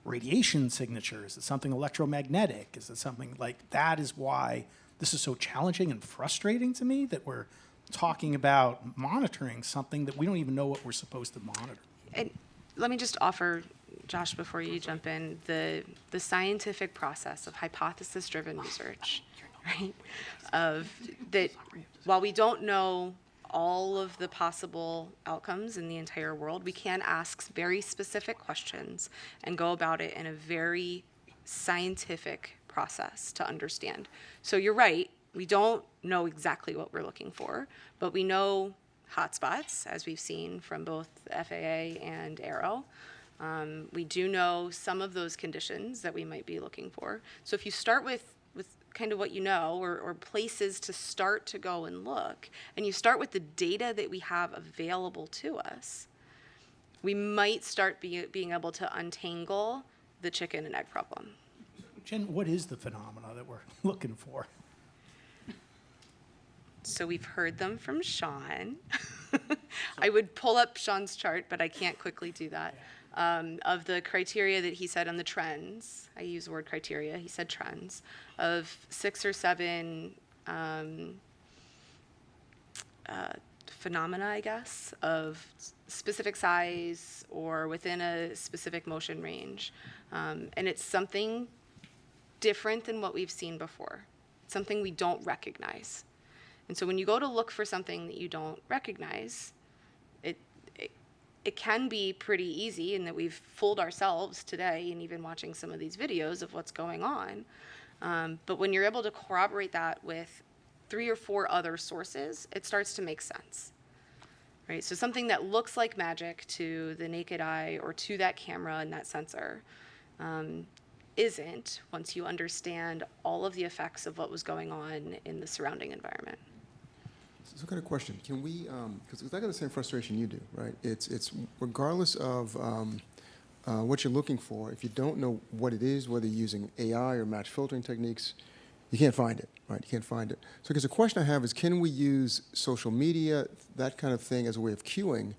radiation signature? Is it something electromagnetic? Is it something like that? Is why this is so challenging and frustrating to me that we're talking about monitoring something that we don't even know what we're supposed to monitor. And let me just offer, Josh, before you jump in, the scientific process of hypothesis-driven research, right? Of that, while we don't know all of the possible outcomes in the entire world, we can ask very specific questions and go about it in a very scientific process to understand. So you're right, we don't know exactly what we're looking for, but we know hotspots, as we've seen from both the FAA and Aero. We do know some of those conditions that we might be looking for. So if you start with kind of what you know, or places to start to go and look, and you start with the data that we have available to us, we might start being able to untangle the chicken and egg problem. Jen, what is the phenomena that we're looking for? So we've heard them from Sean. I would pull up Sean's chart, but I can't quickly do that. Of the criteria that he said on the trends, I use the word criteria, he said trends, of 6 or 7 phenomena, I guess, of specific size or within a specific motion range. And it's something different than what we've seen before. It's something we don't recognize. And so when you go to look for something that you don't recognize, it can be pretty easy, in that we've fooled ourselves today and even watching some of these videos of what's going on. But when you're able to corroborate that with 3 or 4 other sources, it starts to make sense. Right? So something that looks like magic to the naked eye or to that camera and that sensor isn't, once you understand all of the effects of what was going on in the surrounding environment. So I've got a question. Can we, because I got the same frustration you do, right? It's regardless of what you're looking for, if you don't know what it is, whether you're using AI or match filtering techniques, you can't find it, right? You can't find it. So because the question I have is, can we use social media, that kind of thing, as a way of cueing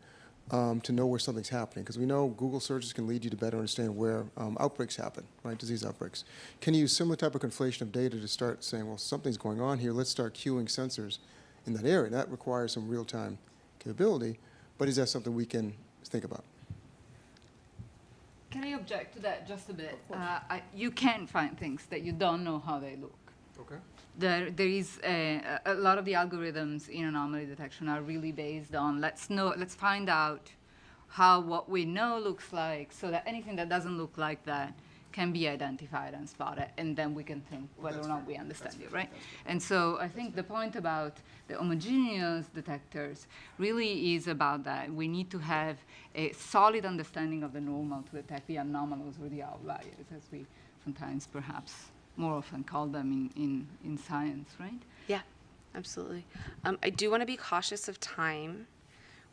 to know where something's happening? Because we know Google searches can lead you to better understand where outbreaks happen, right? Disease outbreaks. Can you use similar type of conflation of data to start saying, well, something's going on here, let's start cueing sensors in that area? That requires some real-time capability, but is that something we can think about. Can I object to that just a bit? You can find things that you don't know how they look. Okay. There is a lot of the algorithms in anomaly detection are really based on let's find out how what we know looks like, so that anything that doesn't look like that can be identified and spotted, and then we can think whether or not we understand it, right? And so I think the point about the homogeneous detectors really is about that. We need to have a solid understanding of the normal to detect the anomalous or the outliers, as we sometimes perhaps more often call them in science, right? Yeah, absolutely. I do want to be cautious of time.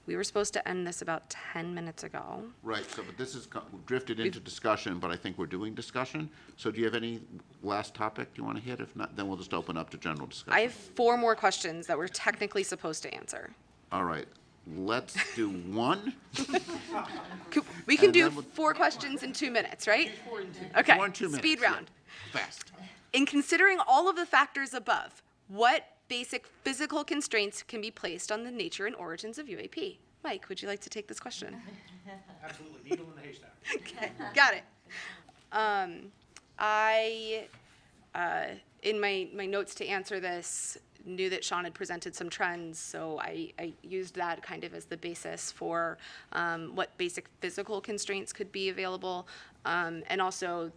We were supposed to end this about 10 minutes ago. Right, so, but this is drifted into discussion, but I think we're doing discussion. So do you have any last topic you want to hit? If not, then we'll just open up to general discussion. I have 4 more questions that we're technically supposed to answer. All right, let's do one. We can And do then 4 questions in 2 minutes, right? Okay, 2 minutes, speed round. yeah. Fast. In considering all of the factors above, what basic physical constraints can be placed on the nature and origins of UAP? Mike, would you like to take this question? Absolutely, needle in the haystack. Okay, got it. In my notes to answer this, knew that Sean had presented some trends, so I used that kind of as the basis for what basic physical constraints could be available, and also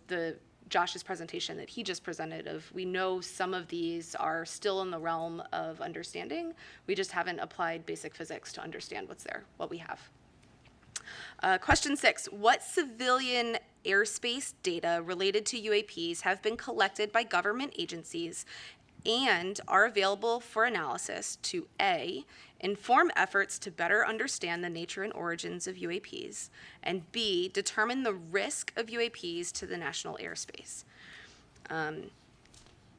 Josh's presentation that he just presented of we know some of these are still in the realm of understanding. We just haven't applied basic physics to understand what's there, what we have. Question 6, what civilian airspace data related to UAPs have been collected by government agencies and are available for analysis to A, inform efforts to better understand the nature and origins of UAPs, and B, determine the risk of UAPs to the national airspace?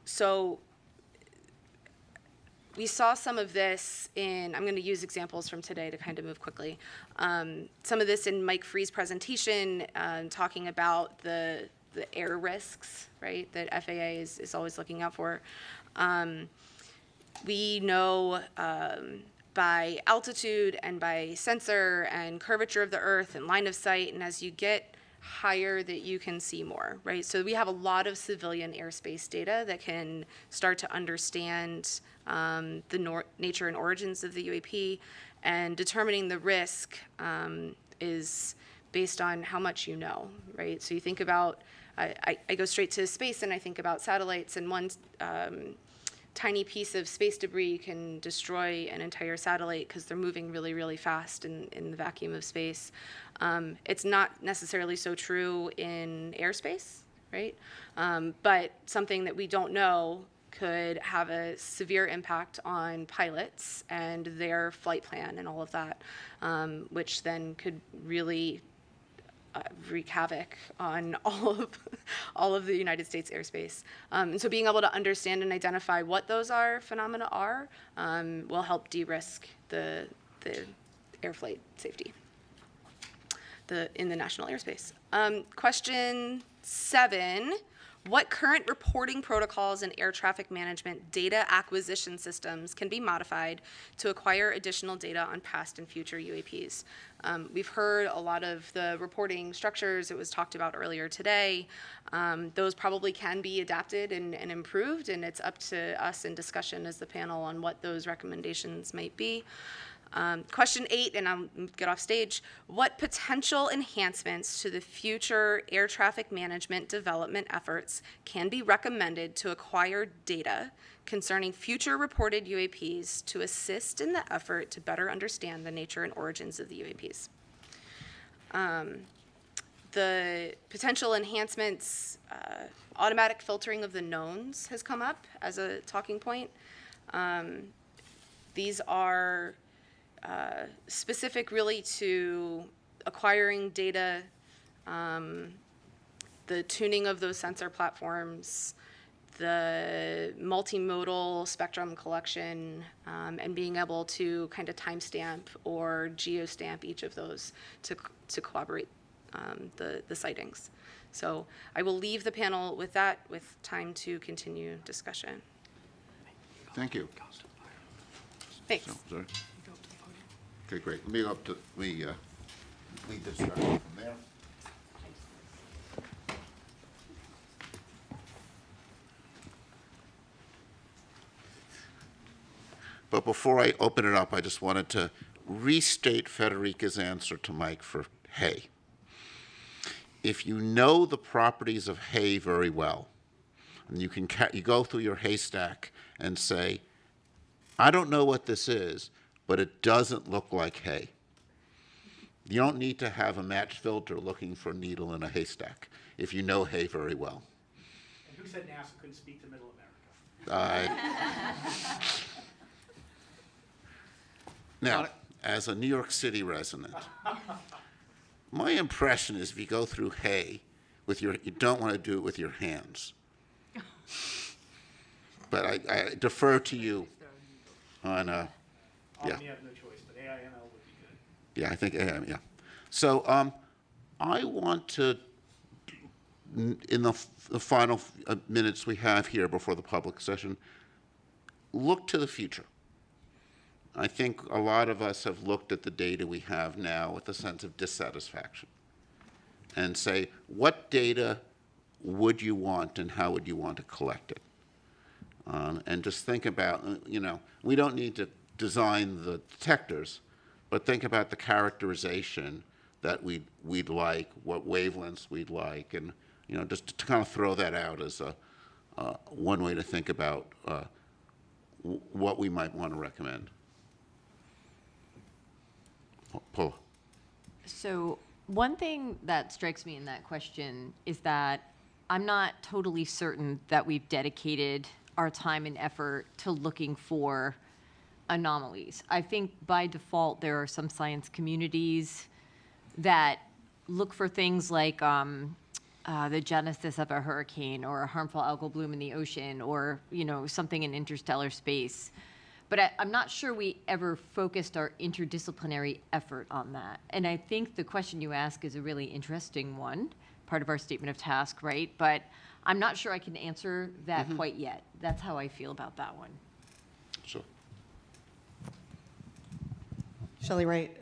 So we saw some of this I'm going to use examples from today to kind of move quickly. Some of this in Mike Free's presentation, talking about the air risks, right, that FAA is always looking out for. We know by altitude and by sensor and curvature of the earth and line of sight, and as you get higher that you can see more, right? So we have a lot of civilian airspace data that can start to understand the nature and origins of the UAP, and determining the risk is based on how much you know, right? So you think about, I go straight to space and I think about satellites, and one tiny piece of space debris can destroy an entire satellite because they're moving really, really fast in the vacuum of space. It's not necessarily so true in airspace, right? But something that we don't know could have a severe impact on pilots and their flight plan and all of that, which then could really wreak havoc on all of the United States airspace. And so being able to understand and identify what those phenomena are will help de-risk the air flight safety in the national airspace. Question 7. What current reporting protocols and air traffic management data acquisition systems can be modified to acquire additional data on past and future UAPs? We've heard a lot of the reporting structures. It was talked about earlier today. Those probably can be adapted and improved, and it's up to us in discussion as the panel on what those recommendations might be. Question 8, and I'll get off stage. What potential enhancements to the future air traffic management development efforts can be recommended to acquire data concerning future reported UAPs to assist in the effort to better understand the nature and origins of the UAPs? The potential enhancements, automatic filtering of the knowns has come up as a talking point. These are specific really to acquiring data, the tuning of those sensor platforms, the multimodal spectrum collection, and being able to kind of timestamp or geostamp each of those to corroborate the sightings. So I will leave the panel with that, with time to continue discussion. Thank you. Thanks. So, sorry. Okay, great. Let me go up to lead the discussion from there. But before I open it up, I just wanted to restate Federica's answer to Mike for hay. If you know the properties of hay very well, and you go through your haystack and say, I don't know what this is, but it doesn't look like hay. You don't need to have a match filter looking for a needle in a haystack if you know hay very well. And who said NASA couldn't speak to Middle America? Now, as a New York City resident, my impression is if you go through hay you don't want to do it with your hands. But I defer to you on, yeah. You have no choice, but AIML would be good. Yeah, I think AM, yeah. So I want to, in the final minutes we have here before the public session, look to the future. I think a lot of us have looked at the data we have now with a sense of dissatisfaction and say, what data would you want and how would you want to collect it? And just think about, we don't need to design the detectors, but think about the characterization that we'd like, what wavelengths we'd like, and just to kind of throw that out as one way to think about what we might want to recommend. Paula. So one thing that strikes me in that question is that I'm not totally certain that we've dedicated our time and effort to looking for anomalies. I think by default there are some science communities that look for things like the genesis of a hurricane or a harmful algal bloom in the ocean or something in interstellar space. But I'm not sure we ever focused our interdisciplinary effort on that. And I think the question you ask is a really interesting one, part of our statement of task, right? But I'm not sure I can answer that quite yet. That's how I feel about that one. Sure. Shelley Wright.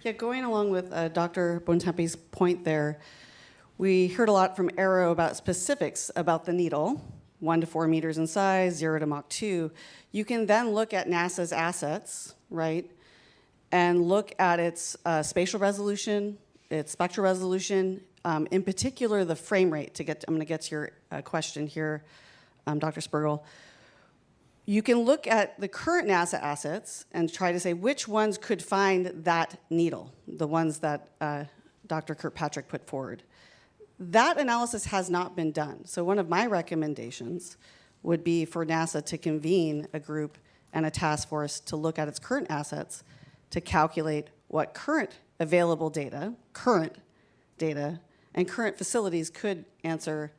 Yeah, going along with Dr. Bontempe's point there, we heard a lot from Arrow about specifics about the needle, 1 to 4 meters in size, 0 to Mach 2. You can then look at NASA's assets, right, and look at its spatial resolution, its spectral resolution, in particular the frame rate. I'm going to get to your question here, Dr. Spergel. You can look at the current NASA assets and try to say which ones could find that needle, the ones that Dr. Kirkpatrick put forward. That analysis has not been done. So one of my recommendations would be for NASA to convene a group and a task force to look at its current assets to calculate what current available data, and current facilities could answer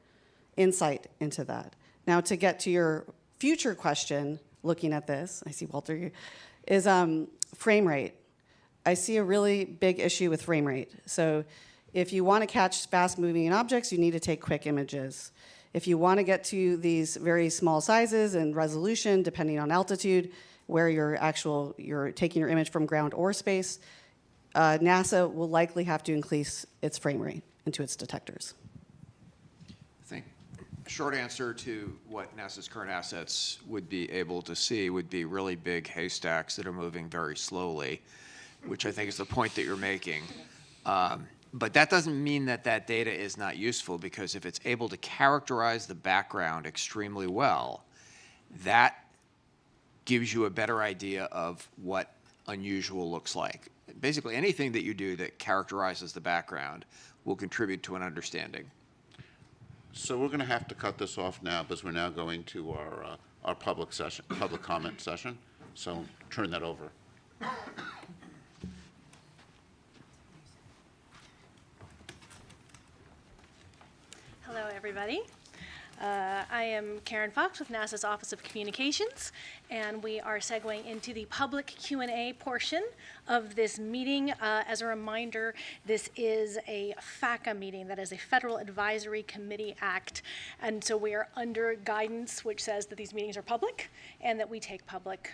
insight into that. Now, to get to your future question, looking at this, I see Walter, is frame rate. I see a really big issue with frame rate. So if you want to catch fast-moving objects, you need to take quick images. If you want to get to these very small sizes and resolution, depending on altitude, where you're taking your image from ground or space, NASA will likely have to increase its frame rate into its detectors. I think short answer to what NASA's current assets would be able to see would be really big haystacks that are moving very slowly, which I think is the point that you're making. But that doesn't mean that that data is not useful, because if it's able to characterize the background extremely well, that gives you a better idea of what unusual looks like. Basically, anything that you do that characterizes the background will contribute to an understanding. So we're going to have to cut this off now because we're now going to our public comment session. So turn that over. Hello, everybody. I am Karen Fox with NASA's Office of Communications, and we are segueing into the public Q&A portion of this meeting. As a reminder, this is a FACA meeting, that is a Federal Advisory Committee Act, and so we are under guidance which says that these meetings are public and that we take public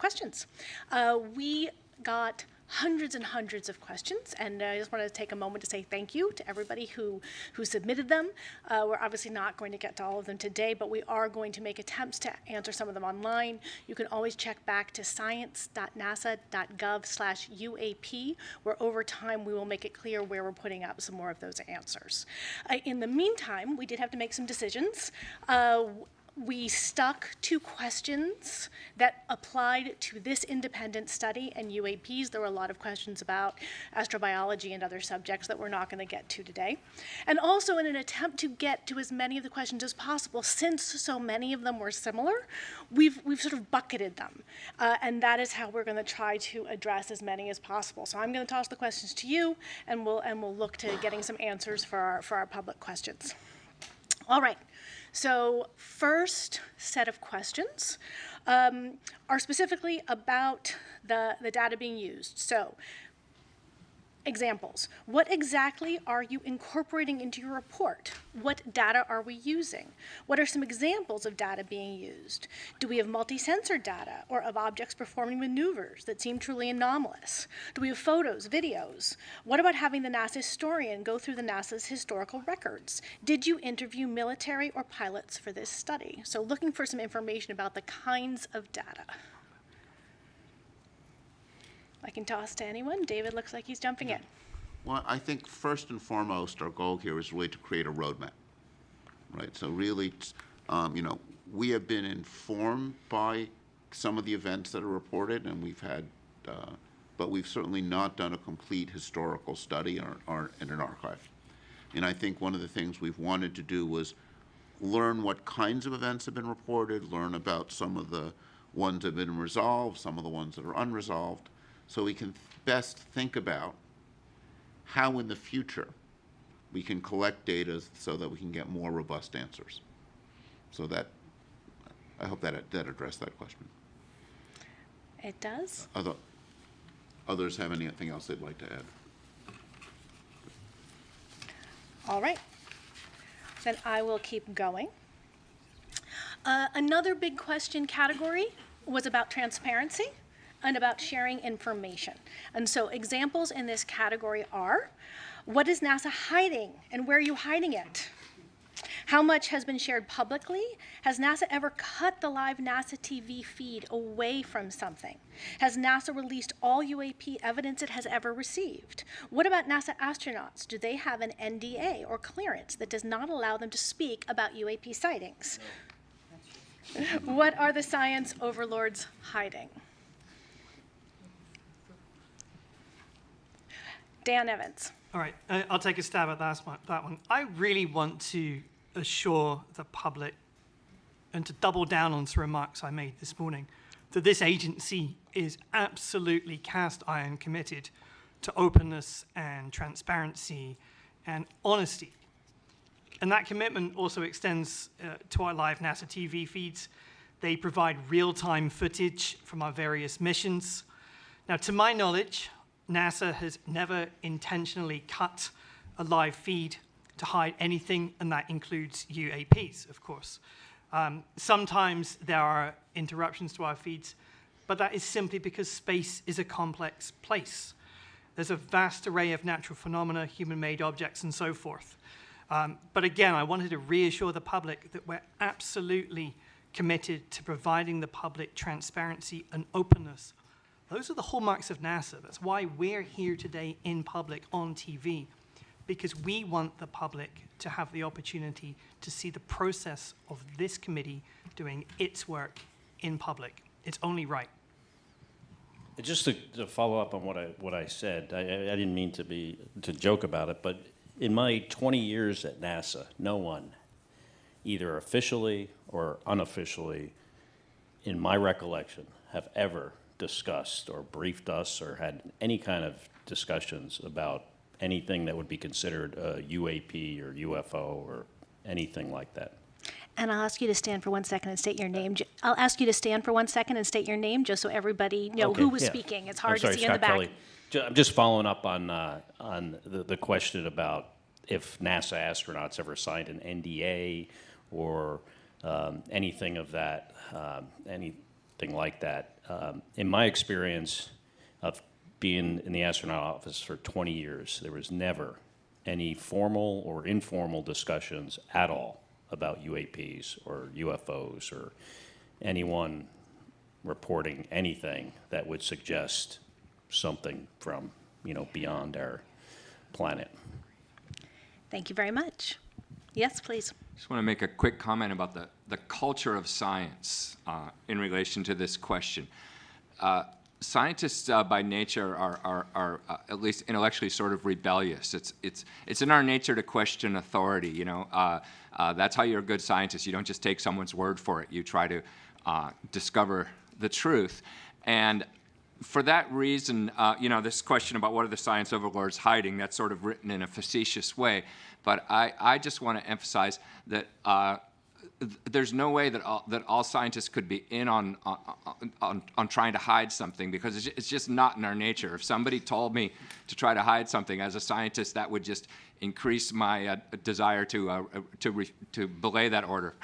questions. We got hundreds and hundreds of questions, and I just want to take a moment to say thank you to everybody who submitted them. We're obviously not going to get to all of them today, but we are going to make attempts to answer some of them online. You can always check back to science.nasa.gov/UAP, where over time we will make it clear where we're putting up some more of those answers. In the meantime, we did have to make some decisions. We stuck to questions that applied to this independent study and UAPs. There were a lot of questions about astrobiology and other subjects that we're not going to get to today. And also in an attempt to get to as many of the questions as possible, since so many of them were similar, we've sort of bucketed them. And that is how we're going to try to address as many as possible. So I'm going to toss the questions to you, and we'll look to getting some answers for our public questions. All right. So first set of questions are specifically about the data being used. So examples. What exactly are you incorporating into your report? What data are we using? What are some examples of data being used? Do we have multi-sensor data or of objects performing maneuvers that seem truly anomalous? Do we have photos, videos? What about having the NASA historian go through the NASA's historical records? Did you interview military or pilots for this study? So looking for some information about the kinds of data. I can toss to anyone. David looks like he's jumping in. Well, I think first and foremost, our goal here is really to create a roadmap, right? So really, you know, we have been informed by some of the events that are reported, and we've had, but we've certainly not done a complete historical study or in an archive. And I think one of the things we've wanted to do was learn what kinds of events have been reported, learn about some of the ones that have been resolved, some of the ones that are unresolved, so we can best think about how in the future we can collect data so that we can get more robust answers. So that, I hope that addressed that question. It does. Others have anything else they'd like to add? All right. Then I will keep going. Another big question category was about transparency and about sharing information. And so examples in this category are, what is NASA hiding and where are you hiding it? How much has been shared publicly? Has NASA ever cut the live NASA TV feed away from something? Has NASA released all UAP evidence it has ever received? What about NASA astronauts? Do they have an NDA or clearance that does not allow them to speak about UAP sightings? No. What are the science overlords hiding? Dan Evans. All right, I'll take a stab at that one. I really want to assure the public and to double down on some remarks I made this morning that this agency is absolutely cast iron committed to openness and transparency and honesty. And that commitment also extends to our live NASA TV feeds. They provide real-time footage from our various missions. Now, to my knowledge, NASA has never intentionally cut a live feed to hide anything, and that includes UAPs, of course. Sometimes there are interruptions to our feeds, but that is simply because space is a complex place. There's a vast array of natural phenomena, human-made objects, and so forth. But again, I wanted to reassure the public that we're absolutely committed to providing the public transparency and openness. Those are the hallmarks of NASA. That's why we're here today in public on TV, because we want the public to have the opportunity to see the process of this committee doing its work in public. It's only right. Just to follow up on what I said, I didn't mean to joke about it, but in my 20 years at NASA, no one, either officially or unofficially, in my recollection, have ever discussed or briefed us or had any kind of discussions about anything that would be considered a UAP or UFO or anything like that. And I'll ask you to stand for 1 second and state your name. I'll ask you to stand for 1 second and state your name, just so everybody know who was speaking. It's hard to see in the back. Kelly. I'm just following up on the question about if NASA astronauts ever signed an NDA or anything of that, anything like that. In my experience of being in the astronaut office for 20 years, there was never any formal or informal discussions at all about UAPs or UFOs or anyone reporting anything that would suggest something from, beyond our planet. Thank you very much. Yes, please. Just want to make a quick comment about the culture of science in relation to this question. Scientists by nature are at least intellectually sort of rebellious. It's in our nature to question authority. That's how you're a good scientist. You don't just take someone's word for it. You try to discover the truth. And for that reason, this question about what are the science overlords hiding, that's sort of written in a facetious way. But I just want to emphasize that there's no way that all scientists could be in on trying to hide something, because it's just not in our nature. If somebody told me to try to hide something as a scientist, that would just increase my desire to belay that order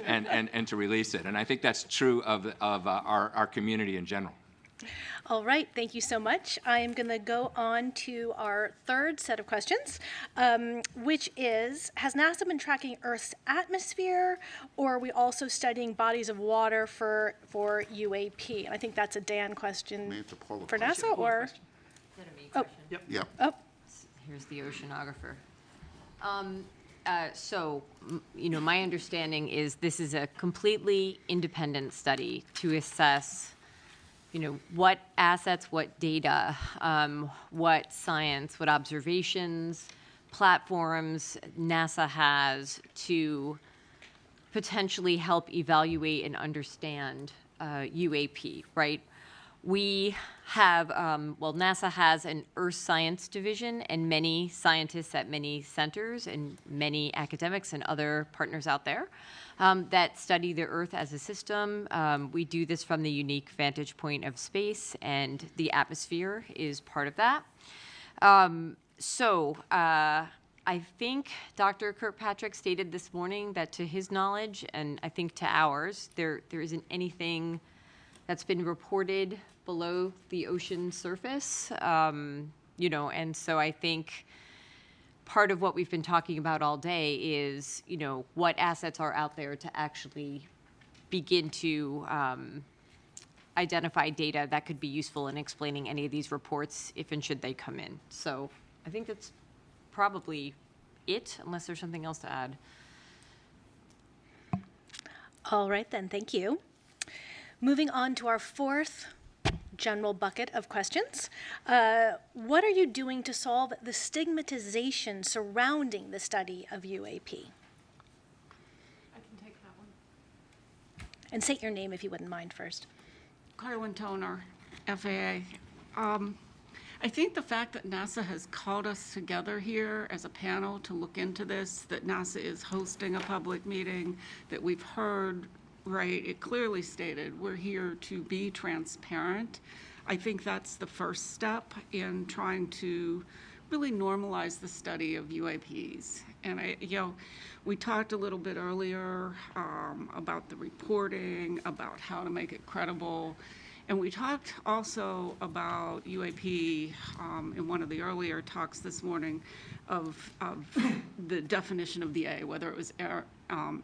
and to release it. And I think that's true of our community in general. All right, thank you so much. I am going to go on to our third set of questions, which is, has NASA been tracking Earth's atmosphere, or are we also studying bodies of water for UAP? And I think that's a Dan question for NASA, or? Is that a me question? Yep. Oh. Here's the oceanographer. My understanding is this is a completely independent study to assess what assets, what data, what science, what observations, platforms NASA has to potentially help evaluate and understand UAP, right? We have, NASA has an Earth Science division and many scientists at many centers and many academics and other partners out there that study the Earth as a system. We do this from the unique vantage point of space, and the atmosphere is part of that. I think Dr. Kirkpatrick stated this morning that to his knowledge, and I think to ours, there isn't anything that's been reported below the ocean surface, and so I think part of what we've been talking about all day is, what assets are out there to actually begin to identify data that could be useful in explaining any of these reports if and should they come in. So I think that's probably it, unless there's something else to add. All right then, thank you. Moving on to our fourth general bucket of questions. What are you doing to solve the stigmatization surrounding the study of UAP? I can take that one. And state your name if you wouldn't mind first. Carlin Toner, FAA. I think the fact that NASA has called us together here as a panel to look into this, that NASA is hosting a public meeting, that we've heard, right, it clearly stated we're here to be transparent. I think that's the first step in trying to really normalize the study of UAPs. And we talked a little bit earlier about the reporting, about how to make it credible. And we talked also about UAP in one of the earlier talks this morning of the definition of the A, whether it was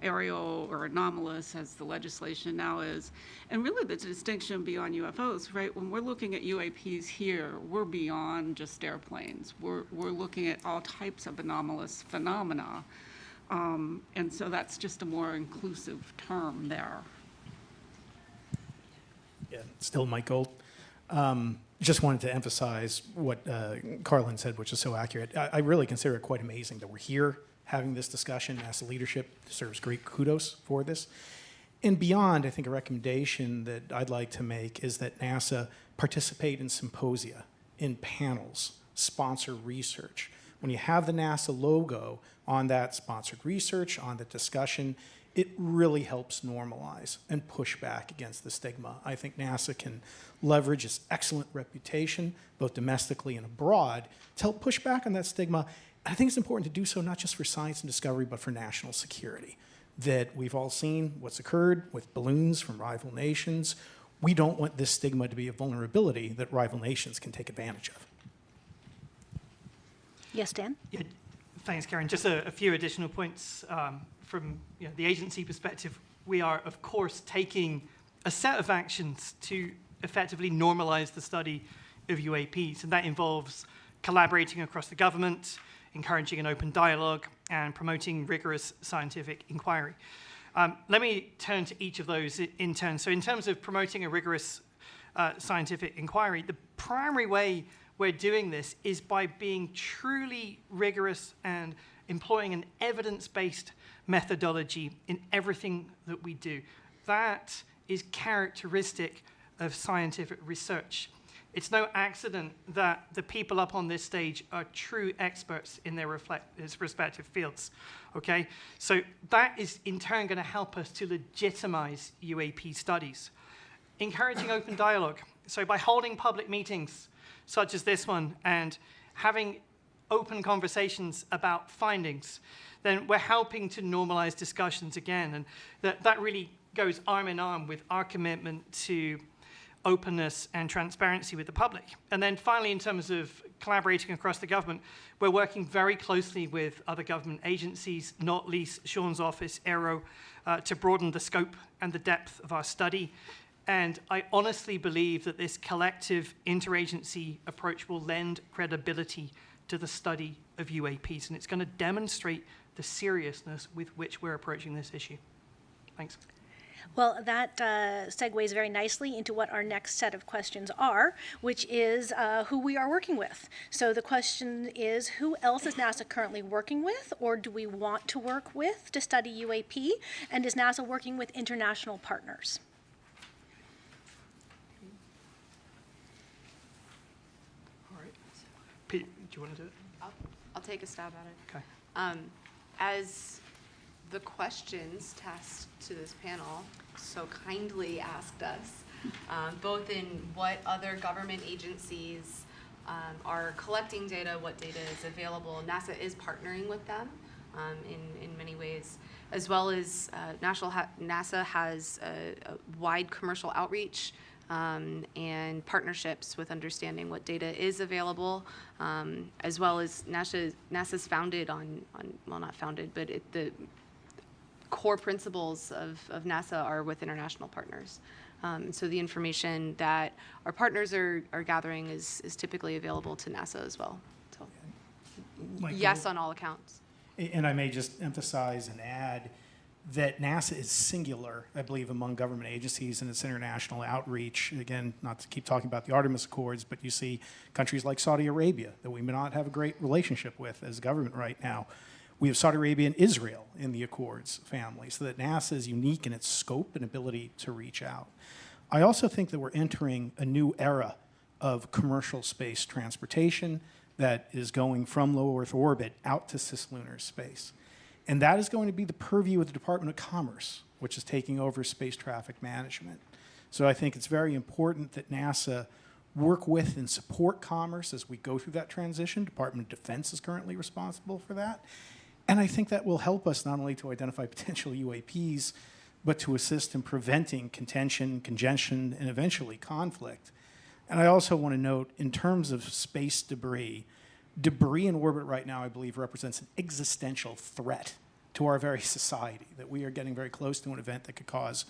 aerial or anomalous, as the legislation now is. And really the distinction beyond UFOs, right? When we're looking at UAPs here, we're beyond just airplanes. We're looking at all types of anomalous phenomena. And so that's just a more inclusive term there. Yeah, still Mike Gold. Just wanted to emphasize what Carlin said, which is so accurate. I really consider it quite amazing that we're here having this discussion. NASA leadership deserves great kudos for this. And beyond, I think a recommendation that I'd like to make is that NASA participate in symposia, in panels, sponsor research. When you have the NASA logo on that sponsored research, on the discussion, it really helps normalize and push back against the stigma. I think NASA can leverage its excellent reputation, both domestically and abroad, to help push back on that stigma. I think it's important to do so not just for science and discovery, but for national security. That we've all seen what's occurred with balloons from rival nations. We don't want this stigma to be a vulnerability that rival nations can take advantage of. Yes, Dan? Yeah, thanks, Karen. Just a few additional points from the agency perspective. We are, of course, taking a set of actions to effectively normalize the study of UAPs, and that involves collaborating across the government, encouraging an open dialogue, and promoting rigorous scientific inquiry. Let me turn to each of those in turn. So in terms of promoting a rigorous scientific inquiry, the primary way we're doing this is by being truly rigorous and employing an evidence-based methodology in everything that we do. That is characteristic of scientific research. It's no accident that the people up on this stage are true experts in their respective fields, okay? So that is in turn going to help us to legitimize UAP studies. Encouraging open dialogue. So by holding public meetings such as this one and having open conversations about findings, then we're helping to normalize discussions again. And that really goes arm in arm with our commitment to openness and transparency with the public. And then finally, in terms of collaborating across the government, we're working very closely with other government agencies, not least Sean's office, Aero, to broaden the scope and the depth of our study. And I honestly believe that this collective interagency approach will lend credibility to the study of UAPs, and it's going to demonstrate the seriousness with which we're approaching this issue. Thanks. Well, that segues very nicely into what our next set of questions are, which is who we are working with. So the question is, who else is NASA currently working with, or do we want to work with to study UAP? And is NASA working with international partners? All right. Pete, do you want to do it? I'll take a stab at it. Okay. As the questions tasked to this panel so kindly asked us, both in what other government agencies are collecting data, what data is available. NASA is partnering with them in many ways, as well as NASA has a wide commercial outreach and partnerships with understanding what data is available, as well as NASA's founded on well, not founded, but the core principles of NASA are with international partners. So the information that our partners are gathering is typically available to NASA as well. So Michael, yes, on all accounts. And I may just emphasize and add that NASA is singular, I believe, among government agencies in its international outreach. Again, not to keep talking about the Artemis Accords, but you see countries like Saudi Arabia that we may not have a great relationship with as a government right now. We have Saudi Arabia and Israel in the Accords family, so that NASA is unique in its scope and ability to reach out. I also think that we're entering a new era of commercial space transportation that is going from low Earth orbit out to cislunar space. And that is going to be the purview of the Department of Commerce, which is taking over space traffic management. So I think it's very important that NASA work with and support commerce as we go through that transition. Department of Defense is currently responsible for that. And I think that will help us not only to identify potential UAPs, but to assist in preventing contention, congestion, and eventually conflict. And I also want to note, in terms of space debris in orbit right now, I believe, represents an existential threat to our very society, that we are getting very close to an event that could cause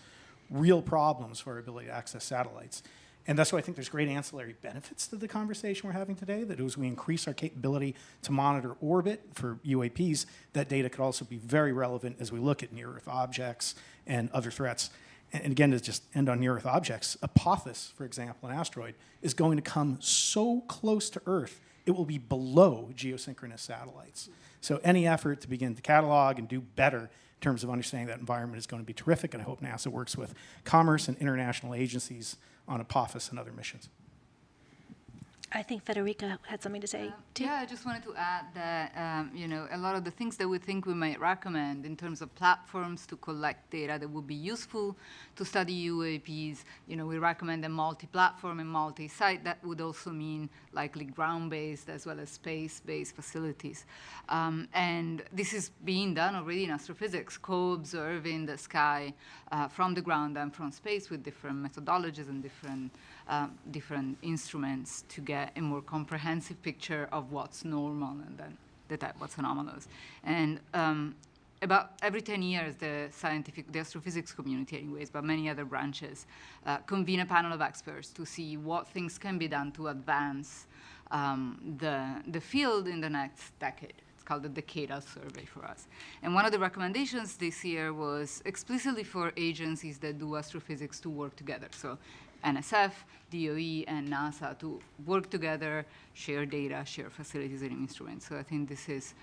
real problems for our ability to access satellites. And that's why I think there's great ancillary benefits to the conversation we're having today, that as we increase our capability to monitor orbit for UAPs, that data could also be very relevant as we look at near-Earth objects and other threats. And again, to just end on near-Earth objects, Apophis, for example, an asteroid, is going to come so close to Earth, it will be below geosynchronous satellites. So any effort to begin to catalog and do better in terms of understanding that environment is going to be terrific, and I hope NASA works with commerce and international agencies on Apophis and other missions. I think Federica had something to say, too. Yeah, I just wanted to add that, you know, a lot of the things that we think we might recommend in terms of platforms to collect data that would be useful to study UAPs, you know, we recommend a multi-platform and multi-site. That would also mean likely ground-based as well as space-based facilities. And this is being done already in astrophysics, co-observing the sky from the ground and from space with different methodologies and different instruments to get a more comprehensive picture of what's normal and then detect what's anomalous. And about every 10 years, the astrophysics community anyways, but many other branches, convene a panel of experts to see what things can be done to advance the field in the next decade. It's called the Decadal Survey for us. And one of the recommendations this year was explicitly for agencies that do astrophysics to work together. So NSF, DOE, and NASA to work together, share data, share facilities and instruments. So I think this is,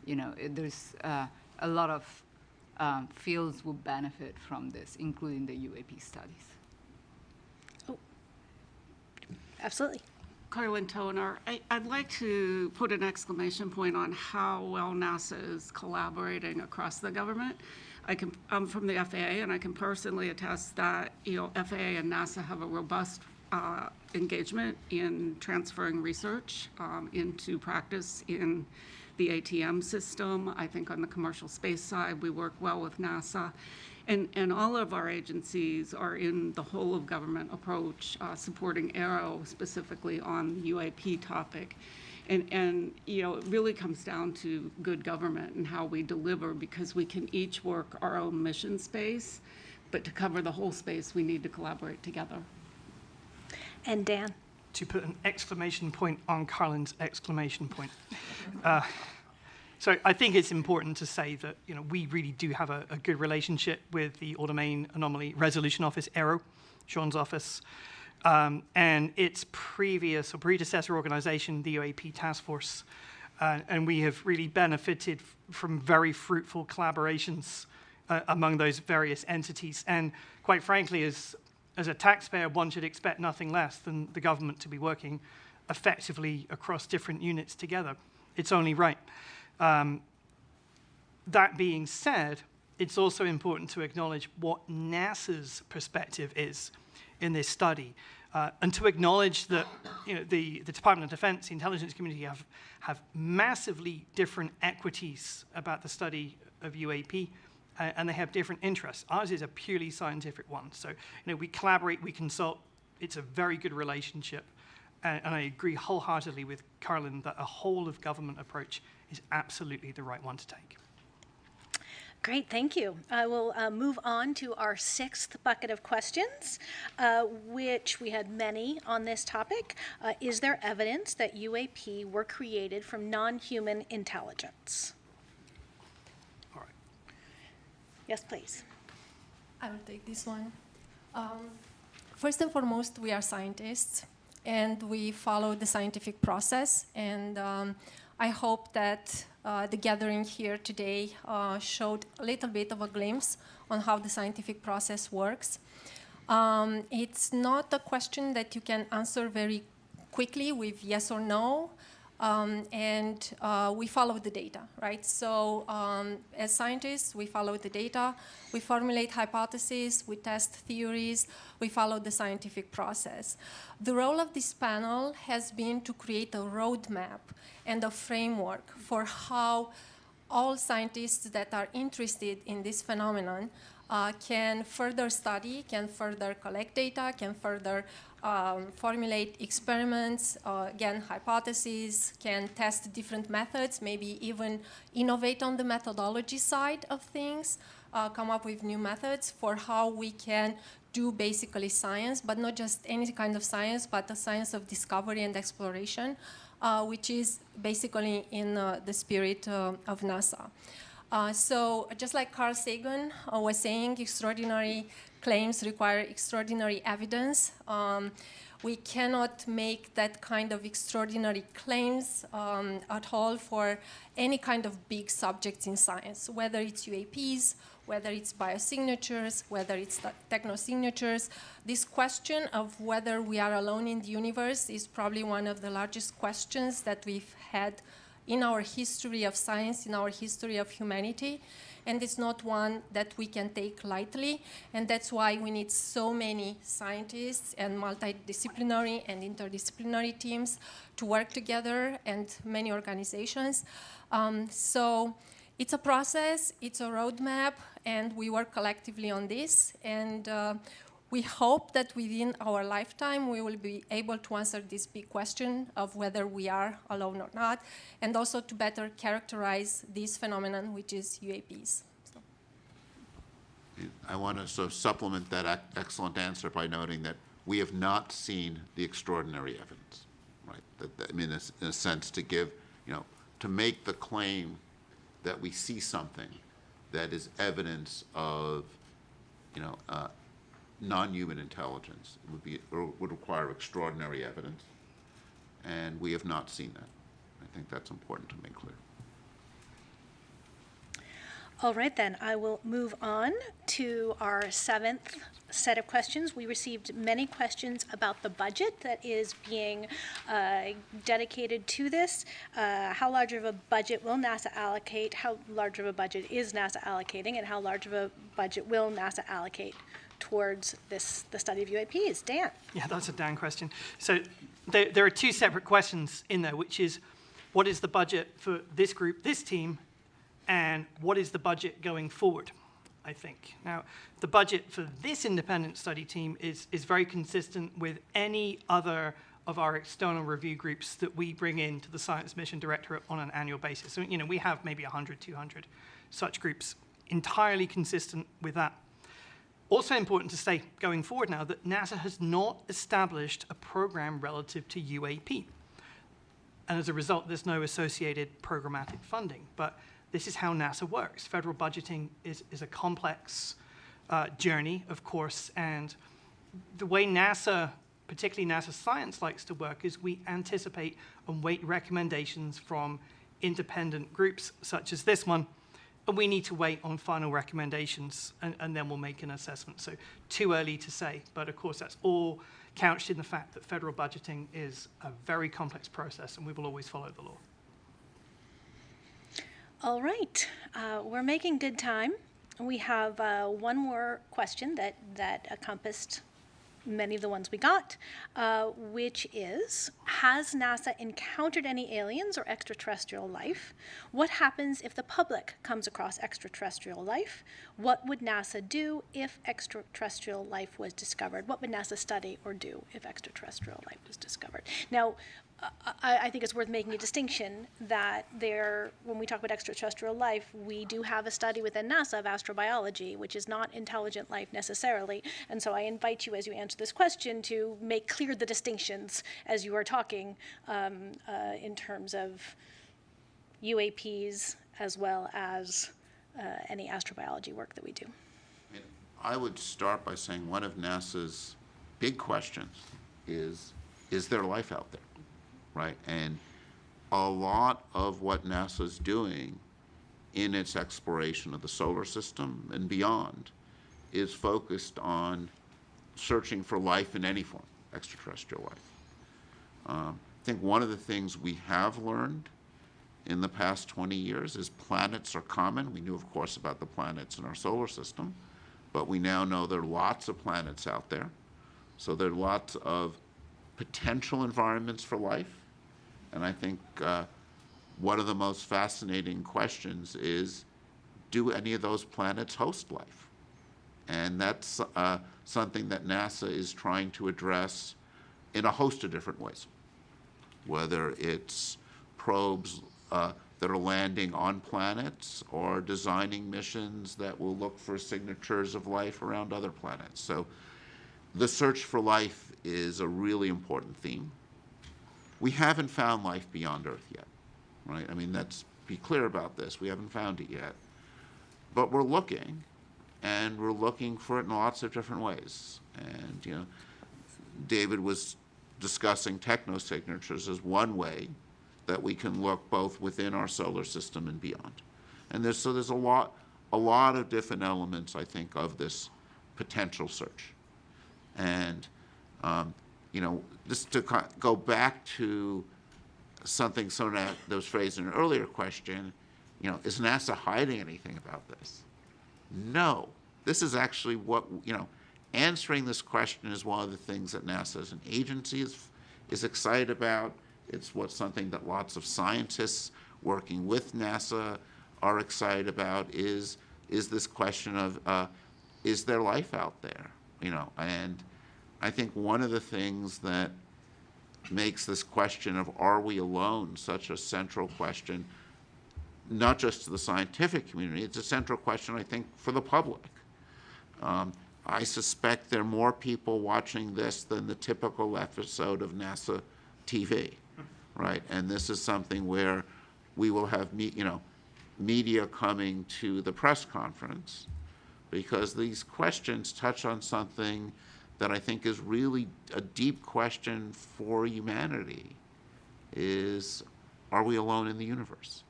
you know, there's a lot of fields will benefit from this, including the UAP studies. Oh, absolutely. Carlin Toner, I'd like to put an exclamation point on how well NASA is collaborating across the government. I'm from the FAA, and I can personally attest that, you know, FAA and NASA have a robust engagement in transferring research into practice in the ATM system. I think on the commercial space side, we work well with NASA. And all of our agencies are in the whole of government approach, supporting Aero specifically on the UAP topic. And you know, it really comes down to good government and how we deliver, because we can each work our own mission space, but to cover the whole space, we need to collaborate together. And Dan? To put an exclamation point on Carlin's exclamation point. So I think it's important to say that, you know, we really do have a good relationship with the Order Main Anomaly Resolution Office, Aero, Sean's office, and its previous or predecessor organization, the UAP Task Force. And we have really benefited from very fruitful collaborations among those various entities. And quite frankly, as a taxpayer, one should expect nothing less than the government to be working effectively across different units together. It's only right. That being said, it's also important to acknowledge what NASA's perspective is in this study, and to acknowledge that, you know, the Department of Defense, the intelligence community have massively different equities about the study of UAP, and they have different interests. Ours is a purely scientific one. So, you know, we collaborate, we consult. It's a very good relationship. And I agree wholeheartedly with Carlin that a whole of government approach is absolutely the right one to take. Great, thank you. I will move on to our sixth bucket of questions, which we had many on this topic. Is there evidence that UAP were created from non-human intelligence? All right. Yes, please. I will take this one. First and foremost, we are scientists, and we follow the scientific process. And I hope that the gathering here today showed a little bit of a glimpse on how the scientific process works. It's not a question that you can answer very quickly with yes or no. And we follow the data, right? So as scientists, we follow the data, we formulate hypotheses, we test theories, we follow the scientific process. The role of this panel has been to create a roadmap and a framework for how all scientists that are interested in this phenomenon can further study, can further collect data, can further formulate experiments, again, hypotheses, can test different methods, maybe even innovate on the methodology side of things, come up with new methods for how we can do basically science, but not just any kind of science, but the science of discovery and exploration, which is basically in the spirit of NASA. So just like Carl Sagan was saying, extraordinary claims require extraordinary evidence. we cannot make that kind of extraordinary claims at all for any kind of big subjects in science, whether it's UAPs, whether it's biosignatures, whether it's technosignatures. This question of whether we are alone in the universe is probably one of the largest questions that we've had in our history of science, in our history of humanity. And it's not one that we can take lightly. And that's why we need so many scientists and multidisciplinary and interdisciplinary teams to work together, and many organizations. So it's a process, it's a roadmap, and we work collectively on this. And we hope that within our lifetime, we will be able to answer this big question of whether we are alone or not, and also to better characterize this phenomenon, which is UAPs. So. I want to sort of supplement that excellent answer by noting that we have not seen the extraordinary evidence, right? I mean, in a sense, to give, to make the claim that we see something that is evidence of, non-human intelligence would require extraordinary evidence, and we have not seen that. I think that's important to make clear. All right, then, I will move on to our seventh set of questions. We received many questions about the budget that is being dedicated to this. How large of a budget will NASA allocate? How large of a budget is NASA allocating? And how large of a budget will NASA allocate towards the study of UAPs? Dan? Yeah, that's a Dan question. So there are two separate questions in there, which is, what is the budget for this group, this team, and what is the budget going forward, I think. Now, the budget for this independent study team is very consistent with any other of our external review groups that we bring into the Science Mission Directorate on an annual basis. So, we have maybe 100, 200 such groups, entirely consistent with that. Also important to say, going forward now, that NASA has not established a program relative to UAP. And as a result, there's no associated programmatic funding. But this is how NASA works. Federal budgeting is a complex journey, of course, and the way NASA, particularly NASA Science, likes to work is we anticipate and wait recommendations from independent groups, such as this one, and we need to wait on final recommendations, and then we'll make an assessment. So too early to say, but of course that's all couched in the fact that federal budgeting is a very complex process, and we will always follow the law. All right, we're making good time. We have one more question that encompassed many of the ones we got, which is, has NASA encountered any aliens or extraterrestrial life? What happens if the public comes across extraterrestrial life? What would NASA do if extraterrestrial life was discovered? What would NASA study or do if extraterrestrial life was discovered? Now, I think it's worth making a distinction that when we talk about extraterrestrial life, we do have a study within NASA of astrobiology, which is not intelligent life necessarily. And so I invite you, as you answer this question, to make clear the distinctions as you are talking in terms of UAPs as well as any astrobiology work that we do. I would start by saying one of NASA's big questions is there life out there? Right, and a lot of what NASA's doing in its exploration of the solar system and beyond is focused on searching for life in any form, extraterrestrial life. I think one of the things we have learned in the past 20 years is planets are common. We knew, of course, about the planets in our solar system, but we now know there are lots of planets out there. So there are lots of potential environments for life. And I think one of the most fascinating questions is, do any of those planets host life? And that's something that NASA is trying to address in a host of different ways, whether it's probes that are landing on planets or designing missions that will look for signatures of life around other planets. So the search for life is a really important theme. We haven't found life beyond Earth yet, right? I mean, let's be clear about this. We haven't found it yet. But we're looking, and we're looking for it in lots of different ways. And, David was discussing technosignatures as one way that we can look both within our solar system and beyond. And there's a lot of different elements, I think, of this potential search. And just to go back to something that was phrased in an earlier question, is NASA hiding anything about this? No. This is actually what, answering this question is one of the things that NASA as an agency is excited about. It's something that lots of scientists working with NASA are excited about is this question of, is there life out there? And I think one of the things that makes this question of are we alone such a central question, not just to the scientific community, it's a central question, I think, for the public. I suspect there are more people watching this than the typical episode of NASA TV, right? And this is something where we will have, media coming to the press conference because these questions touch on something that I think is really a deep question for humanity is, are we alone in the universe?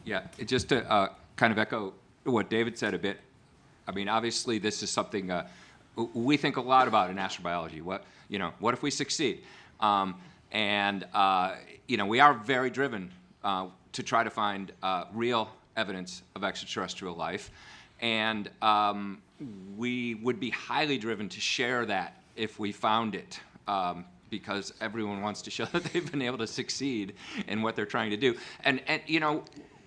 Yeah, just to kind of echo what David said a bit, I mean, obviously this is something we think a lot about in astrobiology. What if we succeed? We are very driven to try to find real evidence of extraterrestrial life. And we would be highly driven to share that if we found it, because everyone wants to show that they've been able to succeed in what they're trying to do. And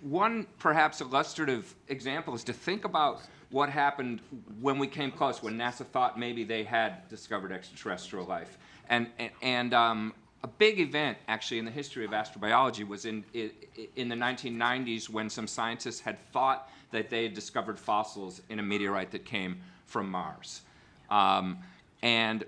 one perhaps illustrative example is to think about what happened when we came close, when NASA thought maybe they had discovered extraterrestrial life. And a big event, actually, in the history of astrobiology was in the 1990s when some scientists had thought that they had discovered fossils in a meteorite that came from Mars. And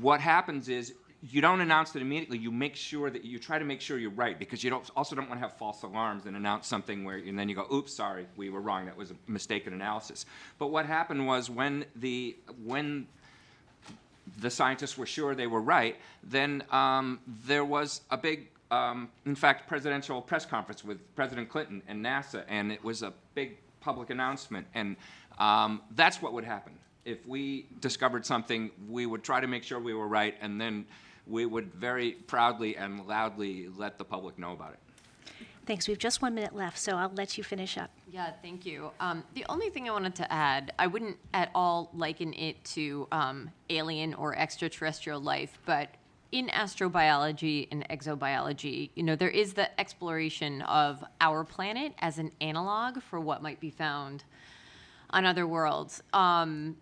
what happens is you don't announce it immediately. You make sure that you try to make sure you're right, because you also don't want to have false alarms and announce something and then you go, oops, sorry, we were wrong. That was a mistaken analysis. But what happened was when the scientists were sure they were right, then there was a big, in fact, presidential press conference with President Clinton and NASA, and it was a big public announcement. And that's what would happen. If we discovered something, we would try to make sure we were right, and then we would very proudly and loudly let the public know about it. Thanks. We have just 1 minute left, so I'll let you finish up. Yeah, thank you. The only thing I wanted to add, I wouldn't at all liken it to alien or extraterrestrial life, but in astrobiology and exobiology, there is the exploration of our planet as an analog for what might be found on other worlds, and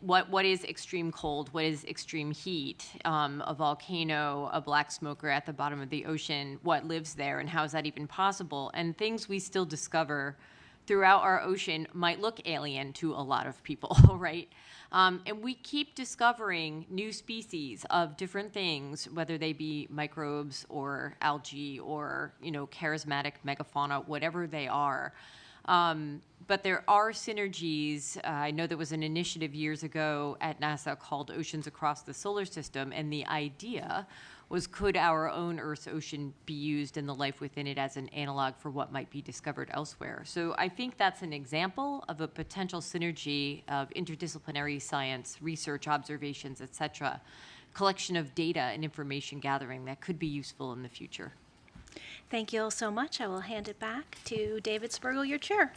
what is extreme cold, what is extreme heat, a volcano, a black smoker at the bottom of the ocean, what lives there, and how is that even possible? And things we still discover throughout our ocean might look alien to a lot of people, right? And we keep discovering new species of different things, whether they be microbes or algae or, charismatic megafauna, whatever they are. But there are synergies. I know there was an initiative years ago at NASA called Oceans Across the Solar System, and the idea was, could our own Earth's ocean be used and the life within it as an analog for what might be discovered elsewhere? So I think that's an example of a potential synergy of interdisciplinary science, research, observations, et cetera, collection of data and information gathering that could be useful in the future. Thank you all so much. I will hand it back to David Spergel, your chair.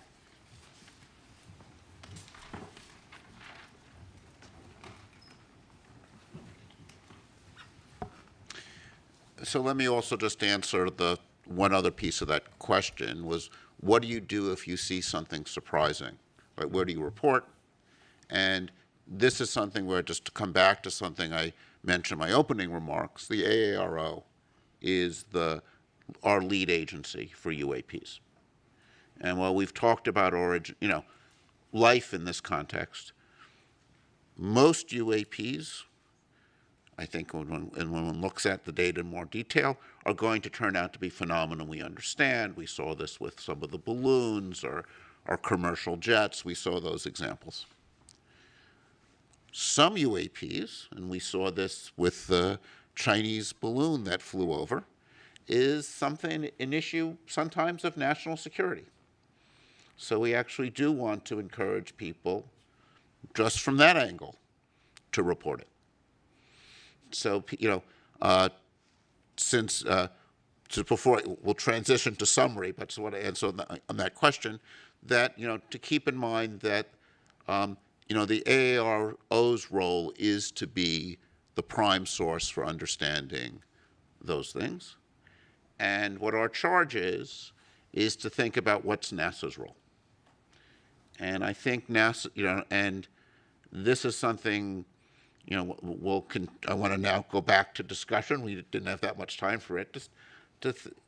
So let me also just answer the one other piece of that question was, what do you do if you see something surprising? Right, where do you report? And this is something where, just to come back to something I mentioned in my opening remarks, the AARO is our lead agency for UAPs. And while we've talked about life in this context, most UAPs, I think when one looks at the data in more detail, are going to turn out to be phenomena we understand. We saw this with some of the balloons or commercial jets. We saw those examples. some UAPs, and we saw this with the Chinese balloon that flew over, is something, an issue sometimes of national security. So we actually do want to encourage people, just from that angle, to report it. So, so before we'll transition to summary, but just want to answer on that question, that to keep in mind that the AARO's role is to be the prime source for understanding those things, and what our charge is to think about what's NASA's role. And I think NASA, and this is something, I want to now go back to discussion. We didn't have that much time for it. Just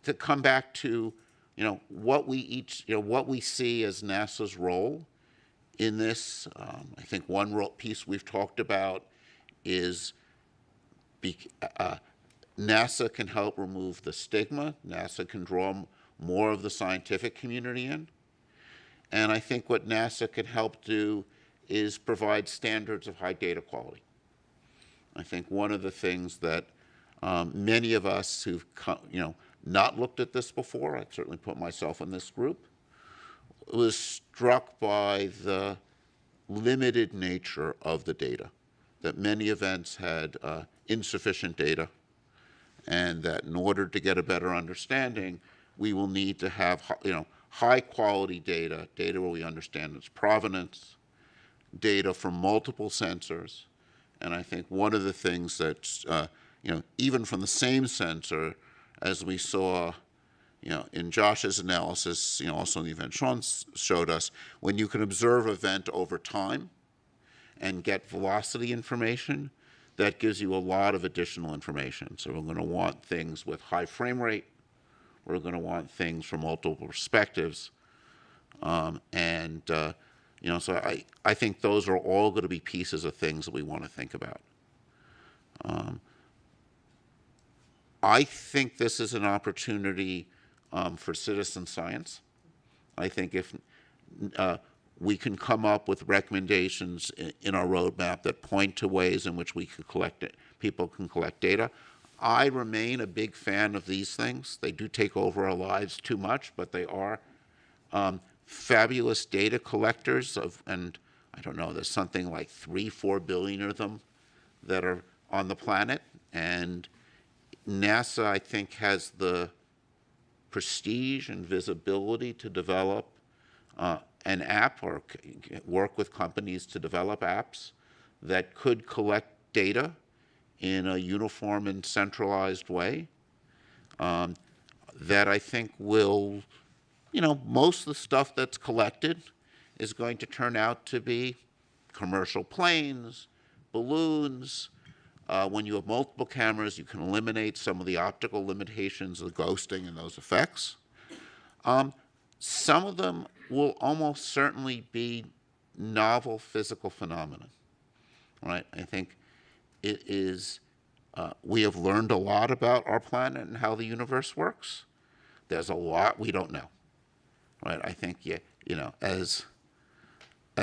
to come back to, what we see as NASA's role in this. I think one piece we've talked about is NASA can help remove the stigma. NASA can draw more of the scientific community in. And I think what NASA can help do is provide standards of high data quality. I think one of the things that many of us who've not looked at this before, I'd certainly put myself in this group, was struck by the limited nature of the data, that many events had insufficient data, and that in order to get a better understanding, we will need to have high quality data where we understand its provenance, data from multiple sensors. And I think one of the things that's, even from the same sensor, as we saw, in Josh's analysis, also in the event Sean showed us, when you can observe event over time and get velocity information, that gives you a lot of additional information. So we're going to want things with high frame rate. We're going to want things from multiple perspectives. So I think those are all going to be pieces of things that we want to think about. I think this is an opportunity for citizen science. I think if we can come up with recommendations in our roadmap that point to ways in which we can people can collect data. I remain a big fan of these things. They do take over our lives too much, but they are fabulous data collectors and I don't know, there's something like 3-4 billion of them that are on the planet, and NASA, I think, has the prestige and visibility to develop an app or work with companies to develop apps that could collect data in a uniform and centralized way that I think will, most of the stuff that's collected is going to turn out to be commercial planes, balloons. When you have multiple cameras, you can eliminate some of the optical limitations of ghosting and those effects. Some of them will almost certainly be novel physical phenomena, right? I think it is, we have learned a lot about our planet and how the universe works. There's a lot we don't know, right? I think, as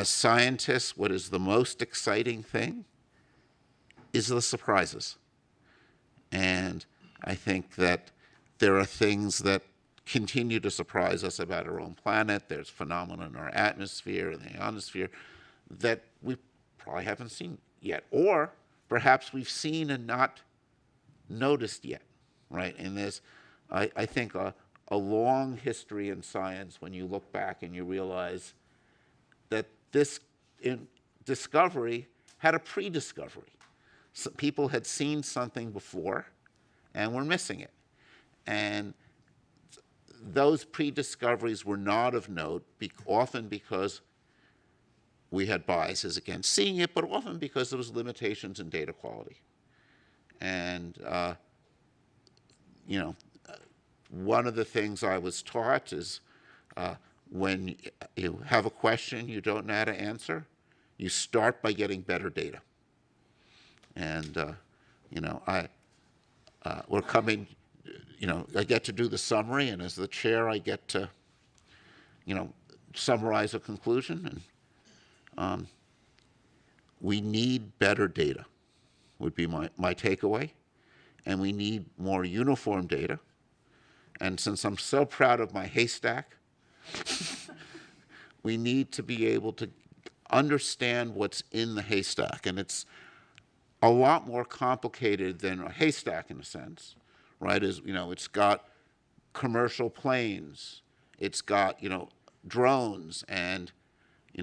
scientists, what is the most exciting thing is the surprises. And I think that there are things that continue to surprise us about our own planet. There's phenomena in our atmosphere and the ionosphere that we probably haven't seen yet, or perhaps we've seen and not noticed yet, right? And there's, I think, a long history in science when you look back and you realize that this discovery had a pre-discovery. So people had seen something before and were missing it. And those pre-discoveries were not of note, often because we had biases against seeing it, but often because there was limitations in data quality. And, one of the things I was taught is when you have a question you don't know how to answer, you start by getting better data. And, we're coming, I get to do the summary, and as the chair, I get to, summarize a conclusion. And We need better data, would be my takeaway. And we need more uniform data. And since I'm so proud of my haystack, we need to be able to understand what's in the haystack. And it's a lot more complicated than a haystack in a sense, right? It's got commercial planes, it's got, drones, and,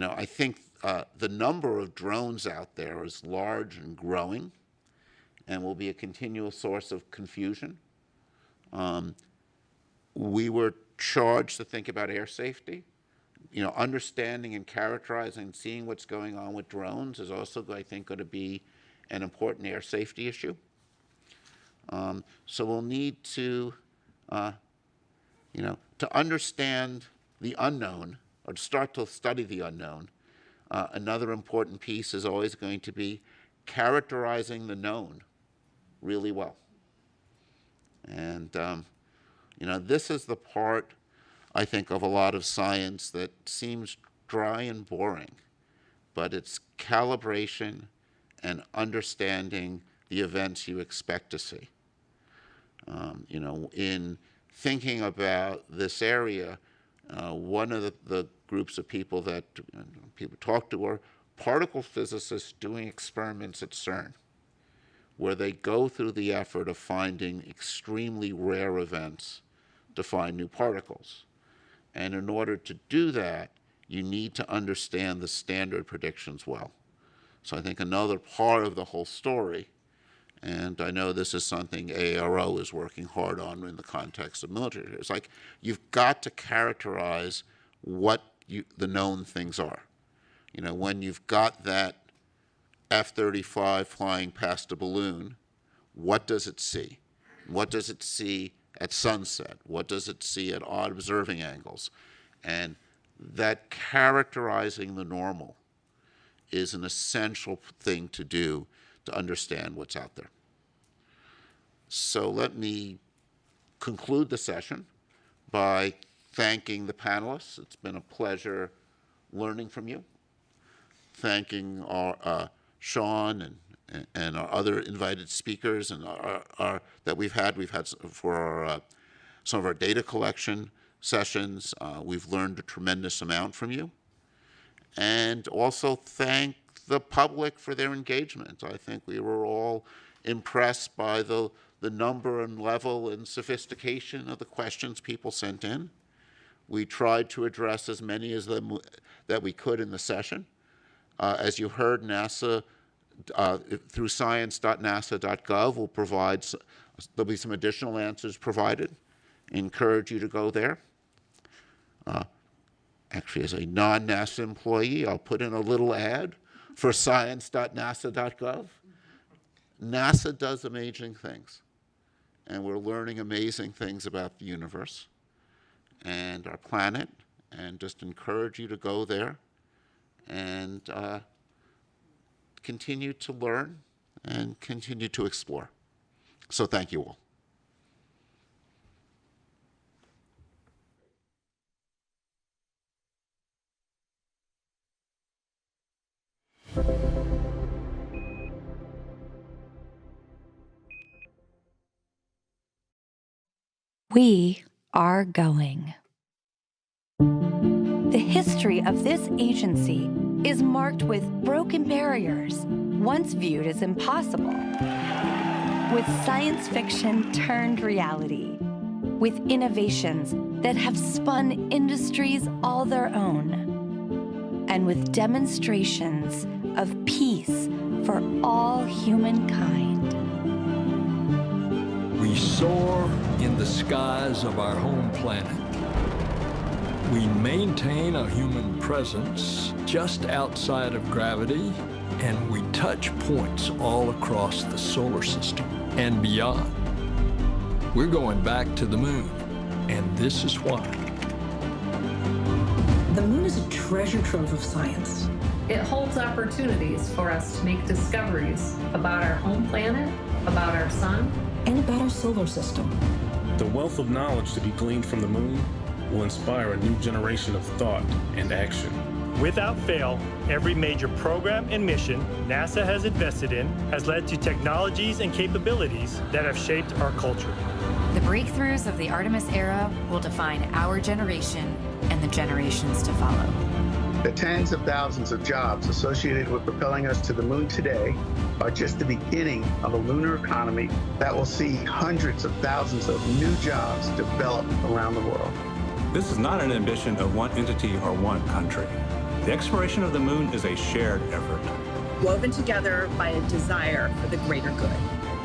I think the number of drones out there is large and growing and will be a continual source of confusion. We were charged to think about air safety. Understanding and characterizing and seeing what's going on with drones is also, I think, going to be an important air safety issue. So we'll need to, to understand the unknown, or to start to study the unknown. Another important piece is always going to be characterizing the known really well. And, this is the part, I think, of a lot of science that seems dry and boring, but it's calibration and understanding the events you expect to see. In thinking about this area, one of the groups of people that people talk to are particle physicists doing experiments at CERN, where they go through the effort of finding extremely rare events to find new particles. And in order to do that, you need to understand the standard predictions well. So I think another part of the whole story, and I know this is something AARO is working hard on in the context of military, it's like you've got to characterize what the known things are. When you've got that F-35 flying past a balloon, what does it see? What does it see at sunset? What does it see at odd observing angles? And that characterizing the normal is an essential thing to do to understand what's out there. So let me conclude the session by thanking the panelists. It's been a pleasure learning from you. Thanking our Sean and our other invited speakers and that we've had for some of our data collection sessions. We've learned a tremendous amount from you. And also thank the public for their engagement. I think we were all impressed by the number and level and sophistication of the questions people sent in. We tried to address as many as them that we could in the session. As you heard, NASA, through science.nasa.gov, will provide, there'll be some additional answers provided. Encourage you to go there. Actually, as a non-NASA employee, I'll put in a little ad for science.nasa.gov. NASA does amazing things, and we're learning amazing things about the universe and our planet, and just encourage you to go there and continue to learn and continue to explore. So thank you all. We are going. The history of this agency is marked with broken barriers, once viewed as impossible, with science fiction turned reality, with innovations that have spun industries all their own, and with demonstrations of peace for all humankind. We soar in the skies of our home planet. We maintain a human presence just outside of gravity, and we touch points all across the solar system and beyond. We're going back to the moon, and this is why. The moon is a treasure trove of science. It holds opportunities for us to make discoveries about our home planet, about our sun, and about our solar system. The wealth of knowledge to be gleaned from the moon will inspire a new generation of thought and action. Without fail, every major program and mission NASA has invested in has led to technologies and capabilities that have shaped our culture. The breakthroughs of the Artemis era will define our generation and the generations to follow. The tens of thousands of jobs associated with propelling us to the moon today are just the beginning of a lunar economy that will see hundreds of thousands of new jobs develop around the world. This is not an ambition of one entity or one country. The exploration of the moon is a shared effort, woven together by a desire for the greater good.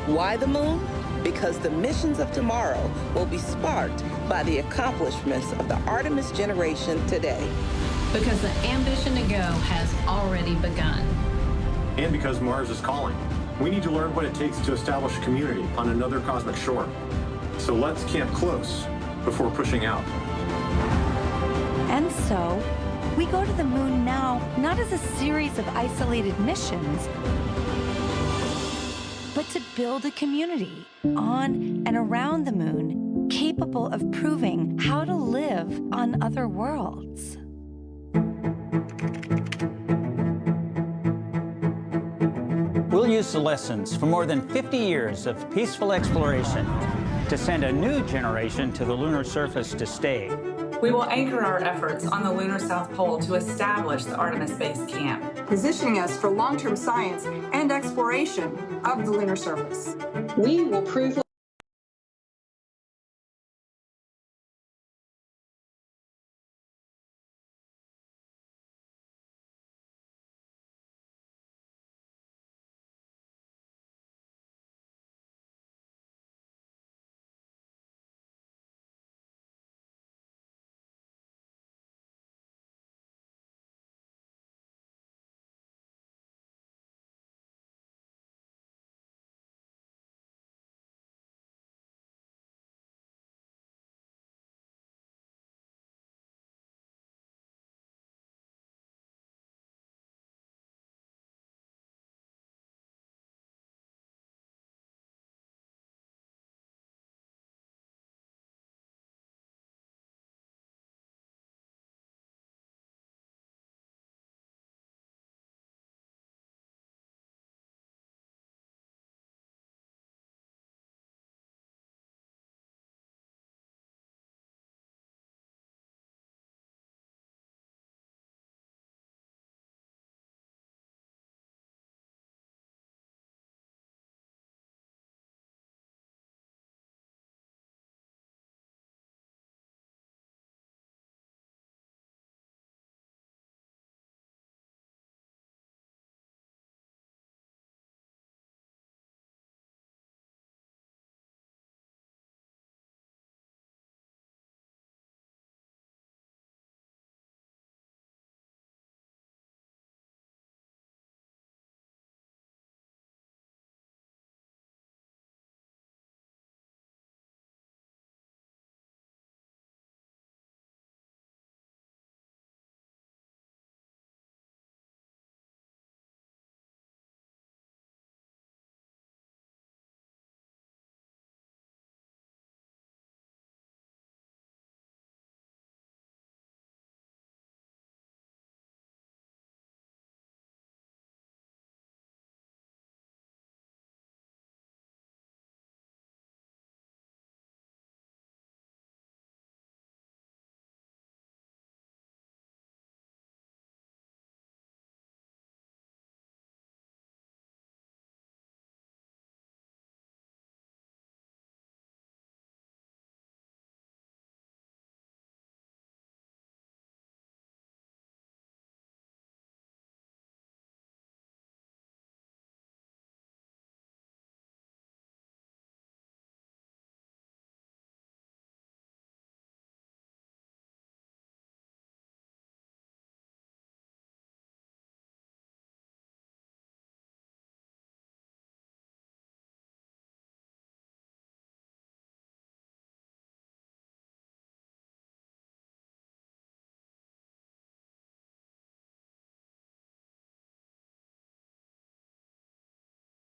Why the moon? Because the missions of tomorrow will be sparked by the accomplishments of the Artemis generation today. Because the ambition to go has already begun. And because Mars is calling. We need to learn what it takes to establish a community on another cosmic shore. So let's camp close before pushing out. And so, we go to the moon now, not as a series of isolated missions, but to build a community on and around the moon capable of proving how to live on other worlds. We'll use the lessons from more than 50 years of peaceful exploration to send a new generation to the lunar surface to stay. We will anchor our efforts on the lunar South Pole to establish the Artemis Base Camp, positioning us for long-term science and exploration of the lunar surface. We will prove